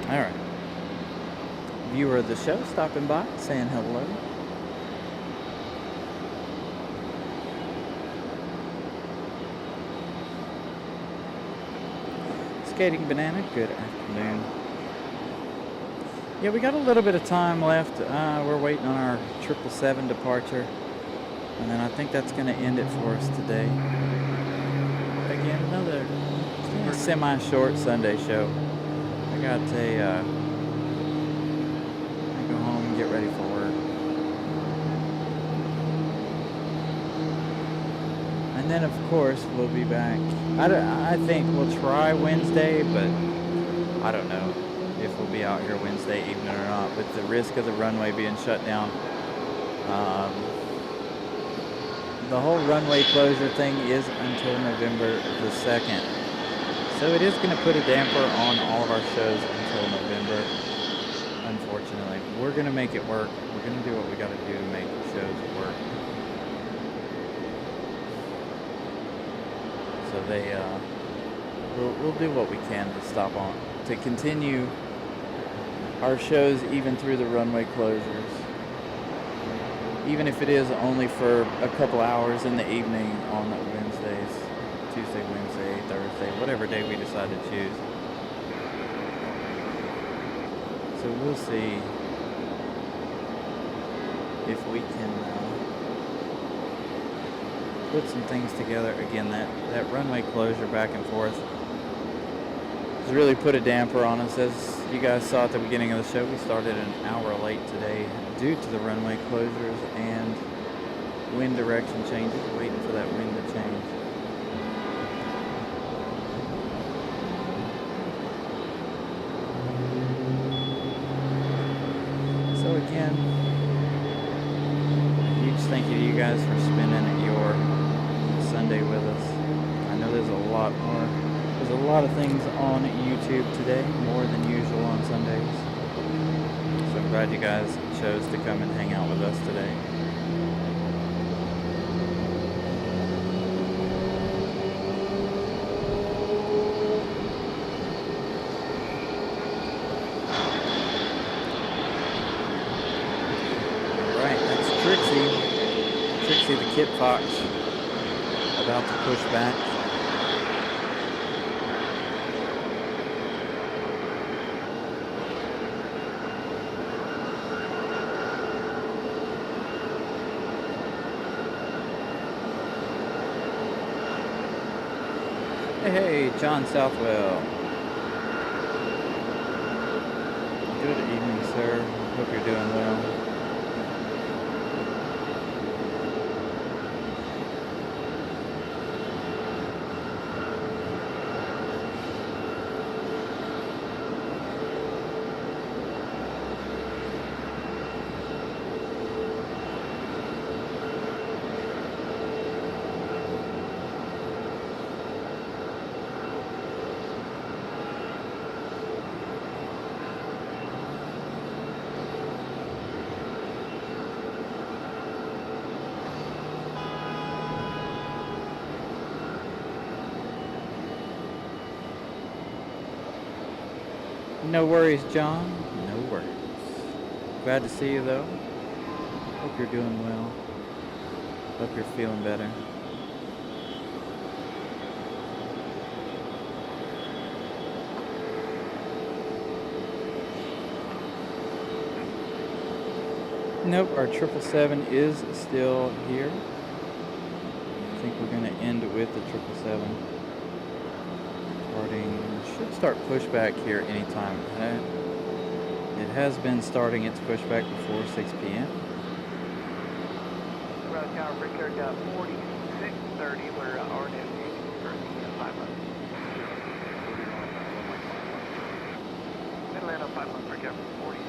All right. Viewer of the show stopping by, saying hello. Skating Banana, good afternoon. Yeah, we got a little bit of time left. We're waiting on our 777 departure. And then I think that's going to end it for us today. Again, another semi-short Sunday show. I got I go home and get ready for work. And then, of course, we'll be back. I think we'll try Wednesday, but I don't know if we'll be out here Wednesday evening or not. With the risk of the runway being shut down. The whole runway closure thing is until November the 2nd. So it is going to put a damper on all of our shows until November, unfortunately. We're going to make it work. We're going to do what we got to do to make shows work. So we'll do what we can to continue our shows even through the runway closures. Even if it is only for a couple hours in the evening on Wednesdays, Tuesday, Wednesday, Thursday, whatever day we decide to choose. So we'll see if we can put some things together. Again, that runway closure back and forth has really put a damper on us. As you guys saw at the beginning of the show, we started an hour late today due to the runway closures and wind direction changes, waiting for that wind to change. So again, a huge thank you to you guys for spending your Sunday with us. I know there's a lot of things on YouTube today, more than usual on Sundays. So I'm glad you guys chose to come and hang out with us today. Alright, that's Trixie the Kit Fox, about to push back. Hey, John Southwell. Good evening, sir. Hope you're doing well. No worries, John. No worries. Glad to see you, though. Hope you're doing well. Hope you're feeling better. Nope, our 777 is still here. I think we're going to end with the 777. Should start pushback here anytime. It has been starting its pushback before 6 p.m. Ground tower, bridge area 4630, we're RNF for the 5 months. Middle land on 5 months, bridge area 4630.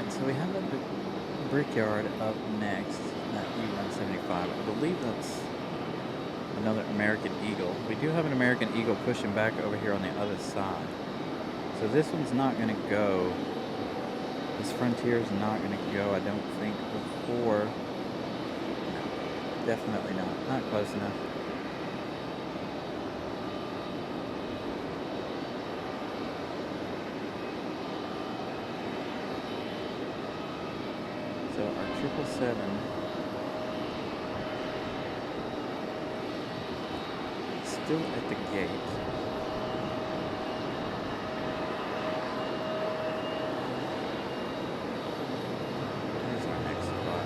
So we have a Brickyard up next, that E-175. I believe that's another American Eagle. We do have an American Eagle pushing back over here on the other side. So this one's not going to go. This Frontier is not going to go, I don't think, before. No, definitely not. Not close enough. So our 777 is still at the gate. There's our next spot.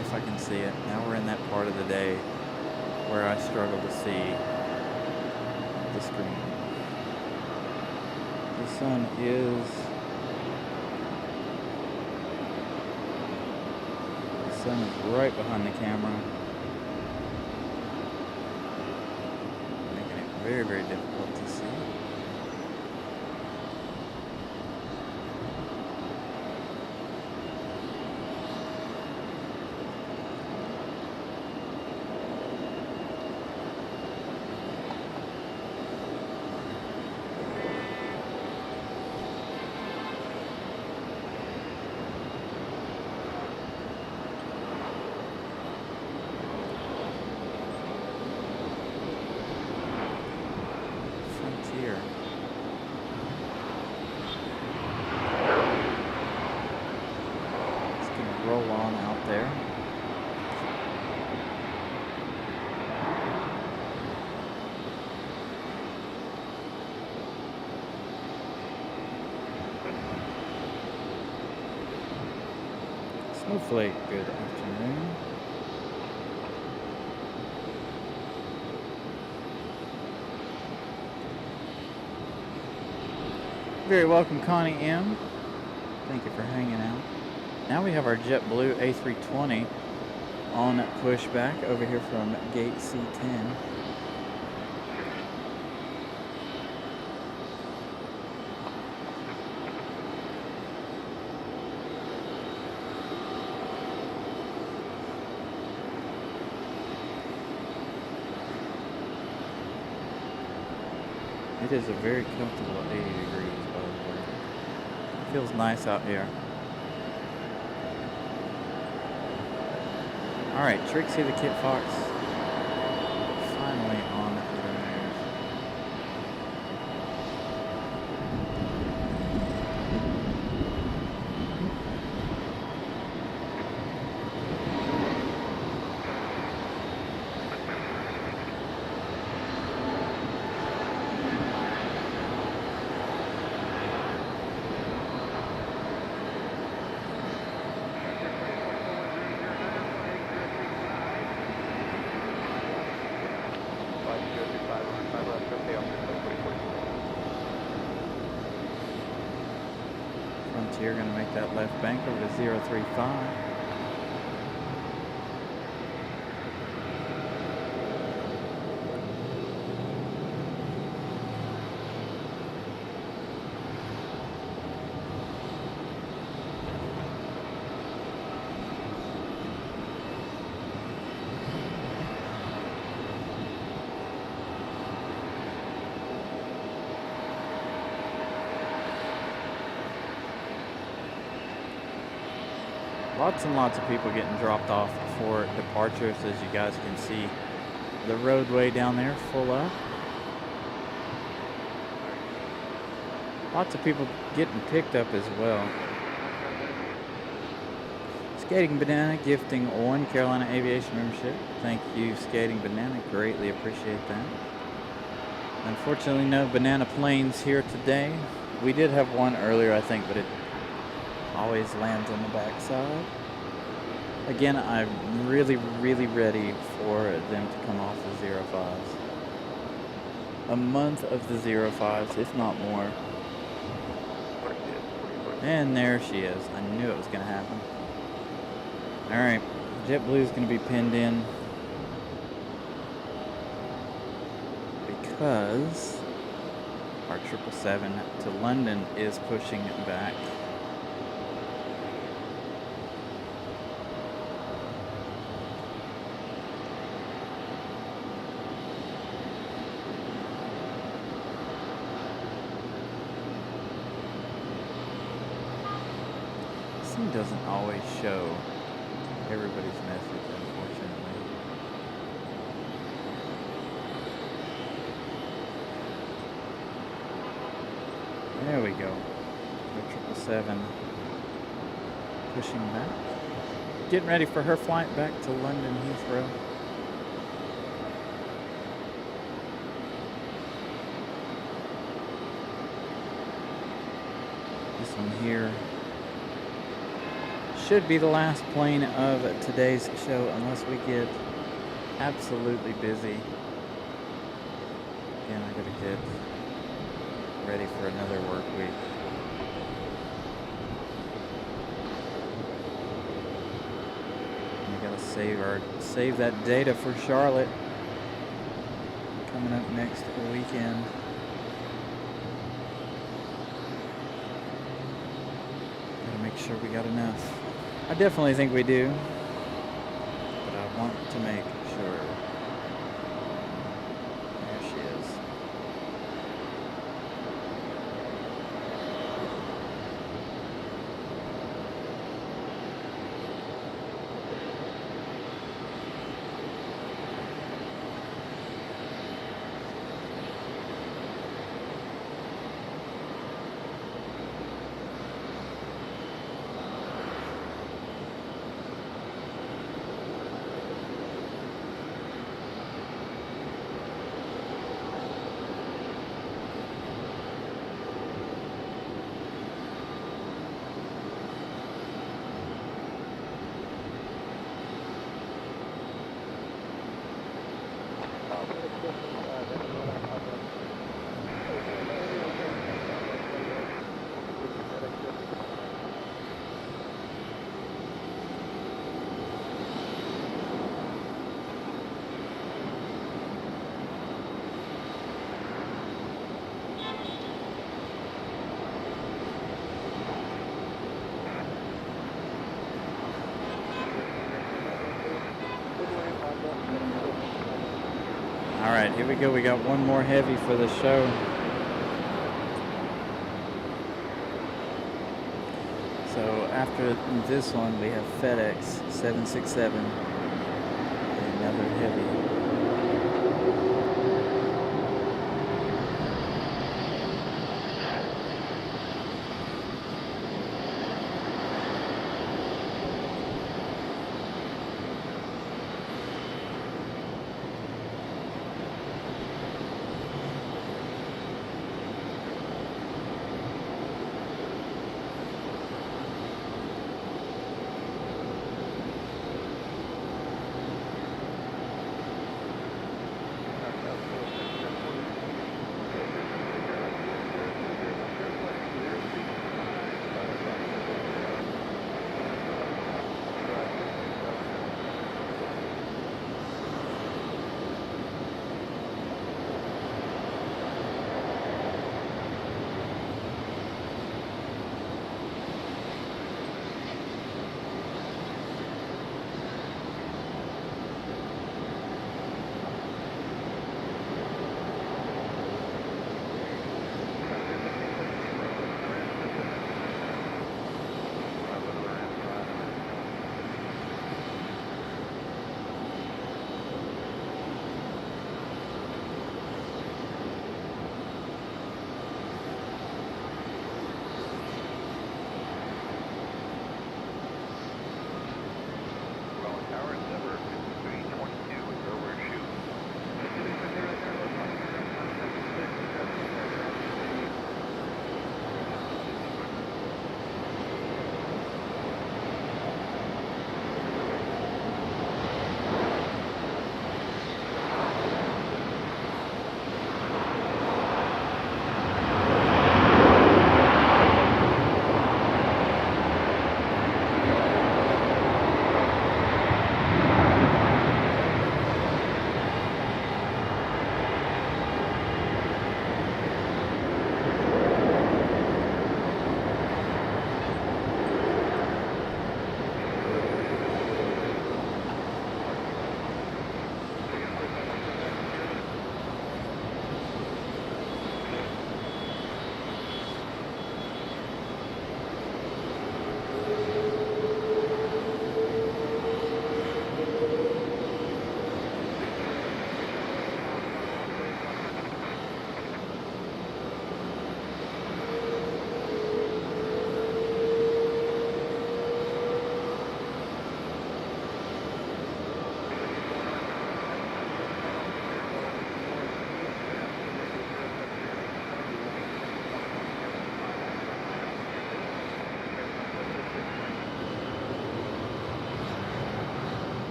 If I can see it. Now we're in that part of the day where I struggle to see the screen. The sun is right behind the camera, making it very, very difficult to see. Roll on out there. Snowflake, good afternoon. Very welcome, Connie M. Thank you for hanging out. Now we have our JetBlue A320 on pushback over here from gate C10. It is a very comfortable 80 degrees, by the way. It feels nice out here. All right, Trixie the Kit Fox finally on the move. Frontier going to make that left bank over to 035. Lots and lots of people getting dropped off for departures, as you guys can see. The roadway down there full up. Lots of people getting picked up as well. Skating Banana gifting 1 Carolina Aviation membership. Thank you, Skating Banana. Greatly appreciate that. Unfortunately, no banana planes here today. We did have one earlier, I think, but it always lands on the backside. Again, I'm really, really ready for them to come off the 05s. A month of the 05s, if not more. And there she is. I knew it was going to happen. All right, JetBlue is going to be pinned in because our 777 to London is pushing back. doesn't always show everybody's message, unfortunately. There we go. 777 pushing back. Getting ready for her flight back to London Heathrow. This one here should be the last plane of today's show unless we get absolutely busy. Again, I gotta get ready for another work week. And we gotta save that data for Charlotte coming up next weekend. Gotta make sure we got enough. I definitely think we do, but I want to make sure. There she is. All right, here we go. We got one more heavy for the show. So after this one, we have FedEx 767, another heavy.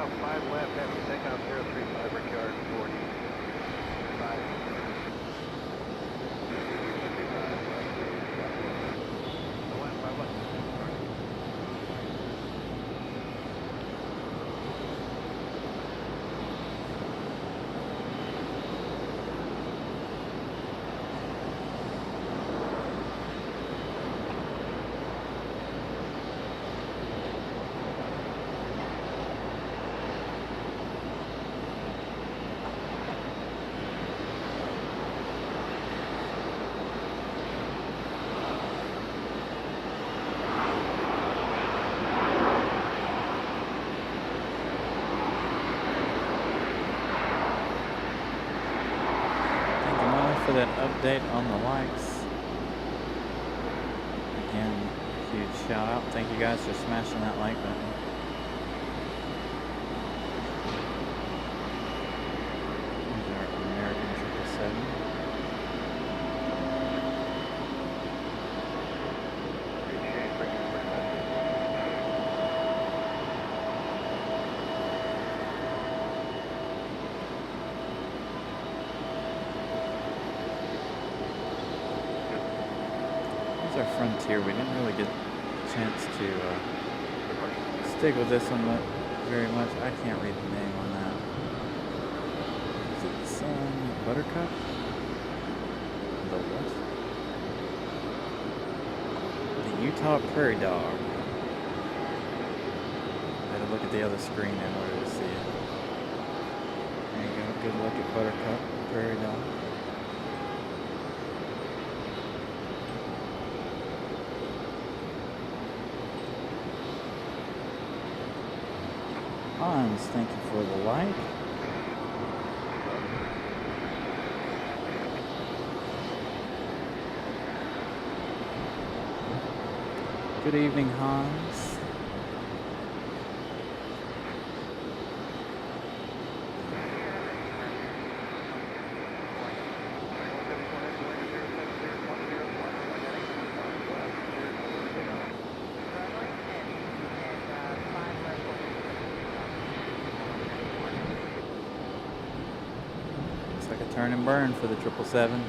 south, 5 left after takeoff, 035 Brickyard 40. 5. For that update on the likes. Again, huge shout out. Thank you guys for smashing that like button. Here's our American 777. Our Frontier. We didn't really get a chance to stick with this one very much. I can't read the name on that. Is it some Buttercup? The what? The Utah Prairie Dog. I had to look at the other screen in order to see it. There you go. Good look at Buttercup Prairie Dog. Hans, thank you for the like. Good evening, Hans. Like a turn and burn for the 777.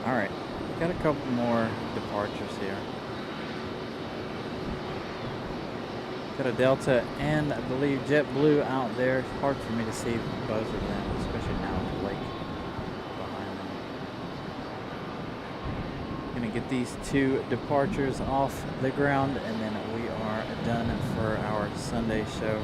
Alright, got a couple more departures here. Got a Delta and I believe JetBlue out there. It's hard for me to see both of them, especially now with the lake behind them. Gonna get these two departures off the ground and then we are done for our Sunday show.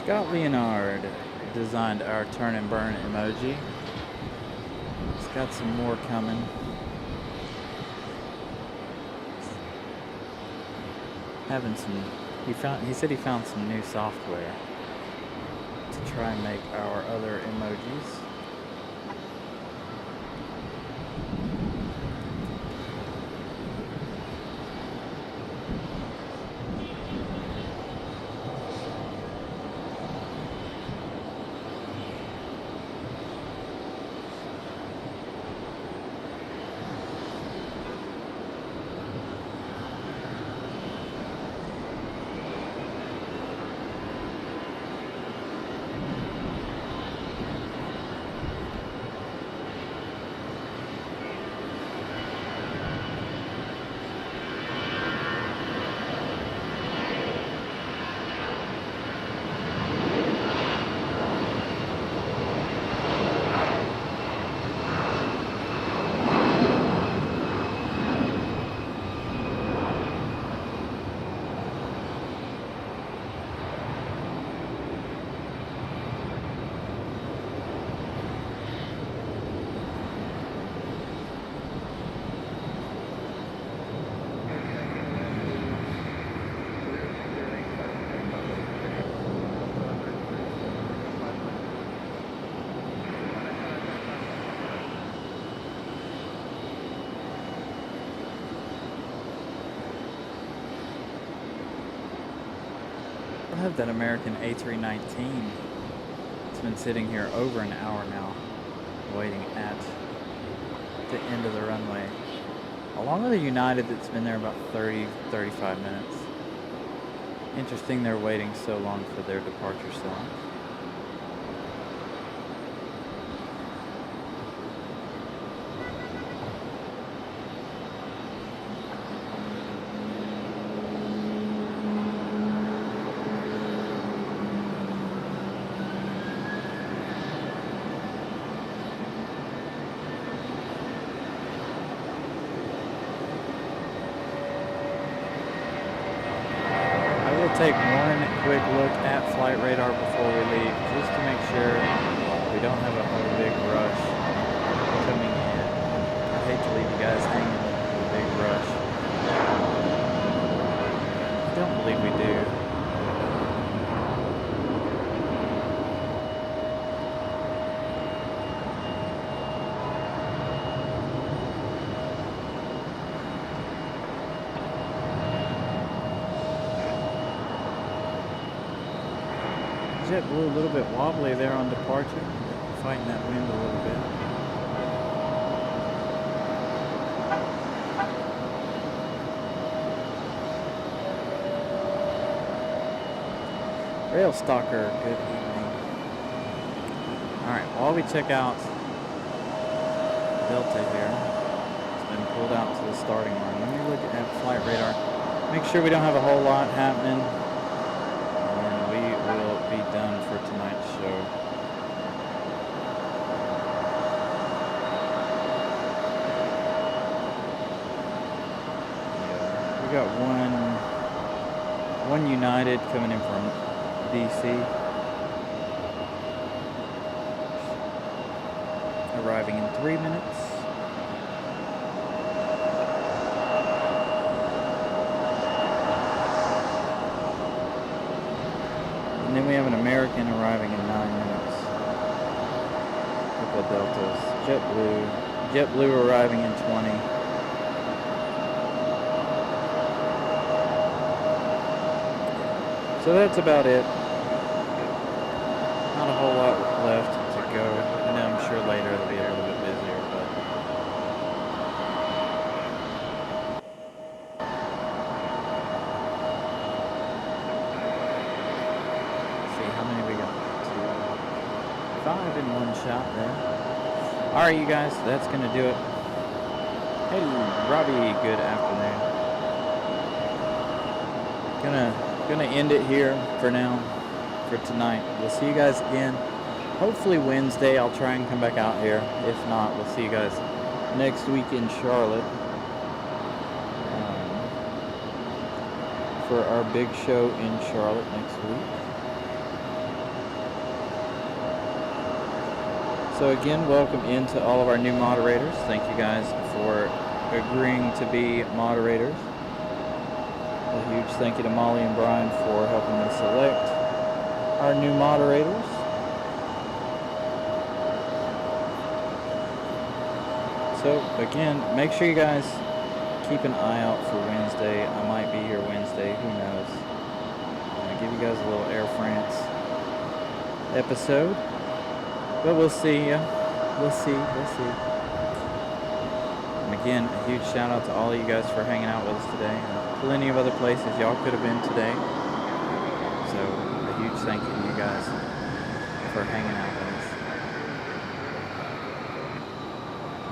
Scott Leonard designed our turn and burn emoji. He's got some more coming. He said he found some new software to try and make our other emojis. I have that American A319. It's been sitting here over an hour now, waiting at the end of the runway. Along with a United that's been there about 30-35 minutes. Interesting they're waiting so long for their departure slot. Take one quick look at flight radar before we leave, just to make sure we don't have a whole big rush coming in. I hate to leave you guys hanging with a big rush. I don't believe we do. JetBlue a little bit wobbly there on departure, fighting that wind a little bit. Rail Stalker, good evening. Alright, while we check out Delta here, it's been pulled out to the starting line. Let me look at flight radar, make sure we don't have a whole lot happening. Be done for tonight's show. We got one United coming in from DC, arriving in 3 minutes. And then we have an American arriving in 9 minutes. A couple of Deltas. JetBlue arriving in 20. So that's about it. Not a whole lot left to go. And I'm sure later it'll be a little bit busier, but in one shot there. Alright, you guys, that's gonna do it. Hey Robbie, good afternoon. Gonna end it here for now, for tonight. We'll see you guys again hopefully Wednesday. I'll try and come back out here. If not, we'll see you guys next week in Charlotte for our big show in Charlotte next week. So again, welcome into all of our new moderators. Thank you guys for agreeing to be moderators. A huge thank you to Molly and Brian for helping me select our new moderators. So again, make sure you guys keep an eye out for Wednesday. I might be here Wednesday, who knows. I'm going to give you guys a little Air France episode. But we'll see. We'll see. And again, a huge shout out to all of you guys for hanging out with us today. Plenty of other places y'all could have been today. So a huge thank you to you guys for hanging out with us.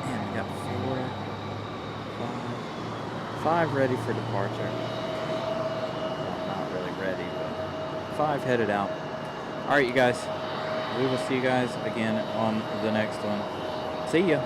Man, we got 5 ready for departure. Well, not really ready, but 5 headed out. All right, you guys. We will see you guys again on the next one. See ya.